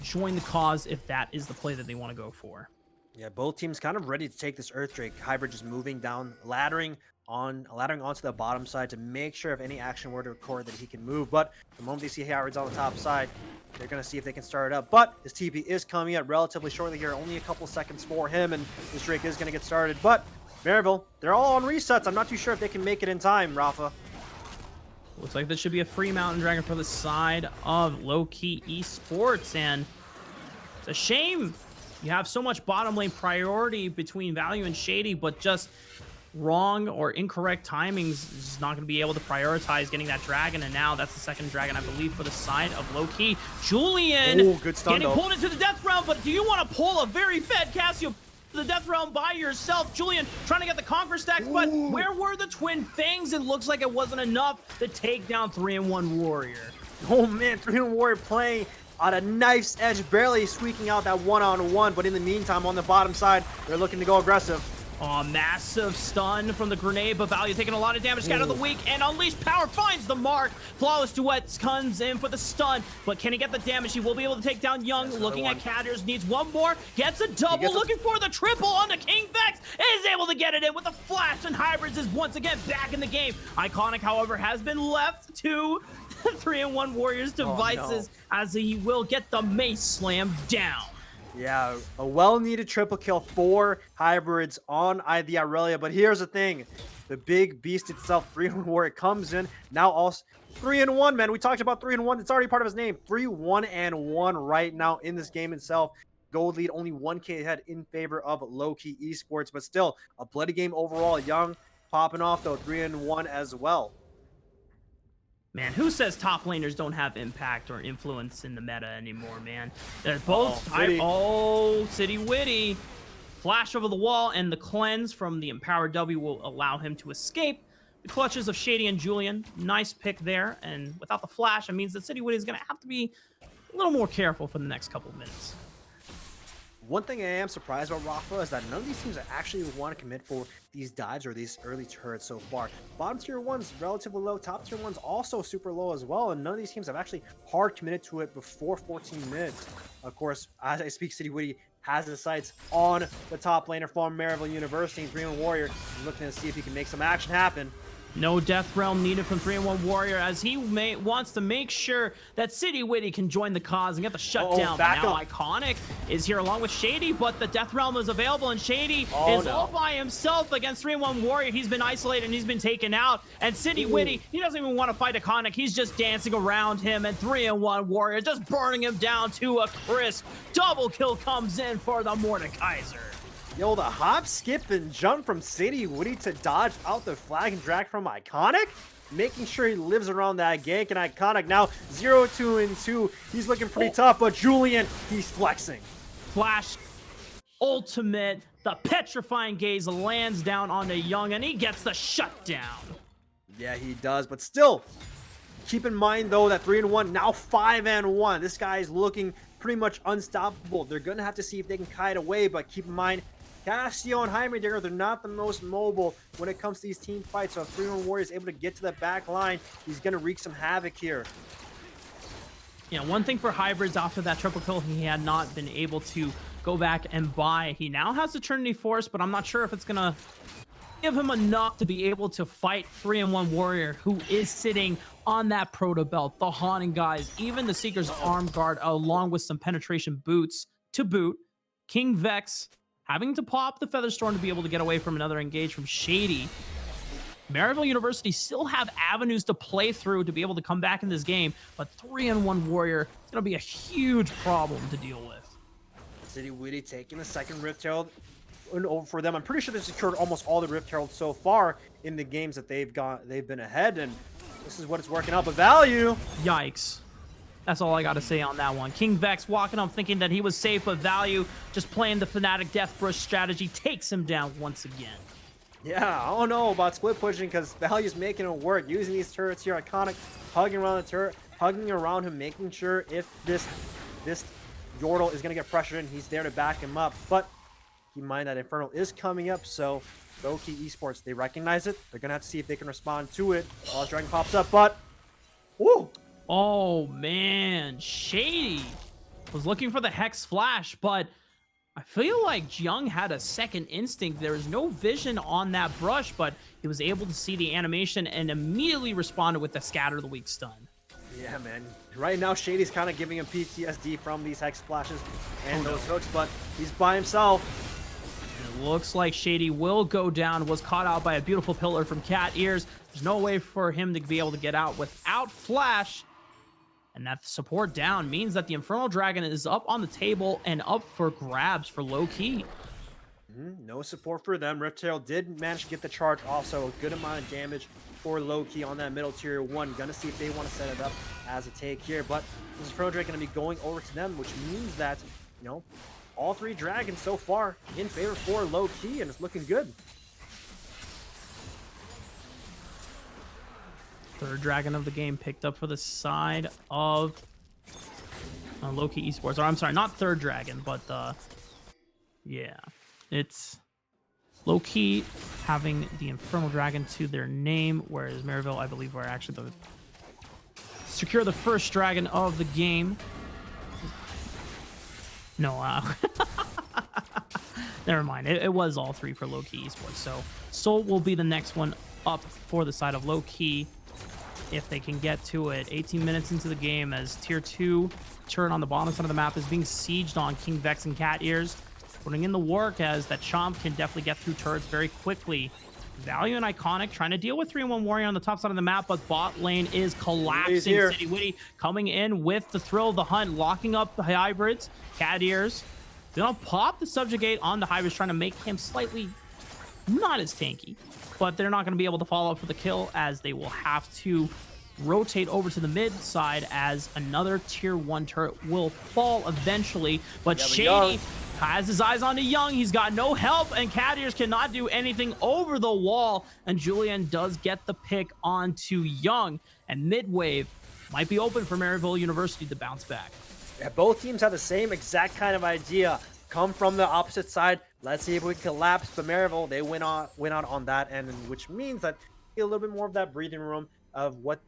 A: join the cause if that is the play that they want to go for.
B: Yeah, both teams kind of ready to take this Earth Drake. Hybrid just moving down, laddering onto the bottom side to make sure if any action were to occur that he can move. But the moment they see Hybrid's on the top side, they're going to see if they can start it up. But his TP is coming up relatively shortly here, only a couple seconds for him, and this Drake is going to get started. But Maryville, they're all on resets. I'm not too sure if they can make it in time, Rafa.
A: Looks like this should be a free Mountain Dragon for the side of Lowkey Esports, and it's a shame you have so much bottom lane priority between Value and Shady, but just wrong or incorrect timings is just not going to be able to prioritize getting that dragon. And now that's the second dragon, I believe, for the side of Lowkey. Julian
B: good stun,
A: getting pulled into the death realm, but do you want to pull a very fed Cassio the death realm by yourself? Julian trying to get the conquer stacks, but where were the twin fangs? It looks like it wasn't enough to take down 3-1 warrior.
B: Oh man, 3-1 warrior playing on a knife's edge, barely squeaking out that one-on-one, but in the meantime, on the bottom side, they're looking to go aggressive.
A: Oh, massive stun from the grenade, but Value taking a lot of damage. Scatter of the weak, and Unleashed Power finds the mark. Flawless Duet comes in for the stun, but can he get the damage? He will be able to take down Young. Looking at Cat Ears, needs one more, gets a double, looking for the triple on the King Vex, is able to get it in with a flash, and Hybrids is once again back in the game. Iconic, however, has been left to 3-1 Warriors devices, as he will get the Mace Slam down.
B: Yeah, a well-needed triple kill for Hybrids on the Aurelia, but here's the thing. The big beast itself, 3-1 Warrior, comes in, now also 3-1, man. We talked about 3-1, it's already part of his name. 3-1-1 right now in this game itself. Gold lead only 1K ahead in favor of Lowkey Esports, but still a bloody game overall. Young popping off, though, 3-1 as well.
A: Man, who says top laners don't have impact or influence in the meta anymore, man? They're both City Witty. Flash over the wall, and the cleanse from the Empowered W will allow him to escape the clutches of Shady and Julian. Nice pick there, and without the flash, it means that City Witty is going to have to be a little more careful for the next couple of minutes.
B: One thing I am surprised about, Rafa, is that none of these teams actually want to commit for these dives or these early turrets so far. Bottom tier one's relatively low, top tier one's also super low as well, and none of these teams have actually hard committed to it before 14 minutes. Of course, as I speak, City Witty has his sights on the top laner from Maryville University. 3-1 Warrior looking to see if he can make some action happen.
A: No Death Realm needed from 3-1 Warrior, as he wants to make sure that City Witty can join the cause and get the shutdown. Now Iconic is here along with Shady, but the Death Realm is available, and Shady is all by himself against 3-1 Warrior. He's been isolated and he's been taken out, and City Witty, he doesn't even want to fight Iconic. He's just dancing around him, and 3-1 Warrior just burning him down to a crisp. Double kill comes in for the Mordekaiser.
B: Yo, the hop, skip, and jump from City Woody to dodge out the flag and drag from Iconic. Making sure he lives around that gank, and Iconic now 0-2-2. He's looking pretty tough, but Julian, he's flexing.
A: Flash ultimate, the petrifying gaze lands down onto Young, and he gets the shutdown.
B: Yeah, he does, but still, keep in mind though that 3-1, now 5-1. This guy is looking pretty much unstoppable. They're gonna have to see if they can kite away, but keep in mind, Cassio and Heimerdinger, they're not the most mobile when it comes to these team fights. So if 3-1 Warrior is able to get to the back line, he's gonna wreak some havoc here.
A: Yeah, one thing for Hybrids after that triple kill, he had not been able to go back and buy. He now has the Trinity Force, but I'm not sure if it's gonna give him enough to be able to fight 3-1 Warrior, who is sitting on that proto belt, the haunting guys, even the Seeker's arm guard, along with some penetration boots to boot. King Vex having to pop the Featherstorm to be able to get away from another engage from Shady. Maryville University still have avenues to play through to be able to come back in this game, but 3-1 Warrior is going to be a huge problem to deal with.
B: City Woody taking the second Rift Herald over for them. I'm pretty sure they've secured almost all the Rift Heralds so far in the games that they've been ahead, and this is what it's working out. But Value,
A: yikes. That's all I got to say on that one. King Vex walking up thinking that he was safe, but Value just playing the Fnatic Death Brush strategy takes him down once again.
B: Yeah, I don't know about split pushing because Value's making it work, using these turrets here. Iconic hugging around the turret, hugging around him, making sure if this Yordle is going to get pressured in, he's there to back him up. But keep in mind that Infernal is coming up, so Lowkey Esports, they recognize it. They're going to have to see if they can respond to it. Lost Dragon pops up, but woo!
A: Oh, man. Shady was looking for the Hex Flash, but I feel like Young had a second instinct. There was no vision on that brush, but he was able to see the animation and immediately responded with the Scatter the Weak Stun.
B: Yeah, man. Right now, Shady's kind of giving him PTSD from these Hex Splashes and those hooks, but he's by himself.
A: It looks like Shady will go down, was caught out by a beautiful pillar from Cat Ears. There's no way for him to be able to get out without Flash. And that support down means that the Infernal Dragon is up on the table and up for grabs for Lowkey.
B: No support for them. Rift Herald did manage to get the charge off, so a good amount of damage for Lowkey on that middle tier 1. Gonna see if they want to set it up as a take here, but this Infernal Dragon gonna be going over to them, which means that, you know, all three dragons so far in favor for Lowkey, and it's looking good.
A: Third dragon of the game picked up for the side of Lowkey Esports. Or I'm sorry, not third dragon, but yeah, it's Lowkey having the Infernal Dragon to their name, whereas Maryville, I believe, were actually the secure the first dragon of the game. No, never mind. It was all three for Lowkey Esports. So Soul will be the next one up for the side of Lowkey, if they can get to it. 18 minutes into the game as tier 2 turret on the bottom side of the map is being sieged on King Vex and Cat Ears, putting in the work as that Chomp can definitely get through turrets very quickly. Value and Iconic trying to deal with 3-1 Warrior on the top side of the map, but bot lane is collapsing. City Witty coming in with the Thrill of the Hunt, locking up the Hybrids. Cat Ears gonna pop the Subjugate on the Hybrids, trying to make him slightly not as tanky, but they're not going to be able to follow up for the kill, as they will have to rotate over to the mid side as another tier 1 turret will fall eventually. But Shady has his eyes on the Young. He's got no help, and Cat Ears cannot do anything over the wall, and Julian does get the pick onto Young, and mid wave might be open for Maryville University to bounce back.
B: Yeah, both teams have the same exact kind of idea. Come from the opposite side. Let's see if we collapse. But Maryville, they went out on that end, which means that you get a little bit more of that breathing room of what,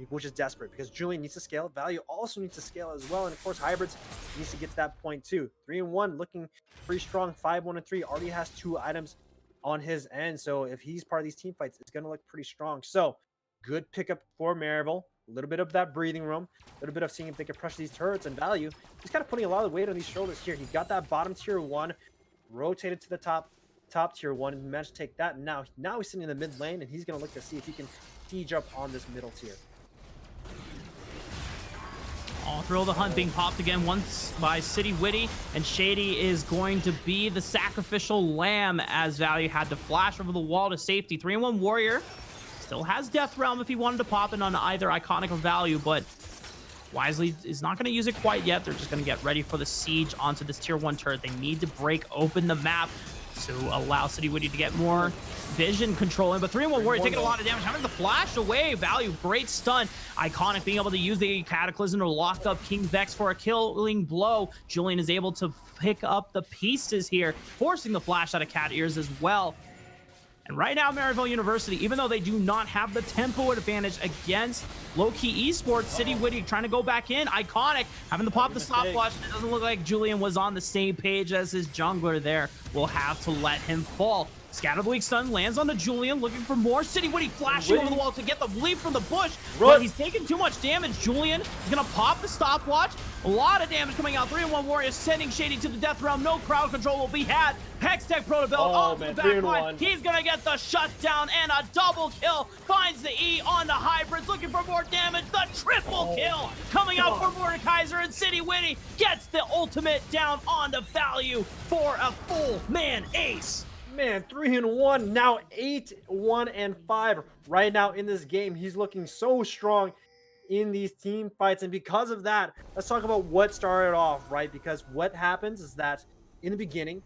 B: which is desperate, because Julian needs to scale. Value also needs to scale as well, and of course Hybrids needs to get to that point too. 3-1 looking pretty strong. 5-1-3 already has 2 items on his end, so if he's part of these team fights, it's going to look pretty strong. So good pickup for Maryville. A little bit of that breathing room, a little bit of seeing if they can pressure these turrets, and Value, he's kind of putting a lot of weight on these shoulders here. He got that bottom tier 1, rotated to the top tier 1, and managed to take that. And now he's sitting in the mid lane, and he's going to look to see if he can siege up on this middle tier.
A: All thrill of the hunt being popped again once by City Witty, and Shady is going to be the sacrificial lamb as Value had to flash over the wall to safety. 3-1 Warrior still has Death Realm if he wanted to pop in on either Iconic or Value, but Wisely is not going to use it quite yet. They're just going to get ready for the siege onto this tier 1 turret. They need to break open the map to allow City Witty to get more vision control in. But 3-1 Warrior taking a lot of damage, having the flash away. Value, great stun. Iconic being able to use the Cataclysm to lock up King Vex for a killing blow. Julian is able to pick up the pieces here, forcing the flash out of Cat Ears as well. And right now, Maryville University, even though they do not have the tempo advantage against Lowkey Esports, City Witty trying to go back in. Iconic having to pop the stopwatch. It doesn't look like Julian was on the same page as his jungler there. We'll have to let him fall. Scatter the weak stun lands on the Julian, looking for more. City Witty flashing over the wall to get the leap from the bush, but he's taking too much damage. Julian is gonna pop the stopwatch. A lot of damage coming out. 3-1 Warrior sending Shady to the death realm. No crowd control will be had. Hextech Protobell off the back line. He's gonna get the shutdown and a double kill. Finds the E on the hybrids, looking for more damage. The triple kill coming out for Mordekaiser, and City Witty gets the ultimate down on the Value for a full man ace.
C: Man, 3-1, now 8-1-5 right now in this game. He's looking so strong in these team fights, and because of that, let's talk about what started off, right? Because what happens is that in the beginning,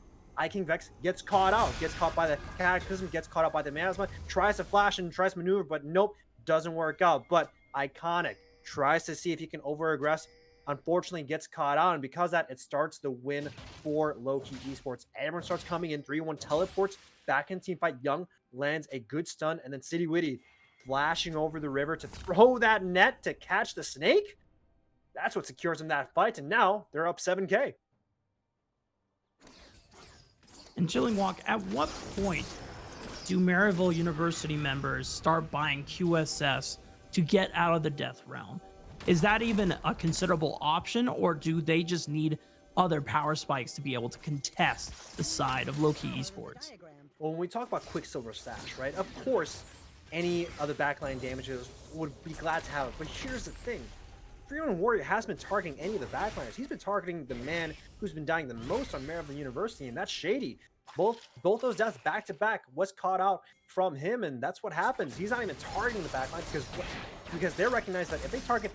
C: King Vex gets caught out, gets caught by the Cataclysm, gets caught out by the Manasma, tries to flash and tries to maneuver, but nope, doesn't work out. But Iconic tries to see if he can over-aggress, unfortunately gets caught out, and because of that, it starts the win for Lowkey Esports. Everyone starts coming in. 3-1 teleports back in team fight. Young lands a good stun, and then City Witty flashing over the river to throw that net to catch the snake. That's what secures him that fight, and now they're up 7K.
A: And Chilling Walk, at what point do Maryville University members start buying QSS to get out of the Death Realm? Is that even a considerable option, or do they just need other power spikes to be able to contest the side of Lowkey Esports?
C: Well, when we talk about Quicksilver Sash, right, of course, any other backline damages would be glad to have it. But here's the thing. 3-1 Warrior hasn't been targeting any of the backliners. He's been targeting the man who's been dying the most on Maryville University, and that's Shady. Both those deaths back to back was caught out from him, and that's what happens. He's not even targeting the backline because they recognize that if they target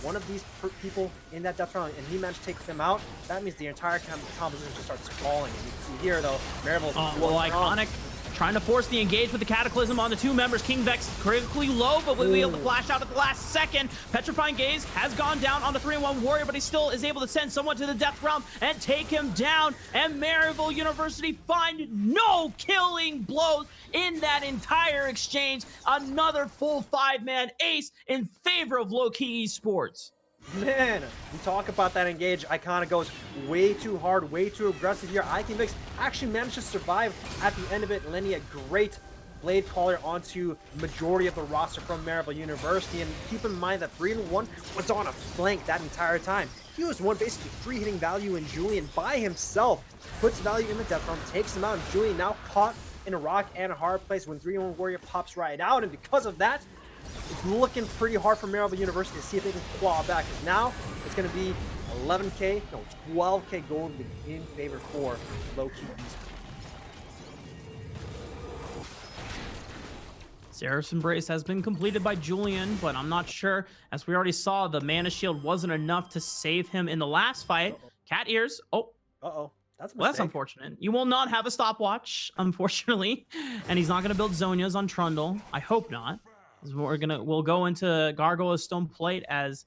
C: one of these people in that death round and he managed to take them out, that means the entire composition just starts falling. And you can see here though, Maryville.
A: Well, Iconic trying to force the engage with the Cataclysm on the two members. King Vex critically low, but will be able to flash out at the last second. Petrifying Gaze has gone down on the 3-1 Warrior, but he still is able to send someone to the death realm and take him down. And Maryville University find no killing blows in that entire exchange. Another full 5-man ace in favor of Lowkey Esports.
C: Man, we talk about that engage. Iconic goes way too hard, way too aggressive here. King Vex actually managed to survive at the end of it, landing a great blade caller onto majority of the roster from Maryville University. And keep in mind that 3-1 was on a flank that entire time. He was one basically free hitting Value and Julian by himself. Puts Value in the death realm, takes him out, and Julian now caught in a rock and a hard place when 3-1 Warrior pops right out. And because of that, it's looking pretty hard for Maryville University to see if they can claw back. Because now it's going to be 12K gold in favor for Lowkey Esports.
A: Seraph's Embrace has been completed by Julian, but I'm not sure. As we already saw, the Mana Shield wasn't enough to save him in the last fight. Cat Ears. Oh.
C: Uh-oh. That's
A: unfortunate. You will not have a stopwatch, unfortunately. And he's not going to build Zonias on Trundle. I hope not. We'll go into Gargoyle's Stone Plate as,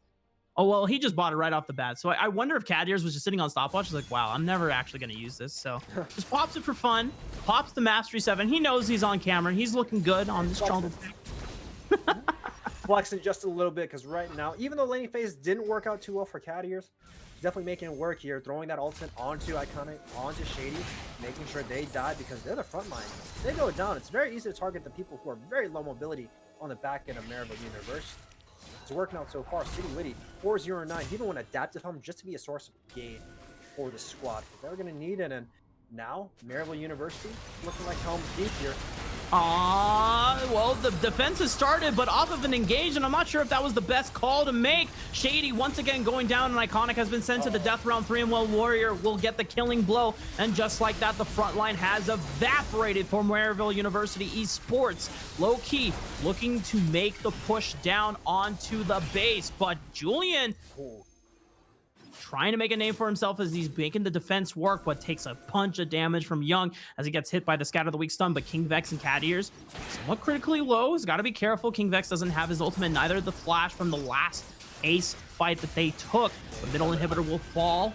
A: oh, well, he just bought it right off the bat. So I wonder if Cat Ears was just sitting on stopwatch. He's like, wow, I'm never actually going to use this. So just pops it for fun, pops the Mastery 7. He knows he's on camera. He's looking good on this Trundle pick.
C: Flexing just a little bit, because right now, even though laning phase didn't work out too well for Cat Ears, definitely making it work here, throwing that ultimate onto Iconic, onto Shady, making sure they die because they're the front line. If they go down, it's very easy to target the people who are very low mobility on the back end of Maryville University. It's working out so far. City Witty, 409. He even went adaptive helm just to be a source of gain for the squad. They're going to need it, and now Maryville University looking like home deep here.
A: Well, go. The defense has started, but off of an engage, and I'm not sure if that was the best call to make. Shady once again going down, and Iconic has been sent to the death round. 3-1 Warrior will get the killing blow, and just like that, the front line has evaporated for Maryville University Esports. Lowkey looking to make the push down onto the base, but Julian trying to make a name for himself as he's making the defense work, but takes a punch of damage from Young as he gets hit by the Scatter the Weak stun. But King Vex and Cat Ears somewhat critically low. He's got to be careful. King Vex doesn't have his ultimate, neither the flash from the last ace fight that they took. The middle inhibitor will fall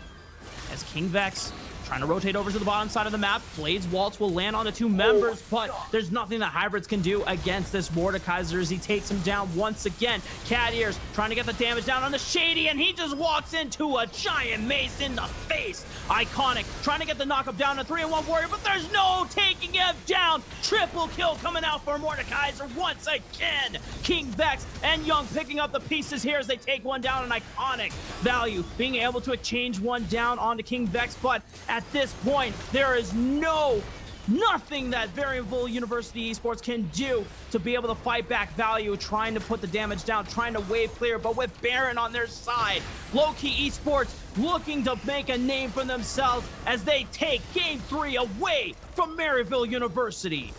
A: as King Vex trying to rotate over to the bottom side of the map. Blade's Waltz will land on the two members, but there's nothing that Hybrids can do against this Mordekaiser as he takes him down once again. Cat Ears trying to get the damage down on the Shady, and he just walks into a giant mace in the face. Iconic trying to get the knockup down to 3-1 Warrior, but there's no taking him down. Triple kill coming out for Mordekaiser once again. King Vex and Young picking up the pieces here as they take one down. An Iconic value being able to exchange one down onto King Vex, but at this point, there is nothing that Maryville University Esports can do to be able to fight back value, trying to put the damage down, trying to wave clear, but with Baron on their side, Lowkey Esports looking to make a name for themselves as they take Game 3 away from Maryville University.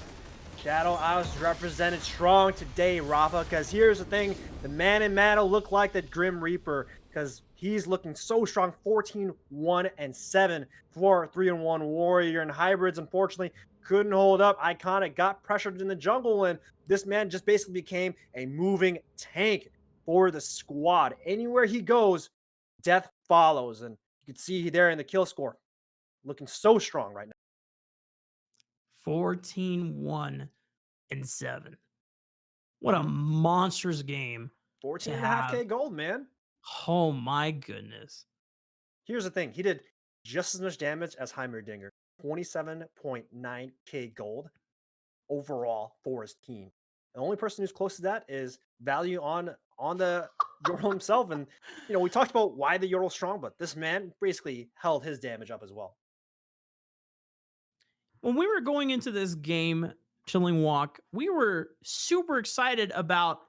C: Shadow House represented strong today, Rafa, because here's the thing. The man in Mano looked like the Grim Reaper because he's looking so strong. 14-1-7 for 3-1 Warrior, and Hybrids unfortunately couldn't hold up. Iconic got pressured in the jungle, and this man just basically became a moving tank for the squad. Anywhere he goes, death follows, and you can see there in the kill score, looking so strong right now.
A: 14-1-7. What a monstrous game.
C: 14.5K gold, man.
A: Oh my goodness.
C: Here's the thing. He did just as much damage as Heimerdinger. 27.9K gold overall for his team. The only person who's close to that is value on the Yordle himself. And, you know, we talked about why the Yordle's strong, but this man basically held his damage up as well.
A: When we were going into this game, Chilling Walk, we were super excited about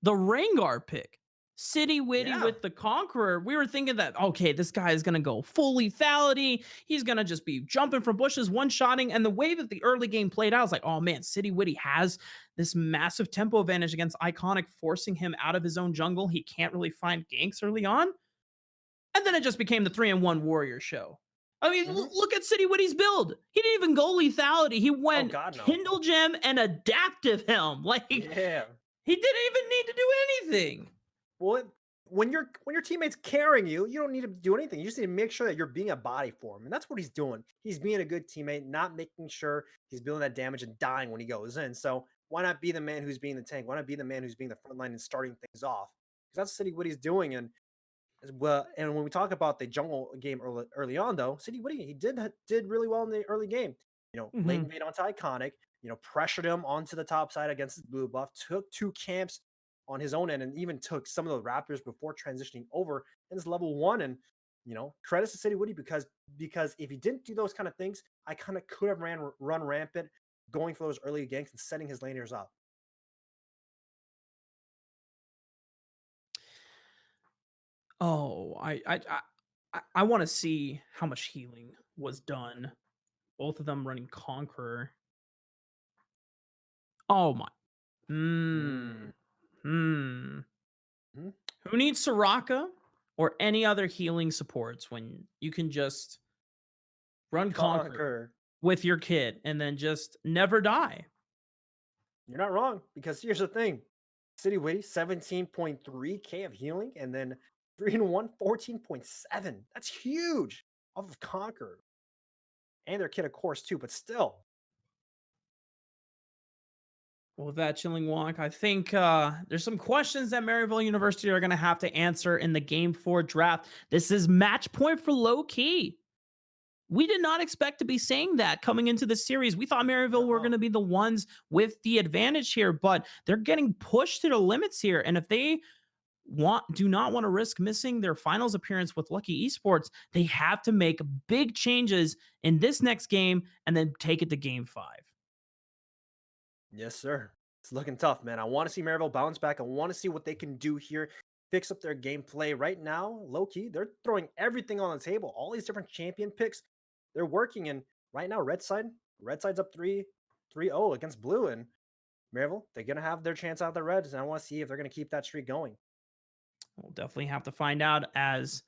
A: the Rengar pick. City Witty with the Conqueror. We were thinking that, okay, this guy is going to go full lethality. He's going to just be jumping from bushes, one-shotting. And the way that the early game played out, I was like, oh man, City Witty has this massive tempo advantage against Iconic, forcing him out of his own jungle. He can't really find ganks early on. And then it just became the 3-1 Warrior show. I mean, look at City Witty's build. He didn't even go lethality. He went Kindle Gem and Adaptive Helm. Like, he didn't even need to do anything.
C: Well, when your teammate's carrying you, you don't need to do anything. You just need to make sure that you're being a body for him. And that's what he's doing. He's being a good teammate, not making sure he's building that damage and dying when he goes in. So why not be the man who's being the tank? Why not be the man who's being the front line and starting things off? Because that's City Witty's doing. And as well, and when we talk about the jungle game early on, though, City Witty, he did really well in the early game. You know, late invade onto Iconic, you know, pressured him onto the top side against his blue buff, took 2 camps on his own end, and even took some of the Raptors before transitioning over in his level 1. And, you know, credits to City Witty because if he didn't do those kind of things, I kind of could have run rampant, going for those early ganks and setting his laners up.
A: Oh, I want to see how much healing was done. Both of them running Conqueror. Oh my. Who needs Soraka or any other healing supports when you can just run Conqueror with your kid and then just never die?
C: You're not wrong, because here's the thing. City Witty, 17.3K of healing, and then 3-1, 14.7. That's huge off of Conqueror. And their kid, of course, too, but still.
A: Well, with that, Chilling Walk, I think there's some questions that Maryville University are going to have to answer in the Game 4 draft. This is match point for Lowkey. We did not expect to be saying that coming into the series. We thought Maryville were going to be the ones with the advantage here, but they're getting pushed to the limits here. And if they do not want to risk missing their finals appearance with Lowkey Esports, they have to make big changes in this next game and then take it to Game 5.
C: Yes, sir.
B: It's looking tough, man. I want to see Maryville bounce back. I want to see what they can do here, fix up their gameplay. Right now, low-key, they're throwing everything on the table. All these different champion picks, they're working. And right now, Redside's up 3-0 against Blue. And Maryville, they're going to have their chance out of the Reds. And I want to see if they're going to keep that streak going.
A: We'll definitely have to find out as,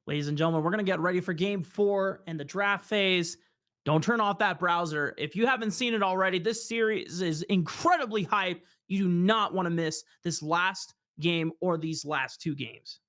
A: ladies and gentlemen, we're going to get ready for game 4 and the draft phase. Don't turn off that browser. If you haven't seen it already, this series is incredibly hype. You do not want to miss this last game or these last 2 games.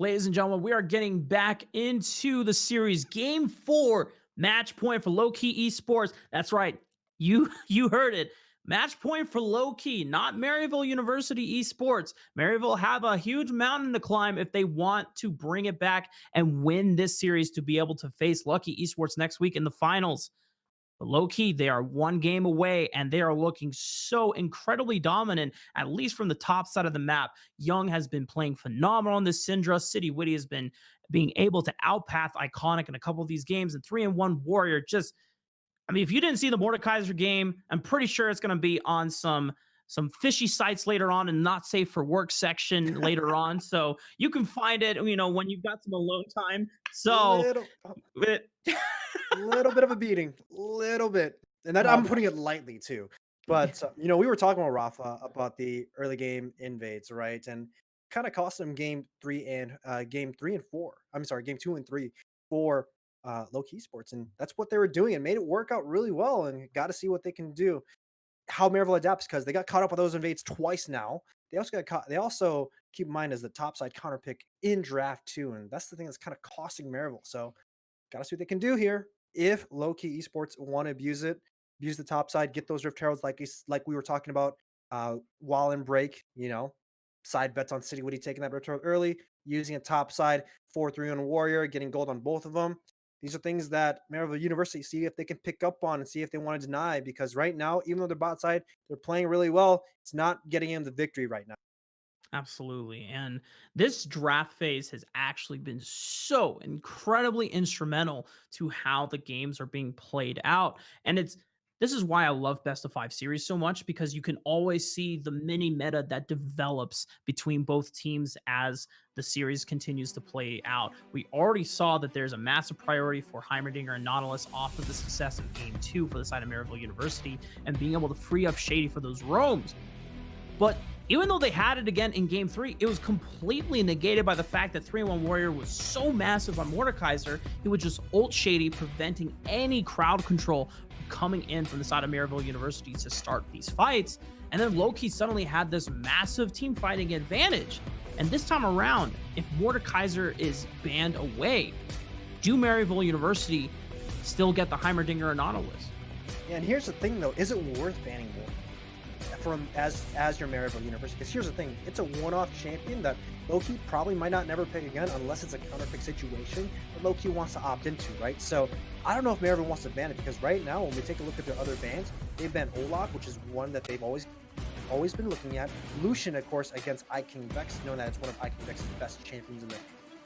A: Ladies and gentlemen, we are getting back into the series. Game 4, match point for Lowkey Esports. That's right. You heard it. Match point for Lowkey, not Maryville University Esports. Maryville have a huge mountain to climb if they want to bring it back and win this series to be able to face Lucky Esports next week in the finals. But Lowkey, they are one game away, and they are looking so incredibly dominant, at least from the top side of the map. Young has been playing phenomenal in this Syndra. City Witty has been being able to outpath Iconic in a couple of these games, and 3-1 Warrior just, I mean, if you didn't see the Mordekaiser game, I'm pretty sure it's going to be on some fishy sites later on and not safe for work section later on. So you can find it, when you've got some alone time. So
B: Little,
A: it,
B: little bit of a beating, little bit, and that I'm putting it lightly too. But we were talking with Rafa about the early game invades, right? And kind of cost them game 3 and 4. I'm sorry, game 2 and 3 for Lowkey Sports, and that's what they were doing and made it work out really well. And got to see what they can do, how Maryville adapts, because they got caught up with those invades twice now. They also got caught. They also keep in mind as the top side counter pick in draft 2, and that's the thing that's kind of costing Maryville. So got to see what they can do here. If Lowkey Esports want to abuse the top side, get those Rift Heralds like we were talking about while in break, side bets on City Witty taking that Rift Herald early, using a top side 4-3 on Warrior, getting gold on both of them. These are things that Maryville University see if they can pick up on and see if they want to deny, because right now, even though they're bot side, they're playing really well. It's not getting them the victory right now.
A: Absolutely. And this draft phase has actually been so incredibly instrumental to how the games are being played out. And this is why I love best of 5 series so much, because you can always see the mini meta that develops between both teams as the series continues to play out. We already saw that there's a massive priority for Heimerdinger and Nautilus off of the success of game 2 for the side of Maryville University and being able to free up Shady for those roams. But even though they had it again in game 3, it was completely negated by the fact that 3-1 Warrior was so massive on Mordekaiser, he would just ult Shady, preventing any crowd control from coming in from the side of Maryville University to start these fights. And then Lowkey suddenly had this massive team fighting advantage. And this time around, if Mordekaiser is banned away, do Maryville University still get the Heimerdinger and Nautilus?
B: Yeah, and here's the thing though, is it worth banning more from as your Maryville University? Because here's the thing, it's a one-off champion that Lowkey probably might not never pick again unless it's a counter pick situation that Lowkey wants to opt into, right? So I don't know if Maryville wants to ban it, because right now when we take a look at their other bans, they've banned Olaf, which is one that they've always been looking at. Lucian, of course, against King Vex, knowing that it's one of King Vex's best champions in the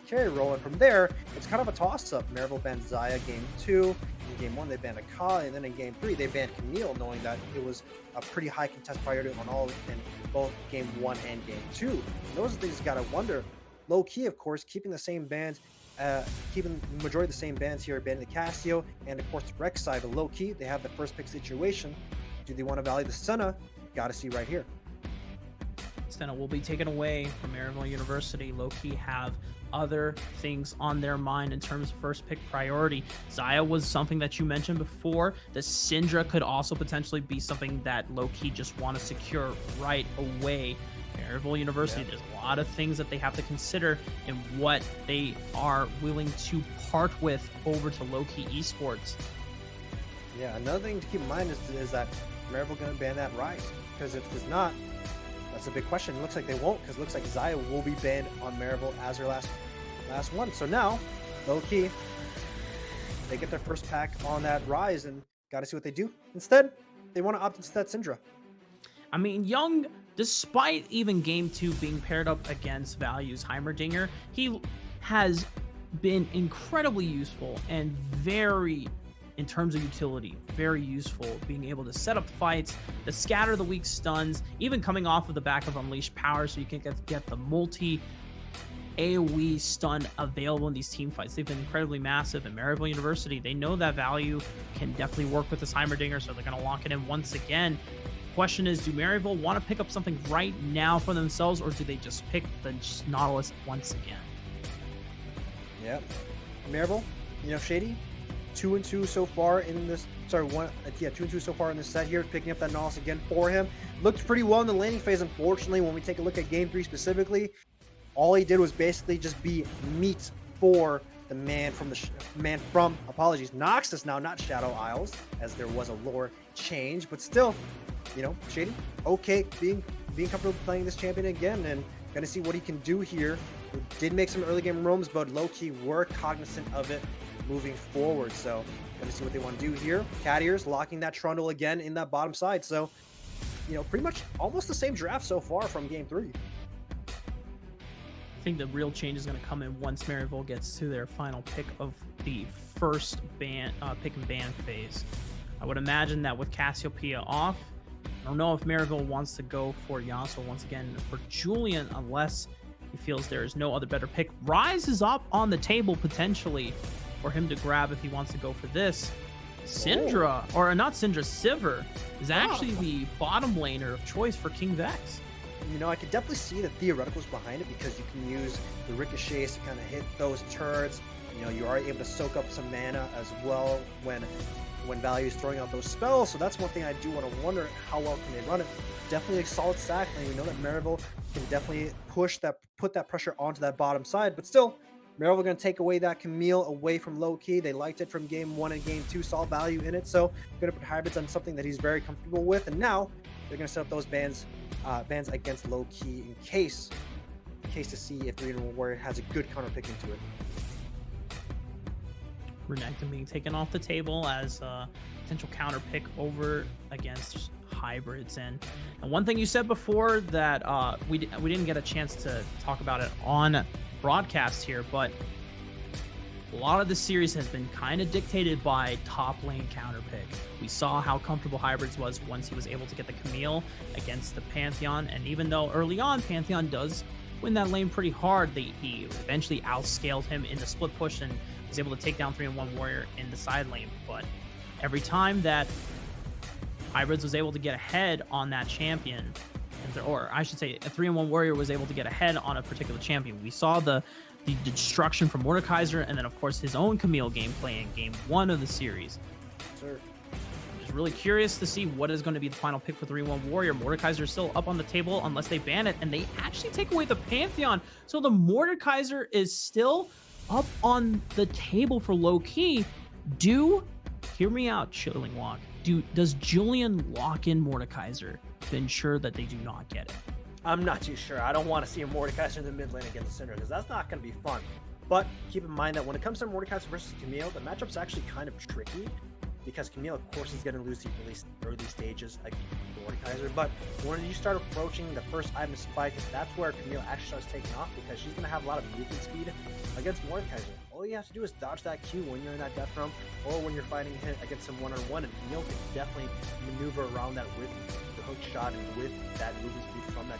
B: carry role. And from there, it's kind of a toss-up. Maryville banned Xayah game 2. In game 1, they banned Akali, and then in game 3, they banned Camille, knowing that it was a pretty high contest priority on all in both game 1 and game 2. And those are things you gotta wonder. Lowkey, of course, keeping the same bands, keeping the majority of the same bands here, banning the Cassio, and of course the Rex side. But Lowkey, they have the first pick situation. Do they want to value the Senna? Gotta see right here.
A: Senna will be taken away from Maryville University. Lowkey have other things on their mind in terms of first pick priority. Xayah was something that you mentioned before. The Syndra could also potentially be something that Lowkey just want to secure right away. Maryville University, there's a lot of things that they have to consider in what they are willing to part with over to Lowkey Esports.
B: Yeah, another thing to keep in mind is that Maryville going to ban that Rise, because if it's not, that's a big question. It looks like they won't, because it looks like Xayah will be banned on Maryville as their last one. So now, Lowkey, they get their first pack on that Rise, and got to see what they do. Instead, they want to opt into that Syndra.
A: I mean, Young, despite even game 2 being paired up against Value's Heimerdinger, he has been incredibly useful and very, in terms of utility, very useful, being able to set up fights, to scatter the weak stuns, even coming off of the back of Unleashed Power, so you can get the multi AoE stun available in these team fights. They've been incredibly massive. And Maryville University, they know that Value can definitely work with this Heimerdinger, so they're going to lock it in once again. Question is, do Maryville want to pick up something right now for themselves, or do they just pick the Nautilus once again?
B: Yep. Maryville, Shady, 2-2 so far in this. Sorry, 2-2 so far in this set here. Picking up that Nautilus again for him. Looked pretty well in the laning phase. Unfortunately, when we take a look at game 3 specifically, All he did was basically just be meat for the man from Noxus now, not Shadow Isles, as there was a lore change, but still, Shady, okay, being comfortable playing this champion again, and gonna see what he can do here. He did make some early game roams, but Lowkey were cognizant of it moving forward. So gonna see what they want to do here. Cat Ears locking that Trundle again in that bottom side. So, pretty much almost the same draft so far from game 3.
A: I think the real change is going to come in once Maryville gets to their final pick of the first pick and ban phase. I would imagine that with Cassiopeia off, I don't know if Maryville wants to go for Yasuo once again for Julian unless he feels there is no other better pick. Rise is up on the table potentially for him to grab if he wants to go for this. Syndra, or not Syndra, Sivir is actually the bottom laner of choice for King Vex.
B: I could definitely see the theoreticals behind it because you can use the ricochets to kind of hit those turrets. You are able to soak up some mana as well when Value is throwing out those spells. So that's one thing I do want to wonder, how well can they run it? Definitely a solid stack, and we know that Maryville can definitely put that pressure onto that bottom side. But still, Maryville going to take away that Camille away from Lowkey. They liked it from game 1 and game 2, saw value in it. So going to put hybrids on something that he's very comfortable with, and now they're going to set up those bans against Lowkey in case to see if 3-in-1 Warrior has a good counter pick into it.
A: Renekton being taken off the table as a potential counter pick over against hybrids. And one thing you said before that we didn't get a chance to talk about it on broadcast here, but a lot of the series has been kind of dictated by top lane counter pick. We saw how comfortable hybrids was once he was able to get the Camille against the Pantheon, and even though early on Pantheon does win that lane pretty hard, he eventually outscaled him in the split push and was able to take down 3-in-1 Warrior in the side lane. But every time that hybrids was able to get ahead on that champion, or I should say a 3-in-1 Warrior was able to get ahead on a particular champion, we saw the destruction from Mordekaiser, and then of course his own Camille gameplay in game 1 of the series.
B: Sure.
A: I'm just really curious to see what is going to be the final pick for 3-in-1 Warrior. Mordekaiser is still up on the table unless they ban it, and they actually take away the Pantheon. So the Mordekaiser is still up on the table for Lowkey. Hear me out, Chilling Walk. Does Julian lock in Mordekaiser to ensure that they do not get it?
C: I'm not too sure. I don't want to see a Mordekaiser in the mid lane against Syndra because that's not going to be fun. But keep in mind that when it comes to Mordekaiser versus Camille, the matchup's actually kind of tricky because Camille, of course, is going to lose the early stages against Mordekaiser. But when you start approaching the first item spike, that's where Camille actually starts taking off because she's going to have a lot of movement speed against Mordekaiser. All you have to do is dodge that Q when you're in that death realm or when you're fighting him against him one-on-one, and Camille can definitely maneuver around that with the hook shot and with that movement speed from that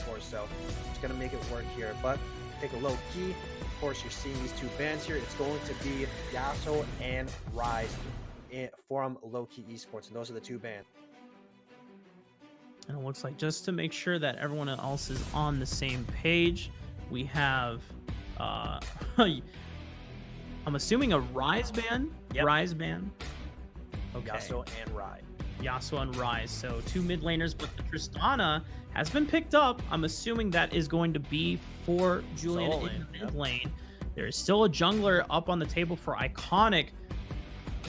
C: force. So it's going to make it work here. But take a low key. Of course, you're seeing these two bans here. It's going to be Yasuo and Rise from Lowkey Esports, and those are the two bans.
A: And it looks like, just to make sure that everyone else is on the same page, we have I'm assuming a Rise ban.
C: Yep.
A: Rise ban. Okay.
C: Yasuo and Rai.
A: Yasuo and Rise. So 2 mid laners, but the Tristana has been picked up. I'm assuming that is going to be for Julian in the mid lane. There is still a jungler up on the table for Iconic.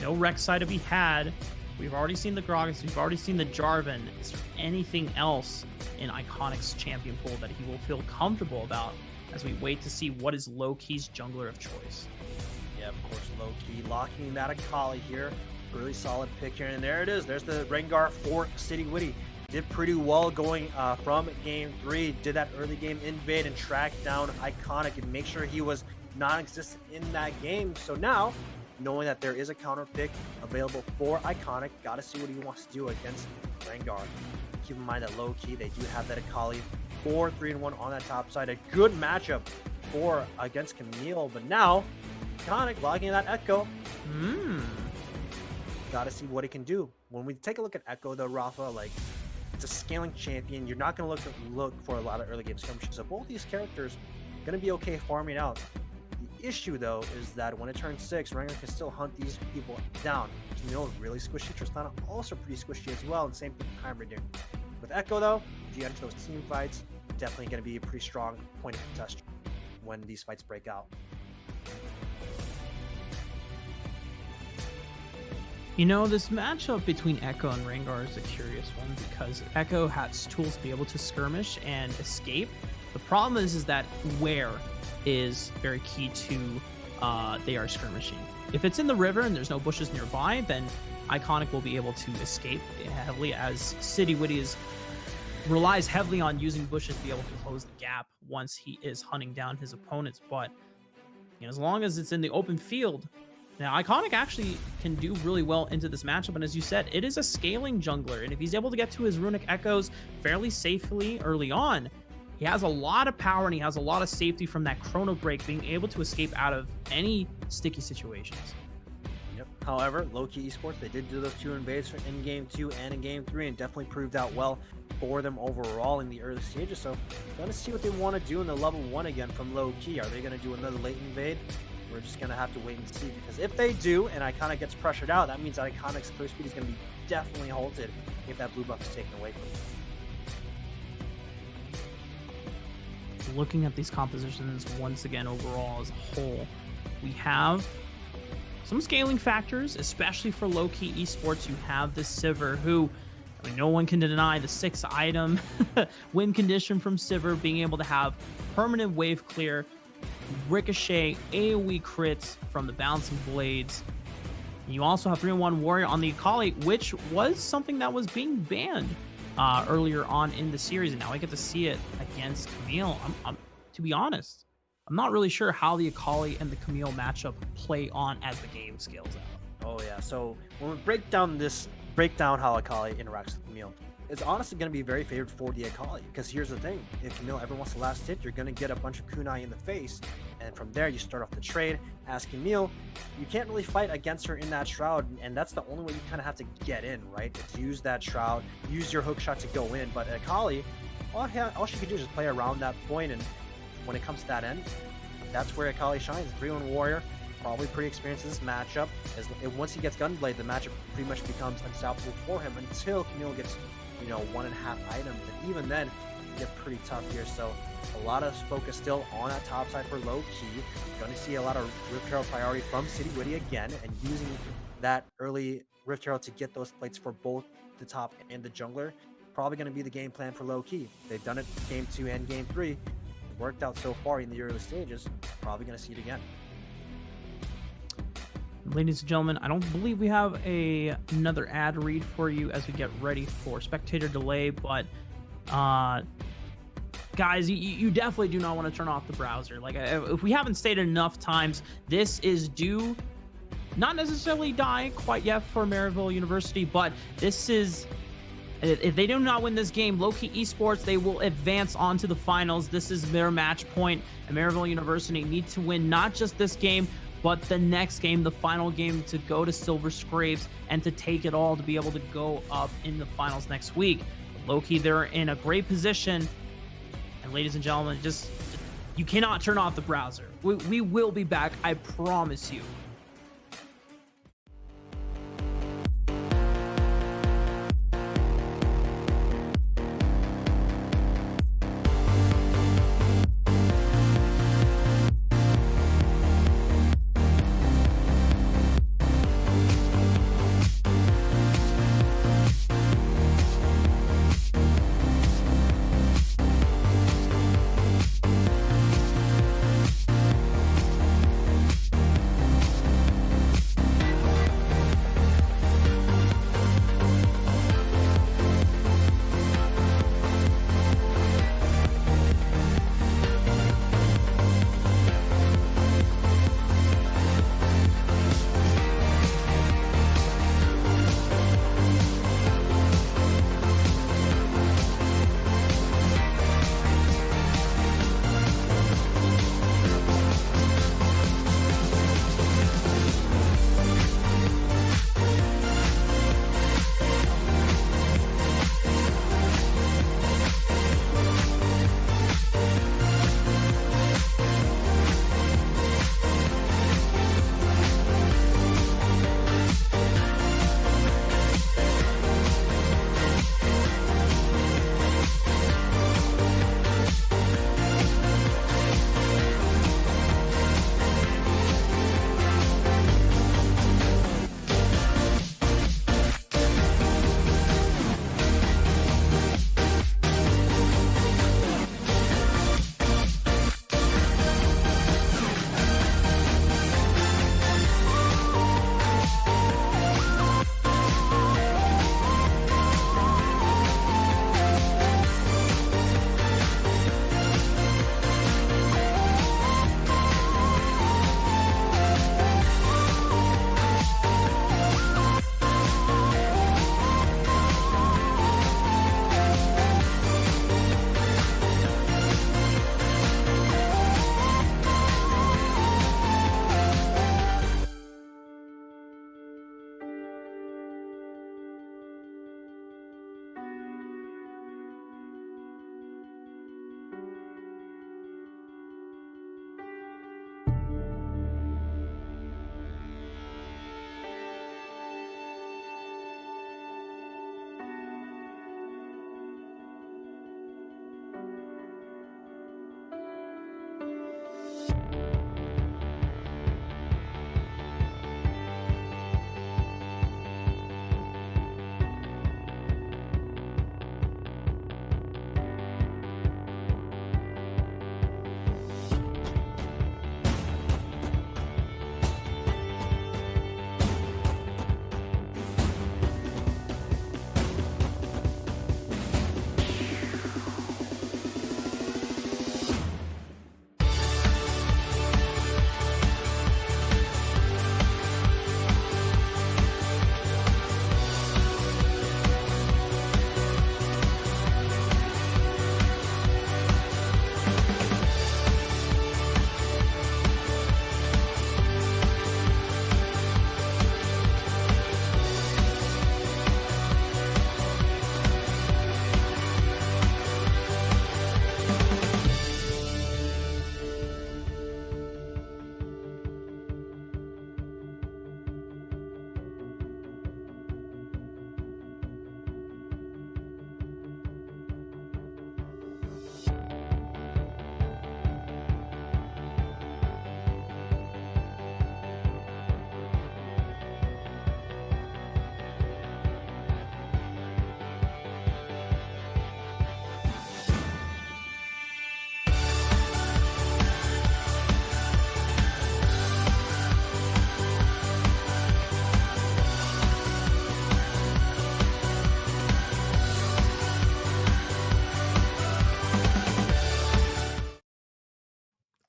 A: No Rek'Sai to be had. We've already seen the Gragas. We've already seen the Jarvan. Is there anything else in Iconic's champion pool that he will feel comfortable about as we wait to see what is Lowkey's jungler of choice?
C: Yeah, of course, Lowkey locking that Akali here. Really solid pick here, and there it is. There's the Rengar for City Witty. Did pretty well going from game 3. Did that early game invade and track down Iconic and make sure he was non-existent in that game. So now, knowing that there is a counter pick available for Iconic, got to see what he wants to do against Rengar. Keep in mind that Lowkey, they do have that Akali for 3-in-1 on that top side. A good matchup for against Camille, but now Iconic logging that Echo. Got to see what it can do. When we take a look at Echo, though, Rafa, like, it's a scaling champion. You're not going to look for a lot of early game skirmishes. So both these characters going to be okay farming out. The issue, though, is that when it turns 6, Rengar can still hunt these people down. Camille really squishy. Tristana also pretty squishy as well. And same thing with Hybrid here. With Echo, though, if you enter those team fights,
B: definitely going to be a pretty strong point of contention when these fights break out.
A: You know, this matchup between Echo and Rengar is a curious one because Echo has tools to be able to skirmish and escape. The problem is that where is very key to they are skirmishing. If it's in the river and there's no bushes nearby, then Iconic will be able to escape heavily, as City Witty relies heavily on using bushes to be able to close the gap once he is hunting down his opponents. But you know, as long as it's in the open field, now, Iconic actually can do really well into this matchup, and as you said, it is a scaling jungler, and if he's able to get to his Runic Echoes fairly safely early on, he has a lot of power and he has a lot of safety from that Chrono Break, being able to escape out of any sticky situations.
B: Yep. However, Lowkey Esports, they did do those 2 invades in Game 2 and in Game 3, and definitely proved out well for them overall in the early stages. So, gonna see what they want to do in the level 1 again from Lowkey. Are they gonna do another late invade? We're just going to have to wait and see, because if they do and Iconic gets pressured out, that means Iconic's clear speed is going to be definitely halted if that blue buff is taken away from them.
A: Looking at these compositions once again overall as a whole, we have some scaling factors, especially for Lowkey Esports. You have the Sivir, who, I mean, no one can deny the 6-item win condition from Sivir, being able to have permanent wave clear, ricochet, AoE crits from the bouncing blades. You also have 3-in-1 warrior on the Akali, which was something that was being banned earlier on in the series, and now I get to see it against Camille. To be honest, I'm not really sure how the Akali and the Camille matchup play on as the game scales out.
B: Oh yeah, so when we break down how Akali interacts with Camille, it's honestly going to be very favored for the Akali, because here's the thing: if Camille ever wants the last hit, you're going to get a bunch of kunai in the face, and from there you start off the trade. As Camille, you can't really fight against her in that shroud, and that's the only way you kind of have to get in, right? It's use that shroud, use your hook shot to go in. But Akali, all she can do is just play around that point, and when it comes to that end, that's where Akali shines. 3-in-1 warrior, probably pretty experienced in this matchup. Once he gets Gunblade, the matchup pretty much becomes unstoppable for him until Camille gets, 1.5 items, and even then it get pretty tough here. So a lot of focus still on that top side for Lowkey. Going to see a lot of Rift Herald priority from City Witty again, and using that early Rift Herald to get those plates for both the top and the jungler. Probably going to be the game plan for Lowkey. They've done it Game 2 and Game 3. It worked out so far in the early stages. Probably going to see it again.
A: Ladies and gentlemen, I don't believe we have another ad read for you as we get ready for spectator delay, but guys, you definitely do not want to turn off the browser. Like, if we haven't stated enough times, this is due not necessarily die quite yet for Maryville University, but this is, if they do not win this game, Lowkey Esports, they will advance on to the finals. This is their match point, and Maryville University needs to win not just this game, but the next game, the final game, to go to Silver Scrapes and to take it all to be able to go up in the finals next week. Lowkey, they're in a great position. And ladies and gentlemen, you cannot turn off the browser. We will be back, I promise you.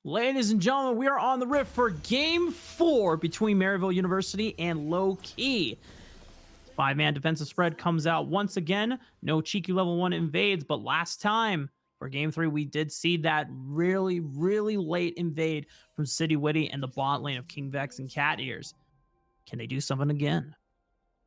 A: Ladies and gentlemen, we are on the rift for Game 4 between Maryville University and Lowkey. 5-man defensive spread comes out once again. No cheeky level 1 invades, but last time for Game 3, we did see that really late invade from City Witty and the bot lane of King Vex and Cat Ears. Can they do something again?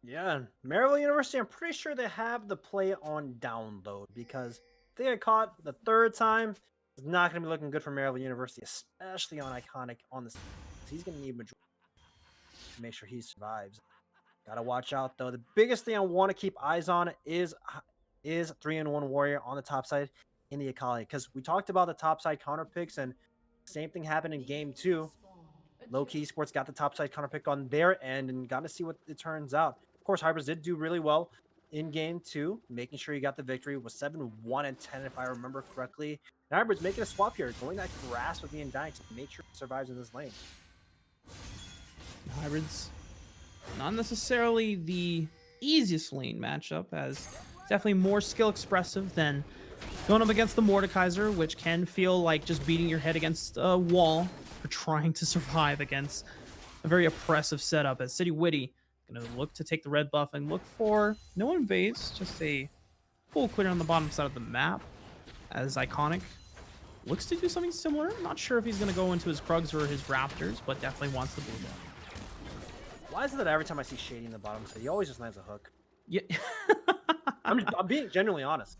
C: Yeah, Maryville University, I'm pretty sure they have the play on download because if they get caught the third time, it's not going to be looking good for Maryville University, especially on Iconic on this. He's going to need majority to make sure he survives. Got to watch out, though. The biggest thing I want to keep eyes on is 3-in-1 Warrior on the top side in the Akali, because we talked about the top side counter picks, and same thing happened in Game 2. Lowkey Sports got the top side counter pick on their end and got to see what it turns out. Of course, Hybrids did do really well in Game 2, making sure he got the victory. Was 7-1-10 if I remember correctly. And Hybrids making a swap here, going that grasp with the Undying to make sure he survives in this lane.
A: Hybrids, not necessarily the easiest lane matchup, as definitely more skill expressive than going up against the Mordekaiser, which can feel like just beating your head against a wall for trying to survive against a very oppressive setup. As City Witty gonna look to take the red buff and look for no invades, just a full clear on the bottom side of the map. As Iconic looks to do something similar. I'm not sure if he's gonna go into his Krugs or his Raptors, but definitely wants the blue buff.
C: Why is it that every time I see Shady in the bottom side, he always just lands a hook?
A: Yeah.
C: I'm being genuinely honest.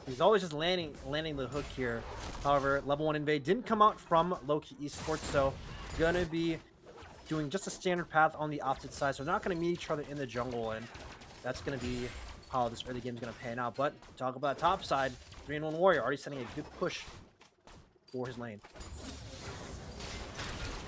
C: He's always just landing the hook here. However, level 1 invade didn't come out from Lowkey Esports, so gonna be doing just a standard path on the opposite side. So they're not gonna meet each other in the jungle, and that's gonna be how this early game is gonna pan out. But talk about top side, 3-in-1 Warrior already sending a good push for his lane.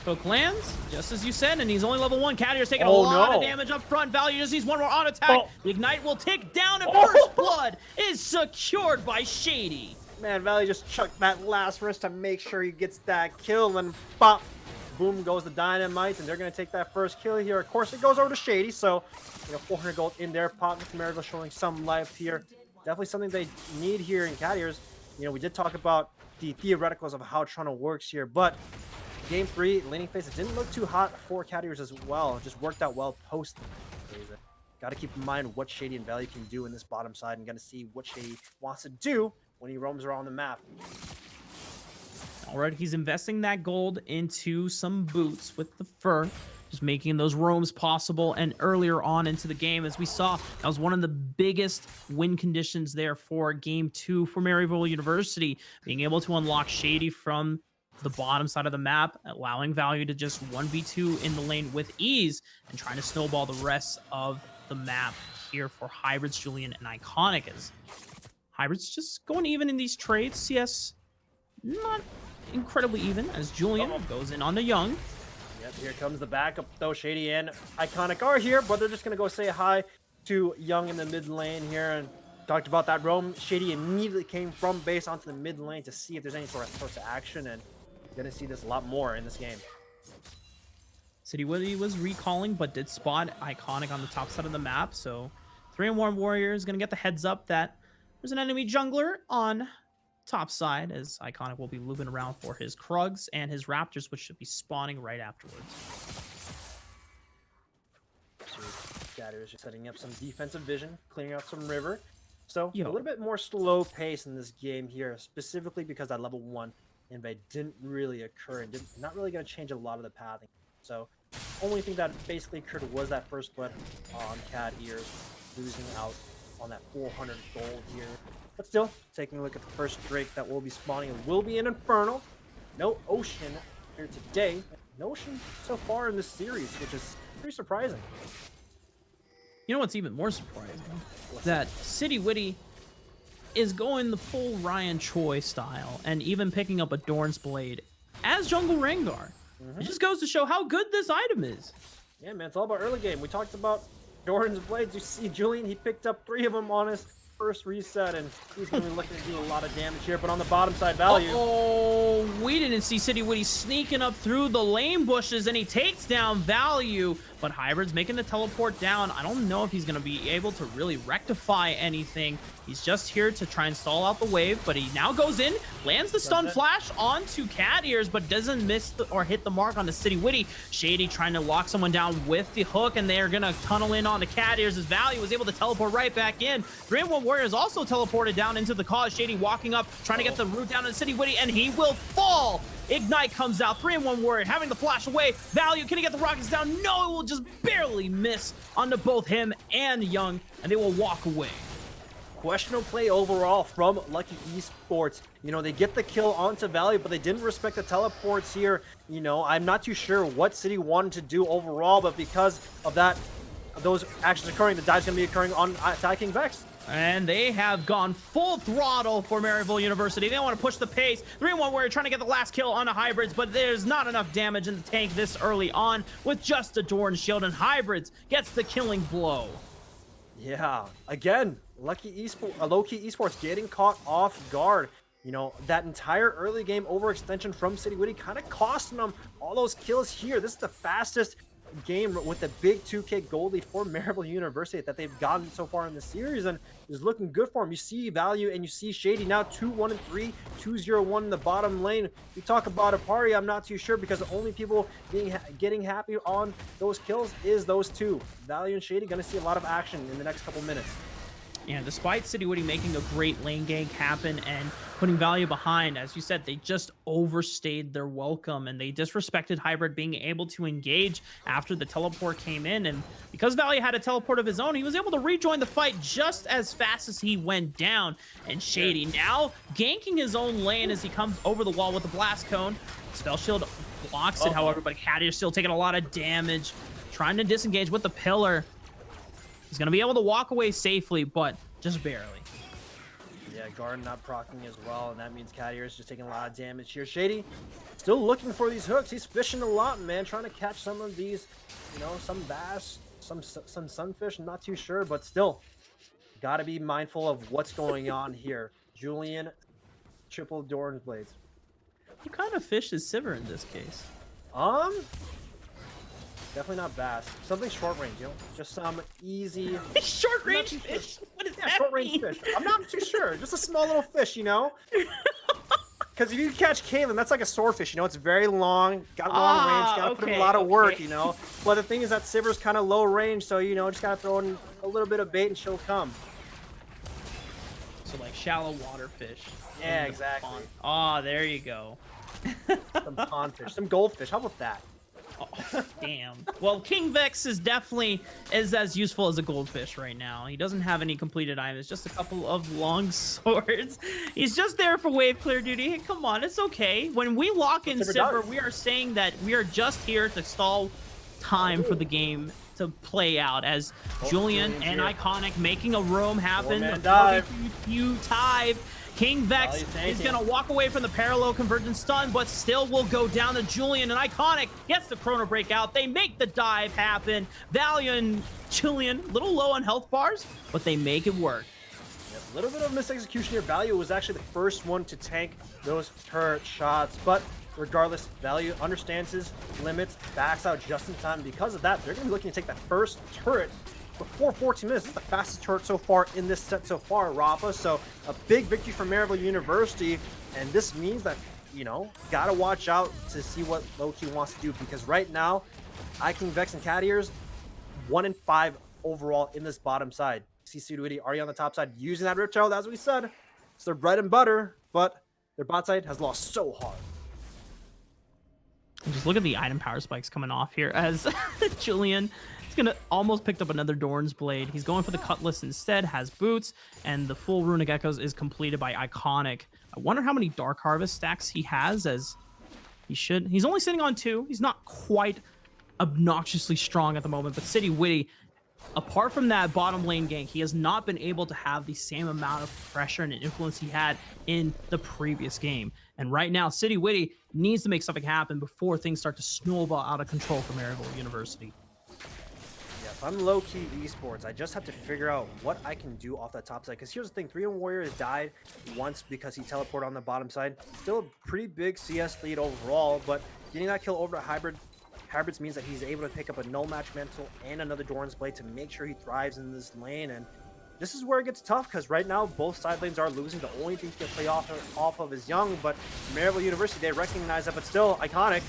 A: Hook lands, just as you said, and he's only level 1. Cat Ears taking a
C: Oh,
A: lot
C: no.
A: of damage up front. Value just needs one more on attack.
C: Oh.
A: The Ignite will tick down, and
C: Oh.
A: First Blood is secured by Shady.
C: Man, Valley just chucked that last wrist to make sure he gets that kill, and pop, boom goes the dynamite, and they're going to take that first kill here. Of course, it goes over to Shady, so 400 gold in their pocket. Maryville showing some life here. Definitely something they need here in Cat Ears. We did talk about the theoreticals of how Toronto works here, but Game 3, laning phase, it didn't look too hot for Cat Ears as well. It just worked out well post. Got to keep in mind what Shady and Valley can do in this bottom side, and got to see what Shady wants to do when he roams around the map.
A: All right, he's investing that gold into some boots with the fur, just making those roams possible. And earlier on into the game, as we saw, that was one of the biggest win conditions there for Game 2 for Maryville University, being able to unlock Shady from the bottom side of the map, allowing Value to just 1v2 in the lane with ease and trying to snowball the rest of the map here for Hybrids, Julian, and Iconic. As Hybrids just going even in these trades. CS not incredibly even, as Julian goes in on the Young.
C: Yep, here comes the backup though. Shady and Iconic are here, but they're just gonna go say hi to Young in the mid lane here, and talked about that roam. Shady immediately came from base onto the mid lane to see if there's any sort of action, and you're gonna see this a lot more in this game.
A: City Witty was recalling, but did spot Iconic on the top side of the map. So 3-in-1 Warrior is going to get the heads up that there's an enemy jungler on top side, as Iconic will be looping around for his Krugs and his Raptors, which should be spawning right afterwards.
C: Cat Ears just setting up some defensive vision, clearing out some river. So
A: Yo.
C: a little bit more slow pace in this game here, specifically because that level 1 invade didn't really occur and not really going to change a lot of the pathing. So only thing that basically occurred was that first blood on Cat Ears, losing out on that 400 gold here. But still, taking a look at the first Drake that will be spawning, it will be an Infernal. No Ocean here today. No Ocean so far in this series, which is pretty surprising.
A: You know what's even more surprising? That City Witty is going the full Ryan Choi style and even picking up a Dorn's Blade as Jungle Rengar. It just goes to show how good this item is.
C: Yeah, man, it's all about early game. We talked about Doran's Blades. You see Julian, he picked up 3 of them on his first reset, and he's going to be looking to do a lot of damage here. But on the bottom side, Value.
A: Oh, we didn't see City Witty sneaking up through the lane bushes, and he takes down Value. but Hybrid's making the teleport down. I don't know if he's going to be able to really rectify anything. He's just here to try and stall out the wave, but he now goes in, lands the stun flash onto Cat Ears, but doesn't miss or hit the mark on the City Witty. Shady trying to lock someone down with the hook, and they're going to tunnel in onto Cat Ears as Value was able to teleport right back in. 3-1 Warrior is also teleported down into the cause. Shady walking up, trying to get the root down to City Witty, and he will fall. Ignite comes out. 3-1 Warrior having the flash away. Value, can he get the rockets down? No, it will just barely miss onto both him and Young, and they will walk away.
C: Questionable play overall from Lowkey Esports. You know, they get the kill onto Value, but they didn't respect the teleports here. You know, I'm not too sure what City wanted to do overall, but because of that, those actions occurring, the dive's going to be occurring on attacking Vex.
A: And they have gone full throttle for Maryville University. They want to push the pace. 3-1 Warrior trying to get the last kill on the Hybrids, but there's not enough damage in the tank this early on with just a Dorn shield, and Hybrids gets the killing blow.
C: Yeah, again, Lowkey Esports getting caught off guard. You know, that entire early game overextension from City Witty kind of costing them all those kills here. This is the fastest game with the big 2K gold lead for Maryville University that they've gotten so far in the series, and is looking good for them. You see Value and you see Shady now 2-1-3, 2-0-1 in the bottom lane. We talk about a party, I'm not too sure, because the only people getting happy on those kills is those two. Value and Shady going to see a lot of action in the next couple minutes.
A: And despite City Witty making a great lane gank happen and putting Value behind, as you said, they just overstayed their welcome, and they disrespected Hybrid being able to engage after the teleport came in. And because Value had a teleport of his own, he was able to rejoin the fight just as fast as he went down. And Shady now ganking his own lane as he comes over the wall with the blast cone. Spell shield blocks it, however, but Cat is still taking a lot of damage, trying to disengage with the pillar. He's going to be able to walk away safely, but just barely.
C: Yeah, Garden not proccing as well, and that means Cat Ears just taking a lot of damage here. Shady still looking for these hooks. He's fishing a lot, man, trying to catch some of these, you know, some bass, some sunfish. I'm not too sure, but still, got to be mindful of what's going on here. Julian, triple Dorn's blades.
A: What kind of fish is Sivir in this case?
C: Definitely not bass. Something short range, you know? Just some easy...
A: Short range fish? What does that
C: short range
A: mean?
C: fish. I'm not too sure. Just a small little fish, you know? Because if you catch Caitlyn, that's like a swordfish, you know? It's very long, got long range, gotta put in a lot of work, you know? But the thing is that Sivir's kind of low range, so, you know, just gotta throw in a little bit of bait and she'll come.
A: So, like, shallow water fish.
C: Yeah, exactly.
A: Oh, there you go.
C: Some pondfish, some goldfish. How about that?
A: Oh, damn. Well, King Vex is definitely as useful as a goldfish right now. He doesn't have any completed items, just a couple of long swords. He's just there for wave clear duty. Hey, come on, it's okay. When we lock in Sivir, we are saying that we are just here to stall time for the game to play out, as Julian and Iconic making a roam happen. You dive. King Vex is going to walk away from the parallel convergence stun, but still will go down to Julian, and Iconic gets the Chrono Break out. They make the dive happen. Valiant and Julian, a little low on health bars, but they make it work.
C: A little bit of misexecution here. Value was actually the first one to tank those turret shots, but regardless, Value understands his limits, backs out just in time. Because of that, they're going to be looking to take that first turret before 14 minutes. This is the fastest turret so far in this set so far, Rafa. So a big victory for Maryville University, and this means that, you know, gotta watch out to see what Lowkey wants to do, because right now, King Vex and Cat Ears, 1-5 overall in this bottom side. See City Witty already on the top side using that Riptail, as we said. It's their bread and butter, but their bot side has lost so hard.
A: And just look at the item power spikes coming off here as Julian is gonna almost picked up another Dorn's Blade. He's going for the Cutlass instead, has boots, and the full Runic Echoes is completed by Iconic. I wonder how many Dark Harvest stacks he has, as he's only sitting on 2. He's not quite obnoxiously strong at the moment, but City Witty, apart from that bottom lane gank, he has not been able to have the same amount of pressure and influence he had in the previous game. And right now, City Witty needs to make something happen before things start to snowball out of control for Maryville University.
C: Yeah, if I'm Lowkey Esports, I just have to figure out what I can do off that top side. Because here's the thing, 3-1 Warrior has died once because he teleported on the bottom side. Still a pretty big CS lead overall, but getting that kill over to Hybrid
B: Hybrids means that he's able to pick up a no match mantle and another Doran's Blade to make sure he thrives in this lane. And this is where it gets tough because right now both side lanes are losing. The only thing he can play off of is Young, but Maryville University, they recognize that, but still, Iconic.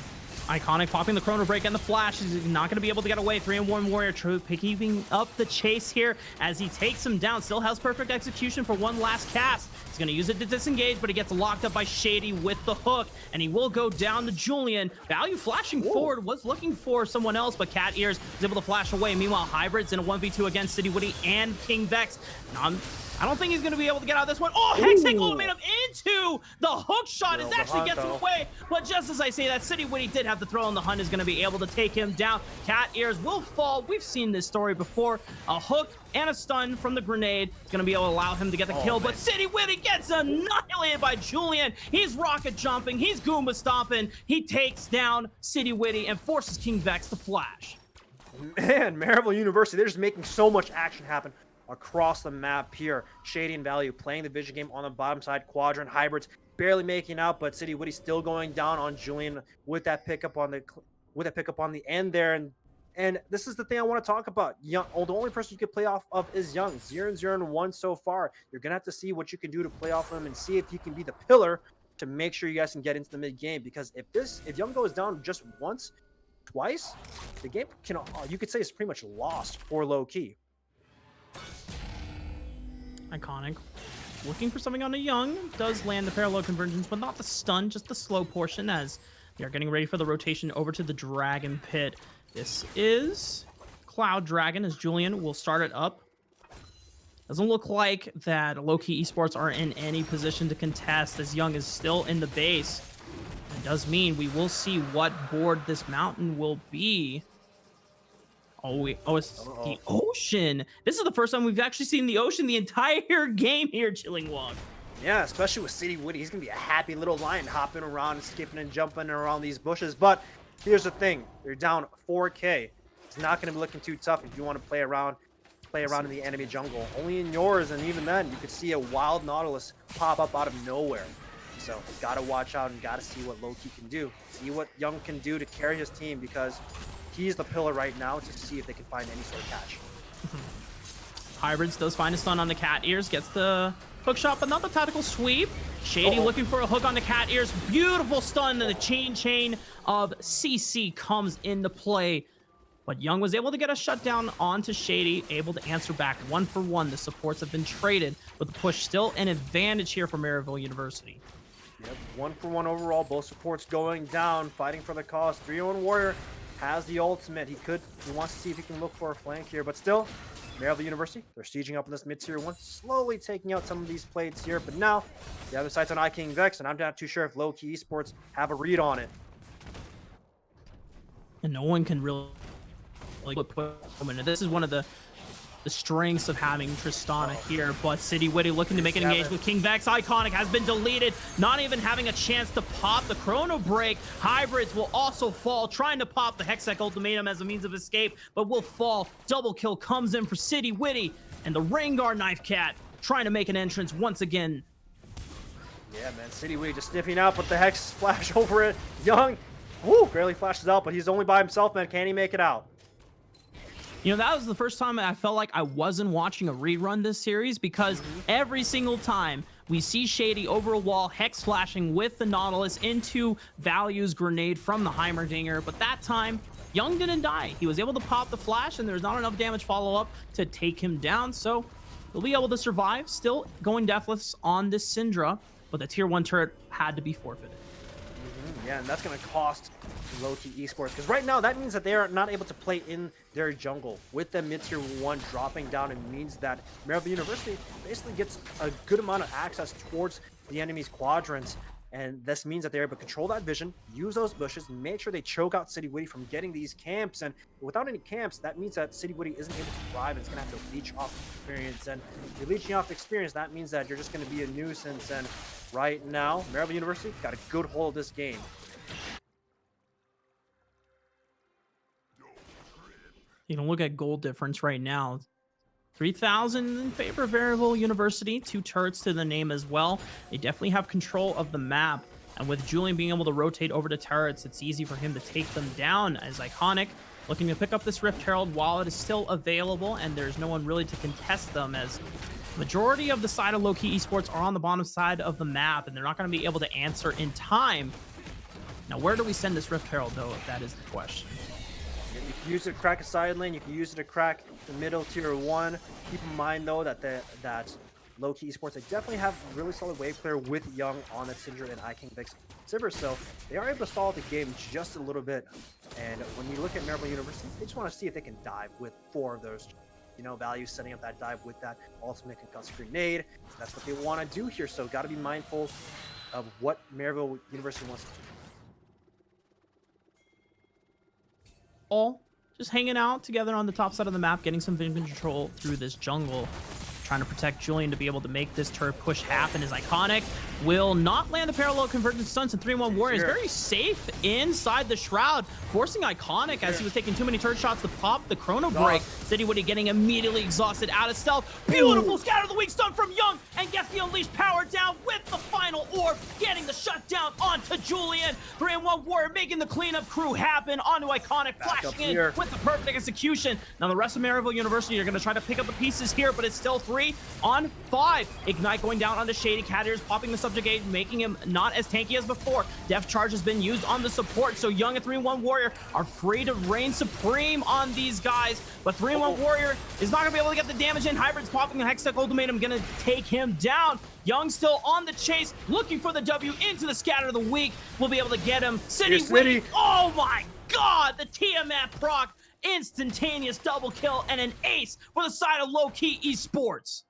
A: Iconic popping the Chrono Break and the Flash. He's not going to be able to get away. 3-1 Warrior keeping up the chase here as he takes him down. Still has perfect execution for one last cast. He's going to use it to disengage, but he gets locked up by Shady with the hook, and he will go down to Julian. Value flashing forward, was looking for someone else, but Cat Ears is able to flash away. Meanwhile, Hybrids in a 1v2 against City Woody and King Vex. I don't think he's going to be able to get out of this one. Oh, Hextech ultimatum into the hook shot. It actually gets him away. But just as I say that, City Witty did have to throw, and the Hunt is going to be able to take him down. Cat Ears will fall. We've seen this story before. A hook and a stun from the grenade is going to be able to allow him to get the kill. Man. But City Witty gets annihilated by Julian. He's rocket jumping. He's Goomba stomping. He takes down City Witty and forces King Vex to flash.
B: Man, Maryville University, they're just making so much action happen across the map here. Shady and Value playing the vision game on the bottom side quadrant. Hybrids barely making out, but City Witty still going down on Julian with that pickup on the end there. And this is the thing I want to talk about. Young, the only person you can play off of is Young. 0-0-1 so far. You're gonna have to see what you can do to play off of him and see if he can be the pillar to make sure you guys can get into the mid game. Because if Young goes down just once, twice, the game can, you could say, is pretty much lost for Lowkey.
A: Iconic looking for something on a Young, does land the parallel convergence, but not the stun, just the slow portion, as they are getting ready for the rotation over to the Dragon Pit. This is Cloud Dragon, as Julian will start it up. Doesn't look like that Lowkey Esports are in any position to contest, as Young is still in the base. It does mean we will see what board this mountain will be. It's the ocean. This is the first time we've actually seen the ocean the entire game here, Chilling Walk.
B: Yeah, especially with City Witty. He's going to be a happy little lion hopping around, skipping and jumping around these bushes. But here's the thing. You're down 4K. It's not going to be looking too tough if you want to play around in the enemy jungle. Only in yours, and even then, you could see a wild Nautilus pop up out of nowhere. So you got to watch out and got to see what Lowkey can do. See what Young can do to carry his team, because he's the pillar right now to see if they can find any sort of catch.
A: Hybrids does find a stun on the Cat Ears, gets the hook shot, but not the tactical sweep. Shady looking for a hook on the Cat Ears. Beautiful stun, and the chain of CC comes into play. But Young was able to get a shutdown onto Shady, able to answer back 1-for-1. The supports have been traded, but the push still an advantage here for Maryville University.
B: Yep, 1-for-1 overall. Both supports going down, fighting for the cause. 3-0 Warrior has the ultimate. He wants to see if he can look for a flank here, but still, Maryville University, they're sieging up in this mid-tier 1, slowly taking out some of these plates here, but now the other side's on King Vex, and I'm not too sure if Lowkey Esports have a read on it.
A: And no one can really put him in. This is one of the strengths of having Tristana here, but City Witty looking to make an engage with King Vex. Iconic has been deleted, not even having a chance to pop the Chrono Break. Hybrids will also fall, trying to pop the Hextech ultimatum as a means of escape, but will fall. Double kill comes in for City Witty, and the Rengar Knife Cat trying to make an entrance once again.
B: Yeah, man, City Witty just sniffing out with the Hex splash over it. Young, woo, barely flashes out, but he's only by himself, man. Can he make it out?
A: You know, that was the first time I felt like I wasn't watching a rerun this series, because every single time we see Shady over a wall, Hex flashing with the Nautilus into Value's grenade from the Heimerdinger, but that time, Young didn't die. He was able to pop the flash, and there's not enough damage follow-up to take him down, so he'll be able to survive. Still going deathless on this Syndra, but the tier 1 turret had to be forfeited.
B: Yeah, and that's going to cost Lowkey Esports, because right now that means that they are not able to play in their jungle. With the mid-tier 1 dropping down, it means that Maryville University basically gets a good amount of access towards the enemy's quadrants, and this means that they're able to control that vision, use those bushes, make sure they choke out City Witty from getting these camps. And without any camps, that means that City Witty isn't able to thrive, and it's going to have to leech off experience. And if you're leeching off experience, that means that you're just going to be a nuisance. And right now, Maryville University got a good hold of this game.
A: You can look at goal difference right now. 3,000 in favor of Maryville University. 2 turrets to the name as well. They definitely have control of the map. And with Julian being able to rotate over to turrets, it's easy for him to take them down. As Iconic looking to pick up this Rift Herald while it is still available, and there's no one really to contest them, as majority of the side of Lowkey Esports are on the bottom side of the map, and they're not going to be able to answer in time. Now, where do we send this Rift Herald, though, if that is the question?
B: You can use it to crack a side lane. You can use it to crack the middle tier 1. Keep in mind, though, that Lowkey Esports, they definitely have a really solid wave player with Young on the Syndra and iKing Vix Sivir, so they are able to stall the game just a little bit. And when you look at Maryville University, they just want to see if they can dive with 4 of those, values, setting up that dive with that ultimate concussive grenade. That's what they want to do here, so got to be mindful of what Maryville University wants to do.
A: All just hanging out together on the top side of the map, getting some vision control through this jungle, trying to protect Julian to be able to make this turret push happen. Is Iconic will not land the parallel convergence stunts, and 3-1 Warrior is very safe inside the shroud, forcing Iconic as he was taking too many turret shots to pop the chrono break. City Woody getting immediately exhausted out of stealth. Beautiful scatter the weak stun from Young, and gets the unleashed power down with the final orb, getting the shutdown onto Julian. 3-1 Warrior making the cleanup crew happen onto Iconic, flashing in with the perfect execution. Now the rest of Maryville University are going to try to pick up the pieces here, but it's still 3 on 5. Ignite going down onto Shady. Cat Ears popping the subjugate, making him not as tanky as before. Def Charge has been used on the support, so Young and 3-1 Warrior are free to reign supreme on these guys, but 3-1 Warrior is not going to be able to get the damage in. Hybrid's popping the Hextech ultimatum, going to take him down. Young still on the chase, looking for the W into the scatter of the weak. We'll be able to get him. City winning. Oh my god, the Tiamat proc, instantaneous double kill, and an ace for the side of Lowkey Esports.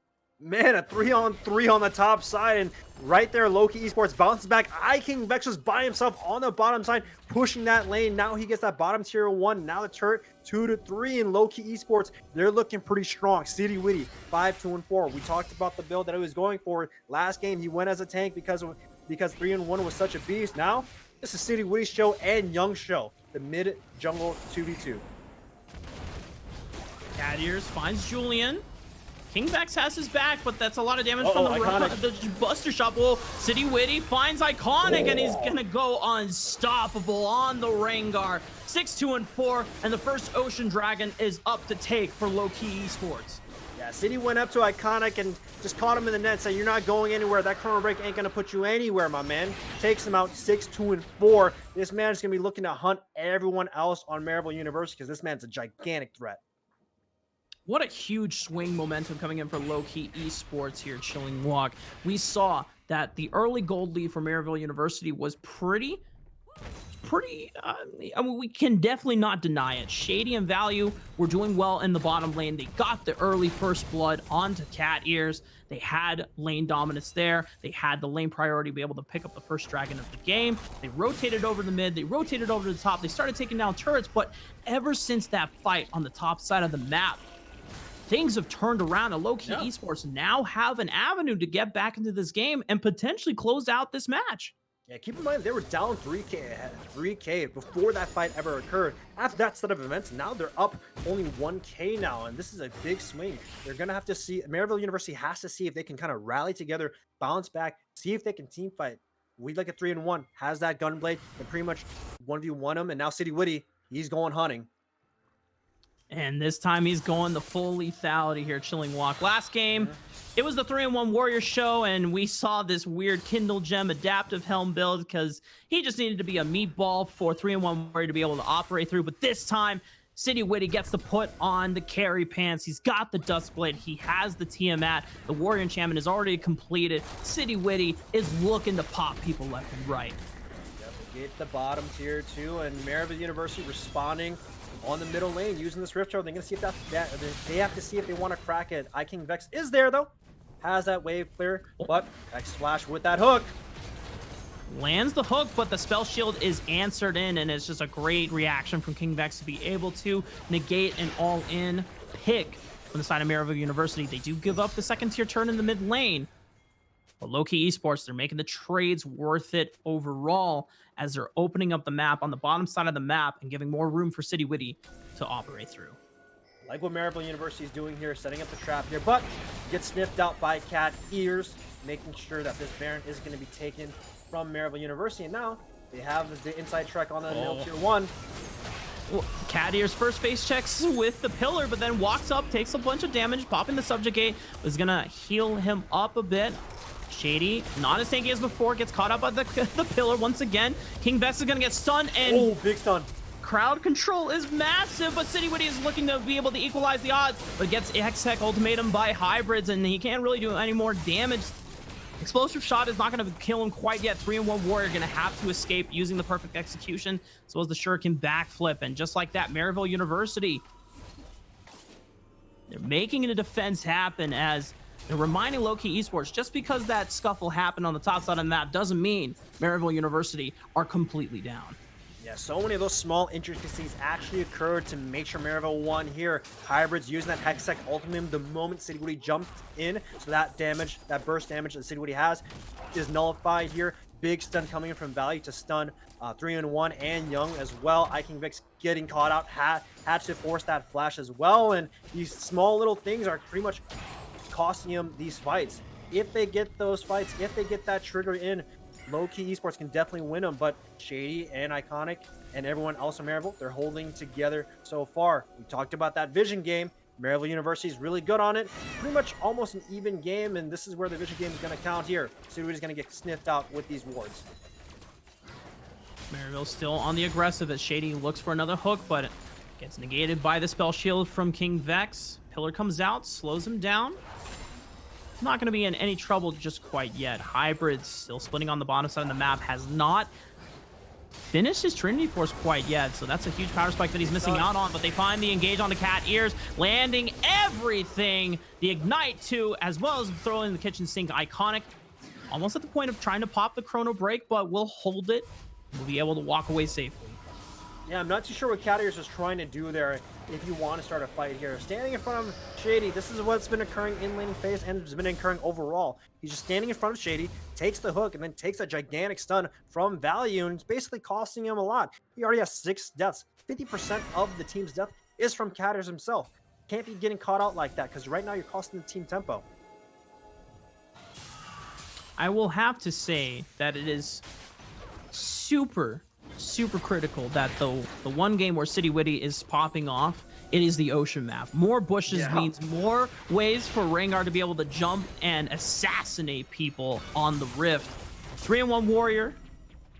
B: Man, a 3-on-3 on the top side, and right there, Lowkey Esports bounces back. iKing Vex was by himself on the bottom side, pushing that lane. Now he gets that bottom tier 1. Now the turret 2-3 in Lowkey Esports. They're looking pretty strong. City Witty 5-2-4. We talked about the build that he was going for last game. He went as a tank because 3-1 was such a beast. Now this is City Witty's show and Young's show. The mid jungle 2v2.
A: Cat Ears finds Julian. King Vex has his back, but that's a lot of damage from the Buster Shot. Well, City Witty finds Iconic, and he's gonna go unstoppable on the Rengar. 6-2-4, and the first Ocean Dragon is up to take for Lowkey Esports.
B: Yeah, City went up to Iconic and just caught him in the net, saying, "You're not going anywhere. That chrono break ain't gonna put you anywhere, my man." Takes him out 6-2-4. This man is gonna be looking to hunt everyone else on Maryville University because this man's a gigantic threat.
A: What a huge swing momentum coming in for Lowkey Esports here at Chilling Walk. We saw that the early gold lead for Maryville University was pretty, I mean, we can definitely not deny it. Shady and Value were doing well in the bottom lane. They got the early first blood onto Cat Ears. They had lane dominance there. They had the lane priority to be able to pick up the first dragon of the game. They rotated over the mid. They rotated over to the top. They started taking down turrets, but ever since that fight on the top side of the map, things have turned around, and Lowkey Esports now have an avenue to get back into this game and potentially close out this match.
B: Yeah, keep in mind, they were down 3K before that fight ever occurred. After that set of events, now they're up only 1K now, and this is a big swing. They're going to have to see, Maryville University has to see if they can kind of rally together, bounce back, see if they can team fight. We like a 3-1, has that Gunblade, and pretty much 1v1 him, and now City Witty, he's going hunting.
A: And this time he's going the full lethality here, Chilling Walk. Last game, it was the 3-1 Warrior show, and we saw this weird Kindle Gem adaptive helm build because he just needed to be a meatball for 3-1 Warrior to be able to operate through. But this time, City Witty gets to put on the carry pants. He's got the Duskblade. He has the Tiamat. The Warrior enchantment is already completed. City Witty is looking to pop people left and right.
B: Yep, they get the bottom tier 2, and Maryville University responding on the middle lane using this Rift Herald. They're going to see if they have to see if they want to crack it. iKing Vex is there, though. Has that wave clear, but X-Flash with that hook.
A: Lands the hook, but the spell shield is answered in, and it's just a great reaction from King Vex to be able to negate an all-in pick from the side of Maryville University. They do give up the second tier turn in the mid lane, but Lowkey Esports, they're making the trades worth it overall as they're opening up the map on the bottom side of the map and giving more room for City Witty to operate through.
C: like what Maryville University is doing here, setting up the trap here, but gets sniffed out by Cat Ears, making sure that this Baron is going to be taken from Maryville University. And now they have the inside track on the middle tier 1.
A: Well, Cat Ears first face checks with the pillar, but then walks up, takes a bunch of damage, popping the subjugate, was gonna heal him up a bit. Shady, not as tanky as before, gets caught up by the pillar once again. King Vex is gonna get stunned, and
C: Oh, big stun.
A: crowd control is massive, but City Witty is looking to be able to equalize the odds, but gets X-Tech ultimatum by hybrids, and he can't really do any more damage. Explosive shot is not going to kill him quite yet. 3-in-1 warrior going to have to escape using the perfect execution, as well as the shuriken backflip. And just like that, Maryville University, they're making a defense happen, as they're reminding Lowkey Esports, just because that scuffle happened on the top side of the map doesn't mean Maryville University are completely down.
C: Yeah, so many of those small intricacies actually occurred to make sure Maryville won here. Hybrids using that Hextech ultimate the moment City Witty jumped in, so that damage, that burst damage that City Witty has, is nullified here. Big stun coming in from Value to stun 3-in-1 and Young as well. King Vix getting caught out, had to force that flash as well, and these small little things are pretty much costing him these fights. If they get those fights, if they get that trigger in, Lowkey Esports can definitely win them, but Shady and Iconic and everyone else in Maryville, they're holding together so far. We talked about that vision game. Maryville University is really good on it. Pretty much almost an even game, and this is where the vision game is going to count here. City is going to get sniffed out with these wards.
A: Maryville still on the aggressive as Shady looks for another hook, but it gets negated by the spell shield from King Vex. Pillar comes out, slows him down. Not going to be in any trouble just quite yet. Hybrid still splitting on the bottom side of the map, has not finished his Trinity Force quite yet, so that's a huge power spike that he's missing out on, but they find the engage on the Cat Ears, landing everything. The Ignite too, as well as throwing the kitchen sink. Iconic almost at the point of trying to pop the Chrono Break, but we'll hold it. We'll be able to walk away safely.
C: Yeah, I'm not too sure what Cat Ears is trying to do there if you want to start a fight here. Standing in front of Shady, this is what's been occurring in laning phase and has been occurring overall. He's just standing in front of Shady, takes the hook, and then takes a gigantic stun from Value, and it's basically costing him a lot. He already has 6 deaths. 50% of the team's death is from Cat Ears himself. Can't be getting caught out like that, because right now you're costing the team tempo.
A: I will have to say that it is super critical that the one game where City Witty is popping off, it is the ocean map. More bushes means more ways for Rengar to be able to jump and assassinate people on the rift. 3-in-1 warrior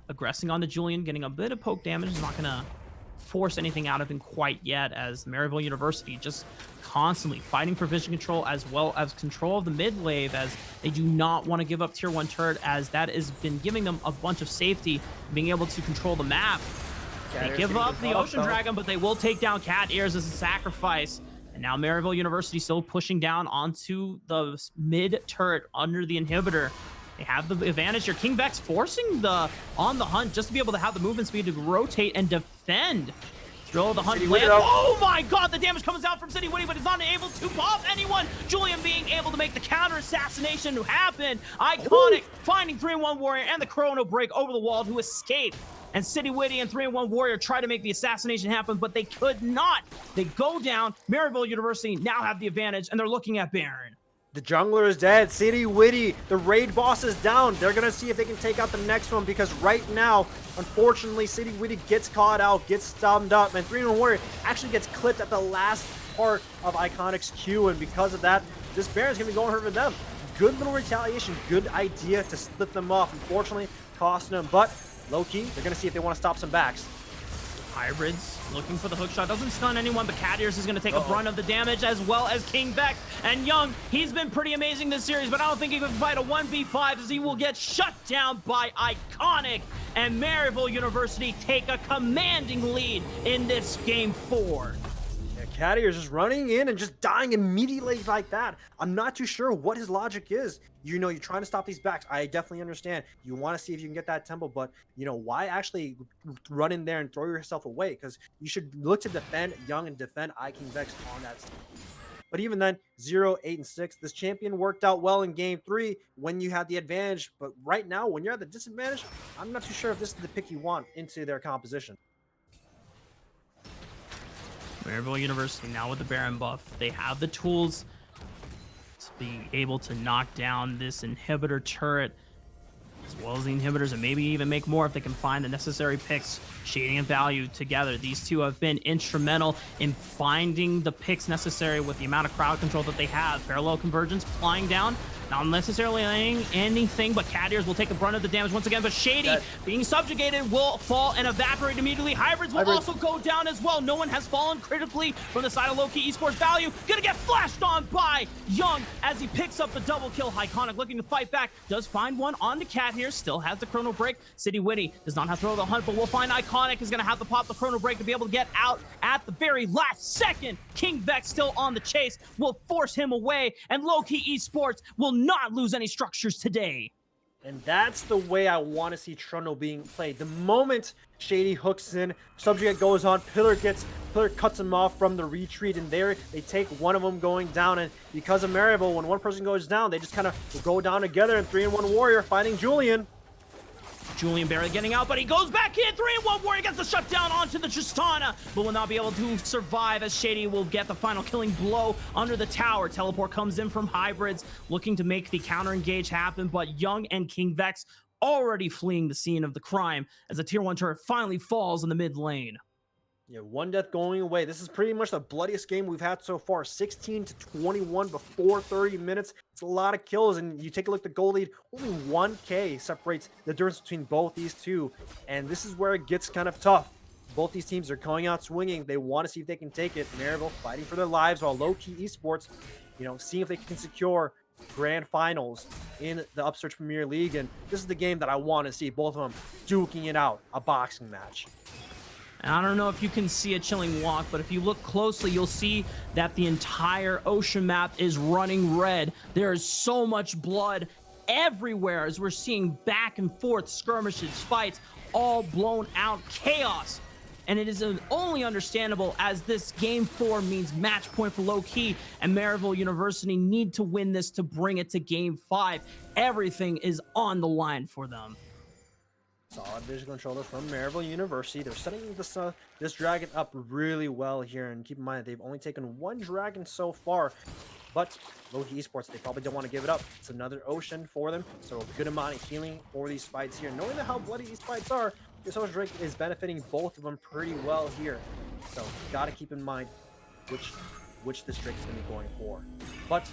A: aggressing onto Julian, getting a bit of poke damage. Is not gonna force anything out of him quite yet, as Maryville University just constantly fighting for vision control as well as control of the mid wave, as they do not want to give up tier 1 turret, as that has been giving them a bunch of safety, being able to control the map. They give up the Ocean Dragon, but they will take down Cat Ears as a sacrifice. And now Maryville University still pushing down onto the mid turret under the inhibitor. They have the advantage here. King Vex forcing the on the hunt just to be able to have the movement speed to rotate and defend. Throw the hunt land. Oh my god, the damage comes out from City Witty, but is not able to pop anyone. Julian being able to make the counter assassination happen. Iconic finding 3-in-1 warrior and the Chrono Break over the wall to escape. And City Witty and 3-in-1 warrior try to make the assassination happen, but they could not. They go down. Maryville University now have the advantage, and they're looking at Baron.
C: The jungler is dead. City Witty, the raid boss is down. They're going to see if they can take out the next one, because right now, unfortunately, City Witty gets caught out, gets stunned up, and 3-in-1 warrior actually gets clipped at the last part of Iconic's Q, and because of that, this Baron's going to be going hurt for them. Good little retaliation, good idea to split them off. Unfortunately, costing them, but low-key, they're going to see if they want to stop some backs.
A: Hybrids looking for the hook shot. Doesn't stun anyone, but Cat Ears is going to take a brunt of the damage, as well as King Vex. And Young, he's been pretty amazing this series, but I don't think he can fight a 1v5, as he will get shut down by Iconic. And Maryville University take a commanding lead in this game 4.
C: Cat Ears just running in and just dying immediately like that. I'm not too sure what his logic is. You know, you're trying to stop these backs. I definitely understand. You want to see if you can get that tempo, but, you know, why actually run in there and throw yourself away? Because you should look to defend Young and defend King Vex on that stage. But even then, 0, 8, and 6, this champion worked out well in game 3 when you had the advantage. But right now, when you're at the disadvantage, I'm not too sure if this is the pick you want into their composition.
A: Maryville University now with the Baron buff. They have the tools to be able to knock down this inhibitor turret, as well as the inhibitors, and maybe even make more if they can find the necessary picks. Shading and Value together, these two have been instrumental in finding the picks necessary with the amount of crowd control that they have. Parallel Convergence flying down, not necessarily anything, but Cat Ears will take the brunt of the damage once again, but Shady being subjugated will fall and evaporate immediately. Hybrids will also go down as well. No one has fallen critically from the side of Lowkey Esports. Value gonna get flashed on by Young as he picks up the double kill. Iconic looking to fight back, does find one on the Cat here, still has the Chrono Break. City Witty does not have to throw the hunt, but we'll find Iconic is gonna have to pop the Chrono Break to be able to get out at the very last second. King Vex still on the chase, will force him away, and Lowkey Esports will not lose any structures today.
C: And that's the way I want to see Trundle being played. The moment Shady hooks in, Subjugate goes on, Pillar cuts him off from the retreat, and there they take one of them going down. And because of Maryville, when one person goes down, they just kind of go down together, and 3-in-1 Warrior finding Julian.
A: Julian barely getting out, but he goes back in. 3-in-1 Warrior gets the shutdown onto the Tristana, but will not be able to survive as Shady will get the final killing blow under the tower. Teleport comes in from Hybrids, looking to make the counter engage happen, but Young and King Vex already fleeing the scene of the crime as a tier 1 turret finally falls in the mid lane.
C: Yeah, one death going away. This is pretty much the bloodiest game we've had so far. 16-21 before 30 minutes. It's a lot of kills, and you take a look at the goal lead. Only 1K separates the difference between both these two, and this is where it gets kind of tough. Both these teams are going out swinging. They want to see if they can take it. Maryville fighting for their lives, while Lowkey Esports, seeing if they can secure grand finals in the Upsurge Premier League. And this is the game that I want to see. Both of them duking it out, a boxing match.
A: And I don't know if you can see a Chilling Walk, but if you look closely, you'll see that the entire ocean map is running red. There is so much blood everywhere as we're seeing back and forth skirmishes, fights, all blown out chaos. And it is only understandable as this game 4 means match point for Lowkey, and Maryville University need to win this to bring it to game 5. Everything is on the line for them.
C: Solid vision controller from Maryville University. They're setting this dragon up really well here, and keep in mind that they've only taken one dragon so far. But Lowkey Esports, they probably don't want to give it up. It's another ocean for them, so a good amount of healing for these fights here. Knowing how bloody these fights are, this ocean drake is benefiting both of them pretty well here. So got to keep in mind which this drake is going to be going for. But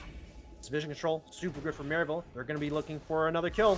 C: it's vision control, super good for Maryville. They're going to be looking for another kill.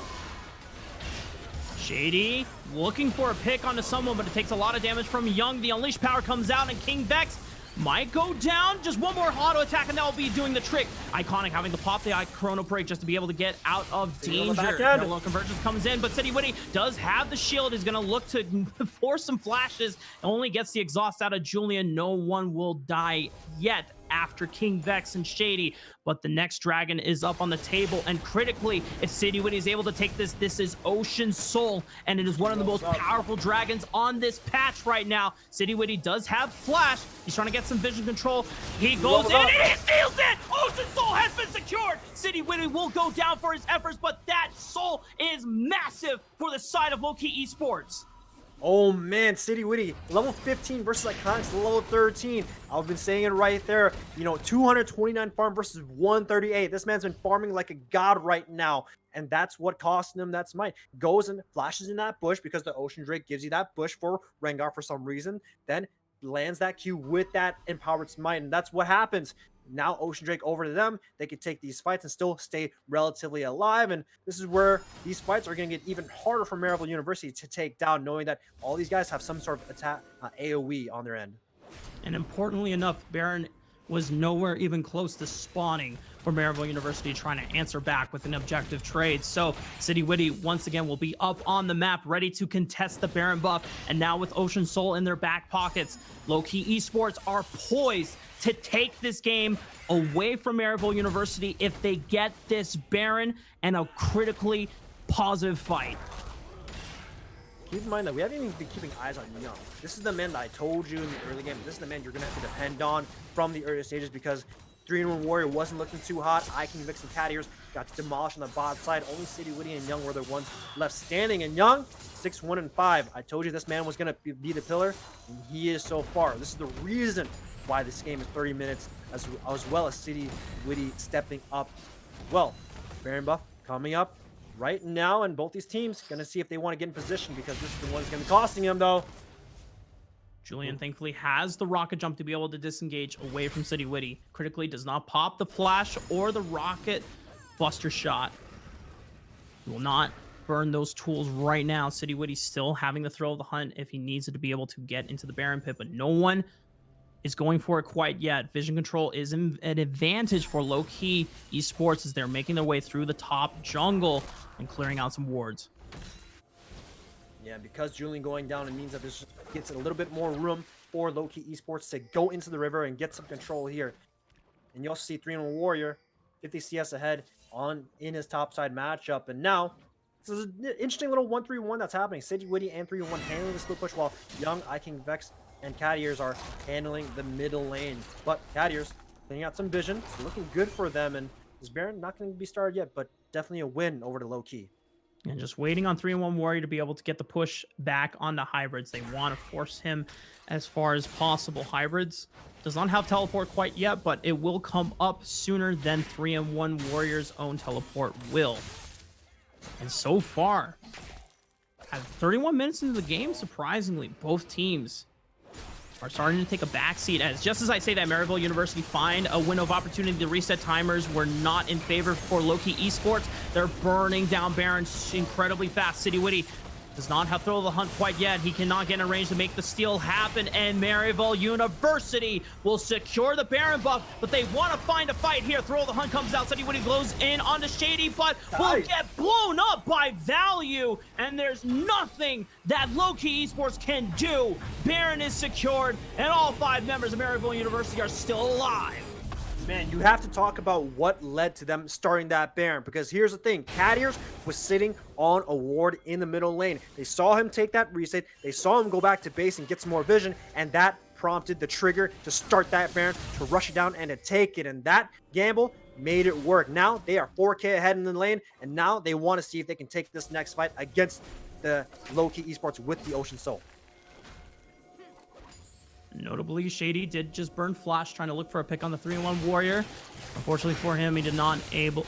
A: Shady looking for a pick onto someone, but it takes a lot of damage from Young. The Unleashed Power comes out, and King Vex might go down. Just one more auto attack, and that will be doing the trick. Iconic having to pop the Chrono Break just to be able to get out of danger. Parallel Convergence comes in, but City Witty does have the shield. Is going to look to force some flashes. Only gets the exhaust out of Julian. No one will die yet after King Vex and Shady, but the next dragon is up on the table, and critically, if City Witty is able to take this, this is Ocean Soul, and it is one of the most powerful dragons on this patch right now. City Witty does have flash. He's trying to get some vision control. He goes in and he steals it. Ocean Soul has been secured. City Witty will go down for his efforts, but that soul is massive for the side of Lowkey Esports.
C: Oh man, City Witty, level 15 versus Iconic's level 13. I've been saying it right there. 229 farm versus 138. This man's been farming like a god right now. And that's what cost him that smite. Goes and flashes in that bush because the Ocean Drake gives you that bush for Rengar for some reason. Then lands that Q with that empowered smite. And that's what happens. Now Ocean Drake over to them. They could take these fights and still stay relatively alive. And this is where these fights are going to get even harder for Maryville University to take down, knowing that all these guys have some sort of attack AoE on their end.
A: And importantly enough, Baron was nowhere even close to spawning for Maryville University, trying to answer back with an objective trade. So City Witty once again will be up on the map, ready to contest the Baron buff. And now with Ocean Soul in their back pockets, Lowkey Esports are poised to take this game away from Maryville University if they get this Baron and a critically positive fight.
C: Keep in mind that we haven't even been keeping eyes on Young. This is the man that I told you in the early game. This is the man you're going to have to depend on from the early stages, because 3-in-1 Warrior wasn't looking too hot. King Vex and Cat Ears got demolished on the bot side. Only City Witty and Young were the ones left standing. And Young, 6-1-5. I told you this man was going to be the pillar, and he is so far. This is the reason
B: why this game is 30 minutes, as well as City Witty stepping up. Well, Baron buff coming up right now, and both these teams gonna see if they want to get in position, because this is the one that's gonna be costing them though.
A: Julian thankfully has the rocket jump to be able to disengage away from City Witty. Critically does not pop the flash or the rocket buster shot. He will not burn those tools right now. City Witty still having the thrill of the hunt if he needs it to be able to get into the Baron pit, but no one is going for it quite yet. Vision control is an advantage for Lowkey Esports as they're making their way through the top jungle and clearing out some wards.
B: Yeah, because Julian going down, it means that this gets a little bit more room for Lowkey Esports to go into the river and get some control here. And you'll see 3-1 Warrior, 50 CS ahead in his topside matchup. And now, this is an interesting little 1-3-1 that's happening. City Witty and 3-1 handling the split push, while Young, King Vex, and Cat Ears are handling the middle lane. But Cat Ears cleaning out some vision. It's looking good for them. And this Baron not going to be started yet, but definitely a win over to Lowkey.
A: And just waiting on 3-1 Warrior to be able to get the push back on the Hybrids. They want to force him as far as possible. Hybrids does not have teleport quite yet, but it will come up sooner than 3-1 Warrior's own teleport will. And so far, at 31 minutes into the game, surprisingly, both teams are starting to take a backseat, as just as I say that, Maryville University find a window of opportunity to reset timers. Were not in favor for Lowkey Esports. They're burning down Baron incredibly fast. City Witty does not have throw of the hunt quite yet. He cannot get in range to make the steal happen, and Maryville University will secure the Baron buff, but they want to find a fight here. Throw of the hunt comes out. City Witty blows in onto Shady, but will get blown up by Value, and there's nothing that Lowkey Esports can do. Baron is secured, and all 5 members of Maryville University are still alive.
B: Man, you have to talk about what led to them starting that Baron, because here's the thing. Cat Ears was sitting on a ward in the middle lane. They saw him take that reset. They saw him go back to base and get some more vision, and that prompted the trigger to start that Baron, to rush it down and to take it, and that gamble made it work. Now they are 4K ahead in the lane, and now they want to see if they can take this next fight against the Lowkey Esports with the Ocean Soul.
A: Notably, Shady did just burn flash, trying to look for a pick on the 3-1 Warrior. Unfortunately for him, he was not able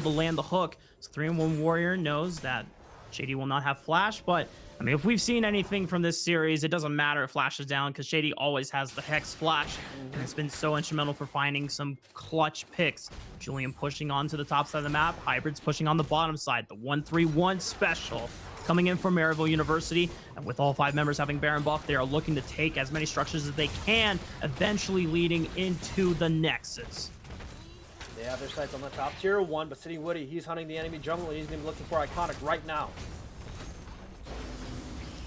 A: to land the hook. So 3-1 Warrior knows that Shady will not have flash, but I mean, if we've seen anything from this series, it doesn't matter if flash is down, because Shady always has the Hex flash, and it's been so instrumental for finding some clutch picks. Julian pushing onto the top side of the map, Hybrids pushing on the bottom side, the 1-3-1 special coming in from Maryville University, and with all 5 members having Baron buff, they are looking to take as many structures as they can, eventually leading into the Nexus.
B: They have their sights on the top tier 1, but City Witty, he's hunting the enemy jungle, and he's going to be looking for Iconic right now.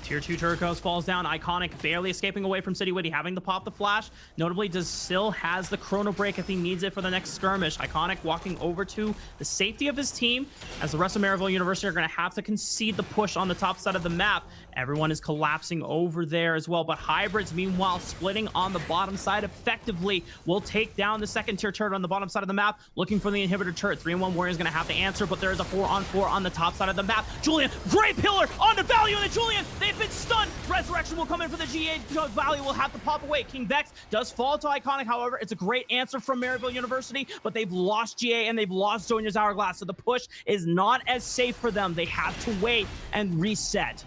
A: Tier 2 Turcos falls down. Iconic barely escaping away from City Witty, having to pop the flash. Notably, still has the chrono break if he needs it for the next skirmish. Iconic walking over to the safety of his team, as the rest of Maryville University are going to have to concede the push on the top side of the map. Everyone is collapsing over there as well, but Hybrids, meanwhile, splitting on the bottom side effectively, will take down the second tier turret on the bottom side of the map, looking for the inhibitor turret. 3-1 Warrior is going to have to answer, but there is a 4-on-4 on the top side of the map. Julian, great pillar on the Value, and Julian, they've been stunned. Resurrection will come in for the GA. Value will have to pop away. King Vex does fall to Iconic. However, it's a great answer from Maryville University, but they've lost GA and they've lost Zonya's Hourglass, so the push is not as safe for them. They have to wait and reset.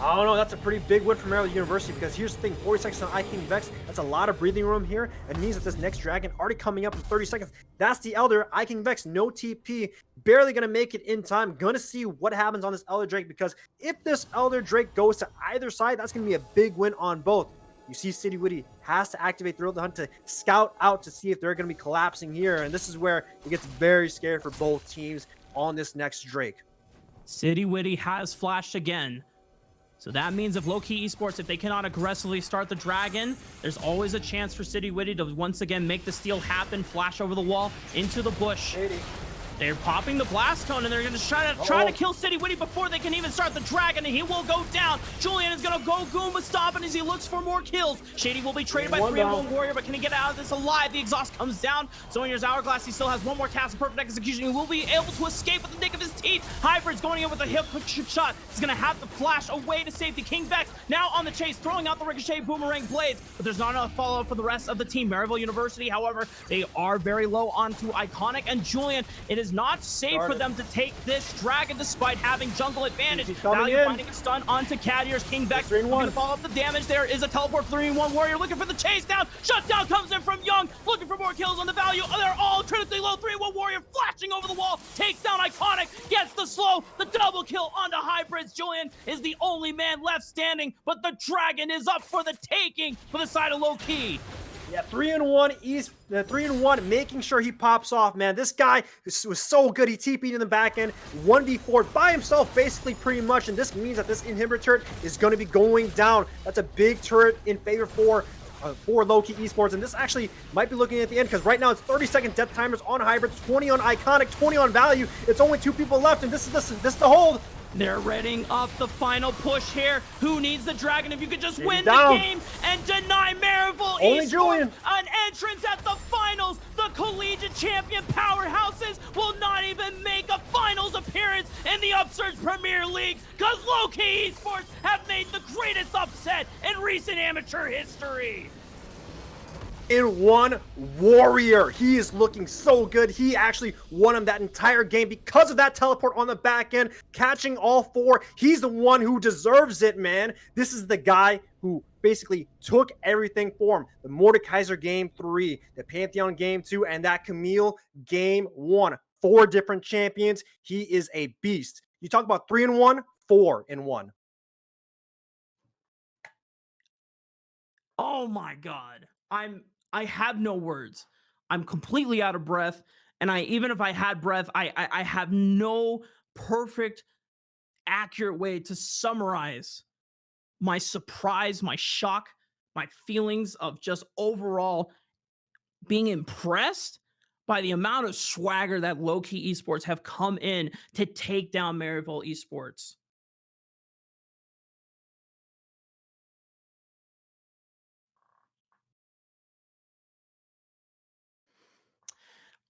B: I don't know, that's a pretty big win for Maryville University, because here's the thing, 40 seconds on King Vex, that's a lot of breathing room here. It means that this next dragon already coming up in 30 seconds. That's the Elder, King Vex, no TP, barely going to make it in time. Going to see what happens on this Elder Drake, because if this Elder Drake goes to either side, that's going to be a big win on both. You see City Witty has to activate Thrill of the Hunt to scout out to see if they're going to be collapsing here, and this is where it gets very scary for both teams on this next Drake.
A: City Witty has flashed again. So that means if Lowkey Esports, if they cannot aggressively start the dragon, there's always a chance for City Witty to once again make the steal happen, flash over the wall into the bush.
B: Shady.
A: They're popping the blast cone, and they're going to try to kill City Witty before they can even start the dragon, and he will go down. Julian is going to go Goomba stomping as he looks for more kills. Shady will be traded by 3-1 Warrior, but can he get out of this alive? The exhaust comes down. Zoinier's Hourglass, he still has one more cast of perfect execution. He will be able to escape with the nick of his teeth. Hybrid's going in with a hip shot. He's going to have to flash away to safety. King Vex now on the chase, throwing out the Ricochet Boomerang Blades, but there's not enough follow-up for the rest of the team. Maryville University, however, they are very low onto Iconic and Julian. It is not safe for them to take this dragon despite having jungle advantage. Value finding a stun onto Cadier's. King Vex going to follow up the damage. There is a teleport 3-1 Warrior looking for the chase down. Shutdown comes in from Young, looking for more kills on the Value. They're all critically low. 3-1 Warrior flashing over the wall, takes down Iconic, gets the slow, the double kill onto Hybrids. Julian is the only man left standing, but the dragon is up for the taking for the side of Lowkey.
C: Yeah, 3-1 East, 3-1, making sure he pops off, man. This guy was so good. He TP'd in the back end, 1v4 by himself, basically, pretty much. And this means that this inhibitor turret is going to be going down. That's a big turret in favor for Lowkey Esports. And this actually might be looking at the end, because right now it's 30-second death timers on Hybrids, 20 on Iconic, 20 on Value. It's only 2 people left, and this is the hold.
A: They're readying up the final push here. Who needs the dragon? If you could just win
C: down.
A: the game and deny Maryville
C: Only
A: Esports
C: Julian.
A: an entrance at the finals. The collegiate champion powerhouses will not even make a finals appearance in the Upsurge Premier League, because Lowkey Esports have made the greatest upset in recent amateur history.
C: In one Warrior. He is looking so good. He actually won him that entire game because of that teleport on the back end, catching all 4. He's the one who deserves it, man. This is the guy who basically took everything for him. The Mordekaiser game 3, the Pantheon game 2, and that Camille game 1. 4 different champions. He is a beast. You talk about 3-1, 4-1.
A: Oh my God. I have no words. I'm completely out of breath. And even if I had breath, I have no perfect, accurate way to summarize my surprise, my shock, my feelings of just overall being impressed by the amount of swagger that Lowkey Esports have come in to take down Maryville Esports.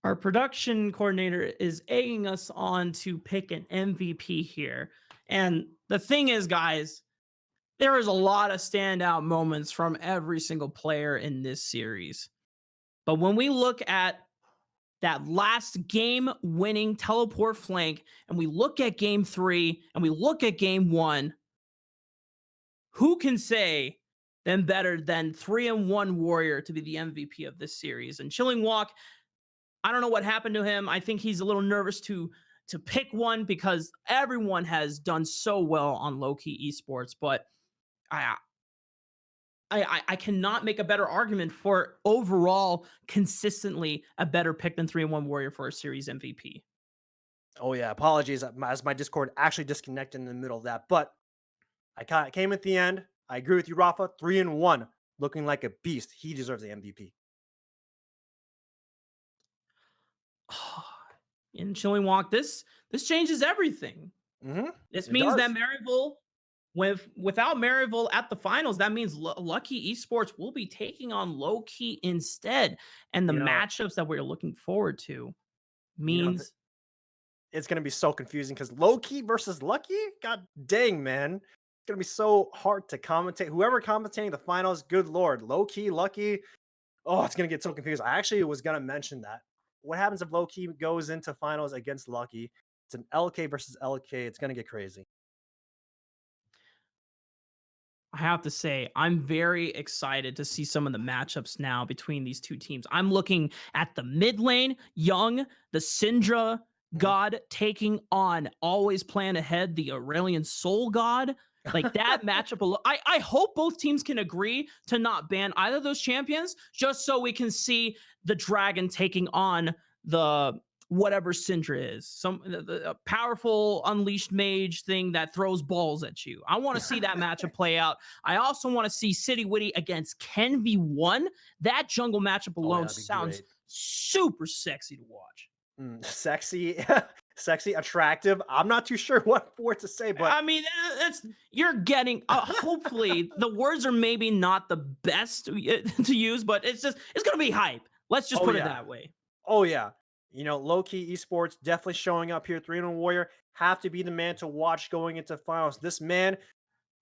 A: Our production coordinator is egging us on to pick an MVP here. And the thing is, guys, there is a lot of standout moments from every single player in this series. But when we look at that last game-winning teleport flank, and we look at game 3, and we look at game 1, who can say them better than 3-1 Warrior to be the MVP of this series? And Chilling Walk, I don't know what happened to him. I think he's a little nervous to pick one because everyone has done so well on Lowkey Esports, but I cannot make a better argument for overall consistently a better pick than 3-1 Warrior for a series MVP.
B: Oh yeah, apologies as my Discord actually disconnected in the middle of that, but I came at the end. I agree with you, Rafa. 3-1, looking like a beast. He deserves the MVP.
A: In Chilling Walk, this changes everything. This means that Maryville, without Maryville at the finals, that means Lucky Esports will be taking on Lowkey instead. And the matchups that we're looking forward to means
B: it's going to be so confusing because Lowkey versus Lucky? God dang, man. It's going to be so hard to commentate. Whoever commentating the finals, good Lord. Lowkey, Lucky. Oh, it's going to get so confused. I actually was going to mention that. What happens if Lowkey goes into finals against Lucky? It's an LK versus LK. It's going to get crazy.
A: I have to say, I'm very excited to see some of the matchups now between these two teams. I'm looking at the mid lane, Young, the Syndra God taking on Always Plan Ahead, the Aurelian Soul God. Like that matchup. I hope both teams can agree to not ban either of those champions, just so we can see the Dragon taking on the whatever Syndra is, the powerful unleashed mage thing that throws balls at you. I want to see that matchup play out. I also want to see City Witty against Ken V1. That jungle matchup alone sounds super sexy to watch.
B: Sexy, sexy, attractive. I'm not too sure what for to say, but
A: I mean, it's you're getting. Hopefully, the words are maybe not the best to use, but it's gonna be hype. Let's just
B: oh
A: put it
B: yeah,
A: that way.
B: oh yeah. Low key esports definitely showing up here. 3-1 Warrior have to be the man to watch going into finals. This man,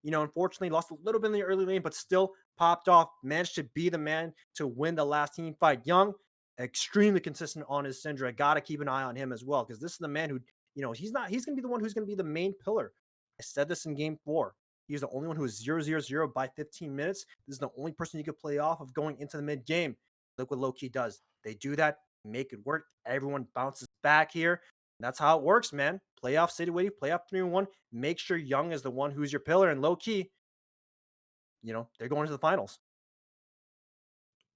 B: unfortunately lost a little bit in the early lane, but still popped off, managed to be the man to win the last team fight. Young, extremely consistent on his Syndra. Got to keep an eye on him as well because this is the man who, he's going to be the one who's going to be the main pillar. I said this in game 4. He was the only one who was 0-0-0 by 15 minutes. This is the only person you could play off of going into the mid game. Look what Lowkey does. They do that, make it work. Everyone bounces back here. That's how it works, man. Playoff City Witty, playoff 3-1. Make sure Young is the one who's your pillar, and low key, they're going to the finals.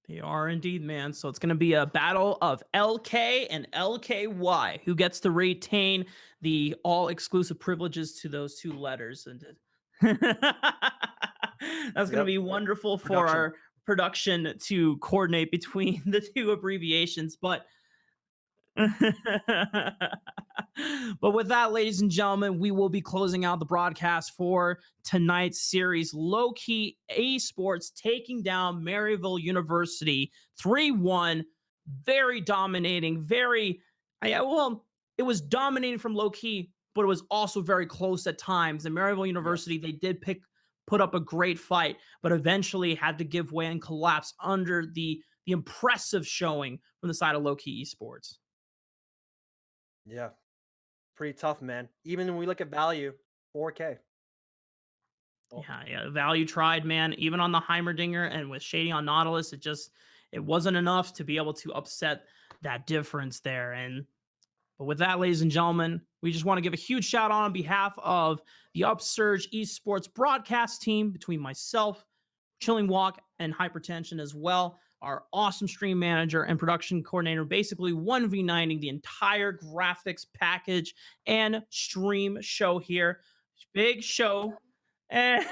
A: They are indeed, man. So it's going to be a battle of LK and LKY. Who gets to retain the all exclusive privileges to those two letters? And that's going to
B: Yep.
A: be wonderful for
B: Production.
A: our production to coordinate between the two abbreviations. But but with that, ladies and gentlemen, we will be closing out the broadcast for tonight's series. Lowkey Esports taking down Maryville University 3-1. Very dominating. Well, it was dominating from Lowkey, but it was also very close at times. And Maryville
B: Yes.
A: University, they did put up a great fight, but eventually had to give way and collapse under the impressive showing from the side of Lowkey Esports.
B: Yeah. Pretty tough, man. Even when we look at value, 4K. Oh,
A: Yeah. Value tried, man. Even on the Heimerdinger and with Shady on Nautilus, it wasn't enough to be able to upset that difference there. But with that, ladies and gentlemen, we just want to give a huge shout out on behalf of the Upsurge Esports broadcast team between myself, Chilling Walk, and Hypertension as well. Our awesome stream manager and production coordinator, basically 1v9ing the entire graphics package and stream show here. Big show. And,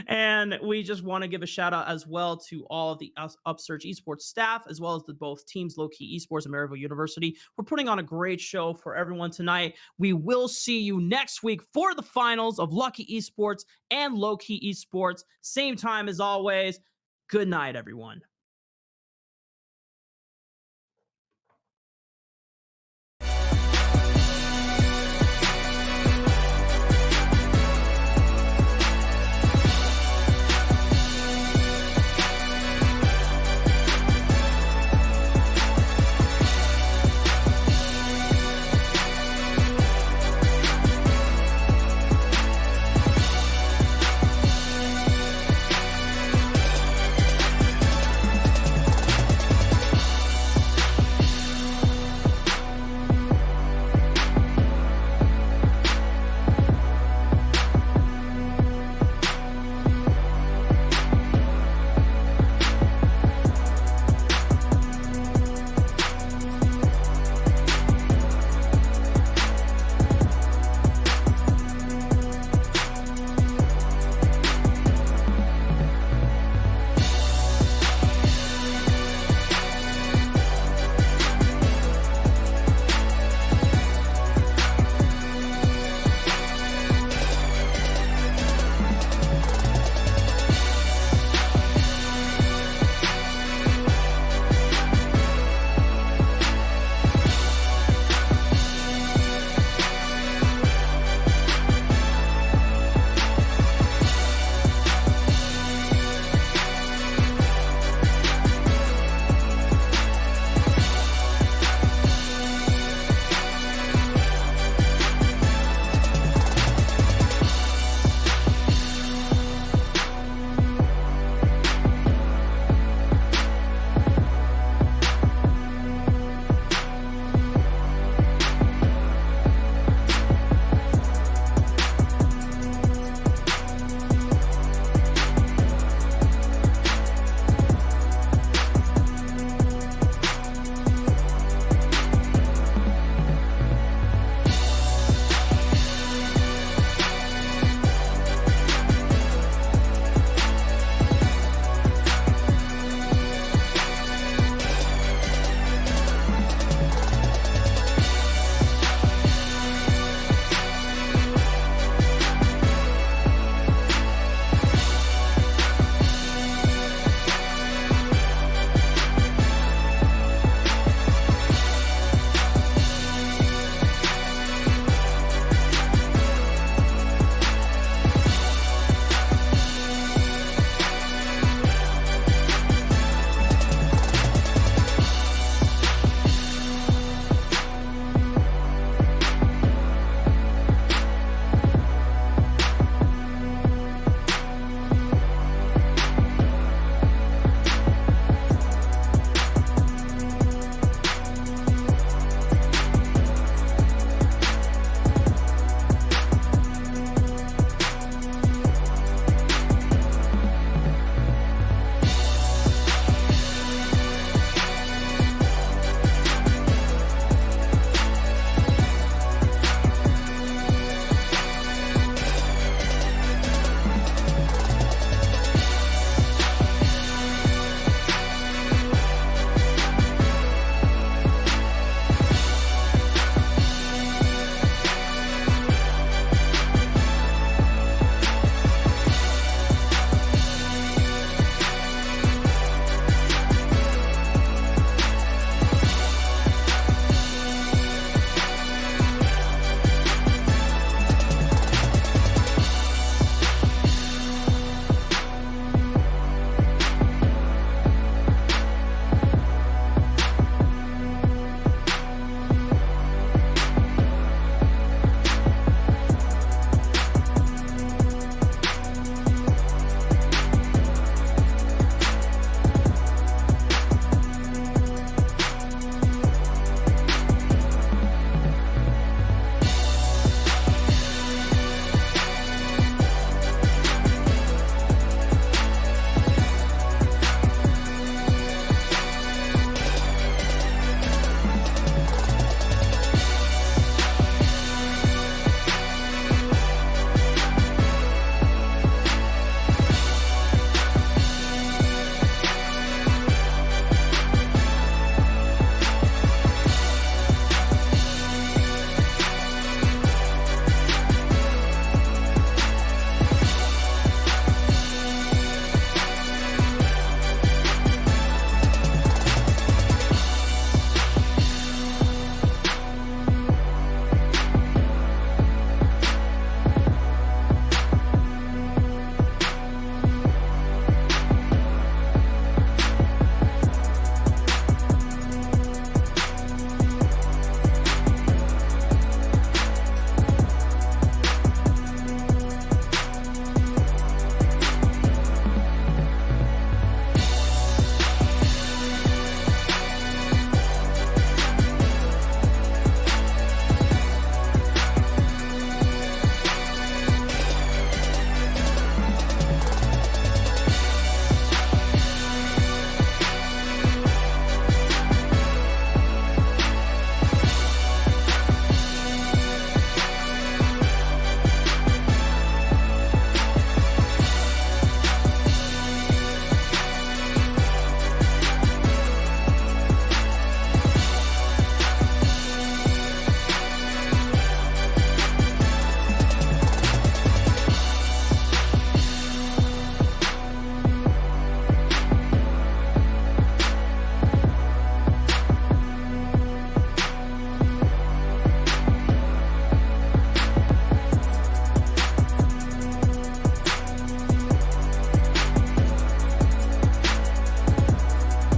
A: and we just want to give a shout out as well to all of the Upsurge Esports staff, as well as the both teams, Lowkey Esports and Maryville University. We're putting on a great show for everyone tonight. We will see you next week for the finals of Lucky Esports and Lowkey Esports. Same time as always. Good night, everyone.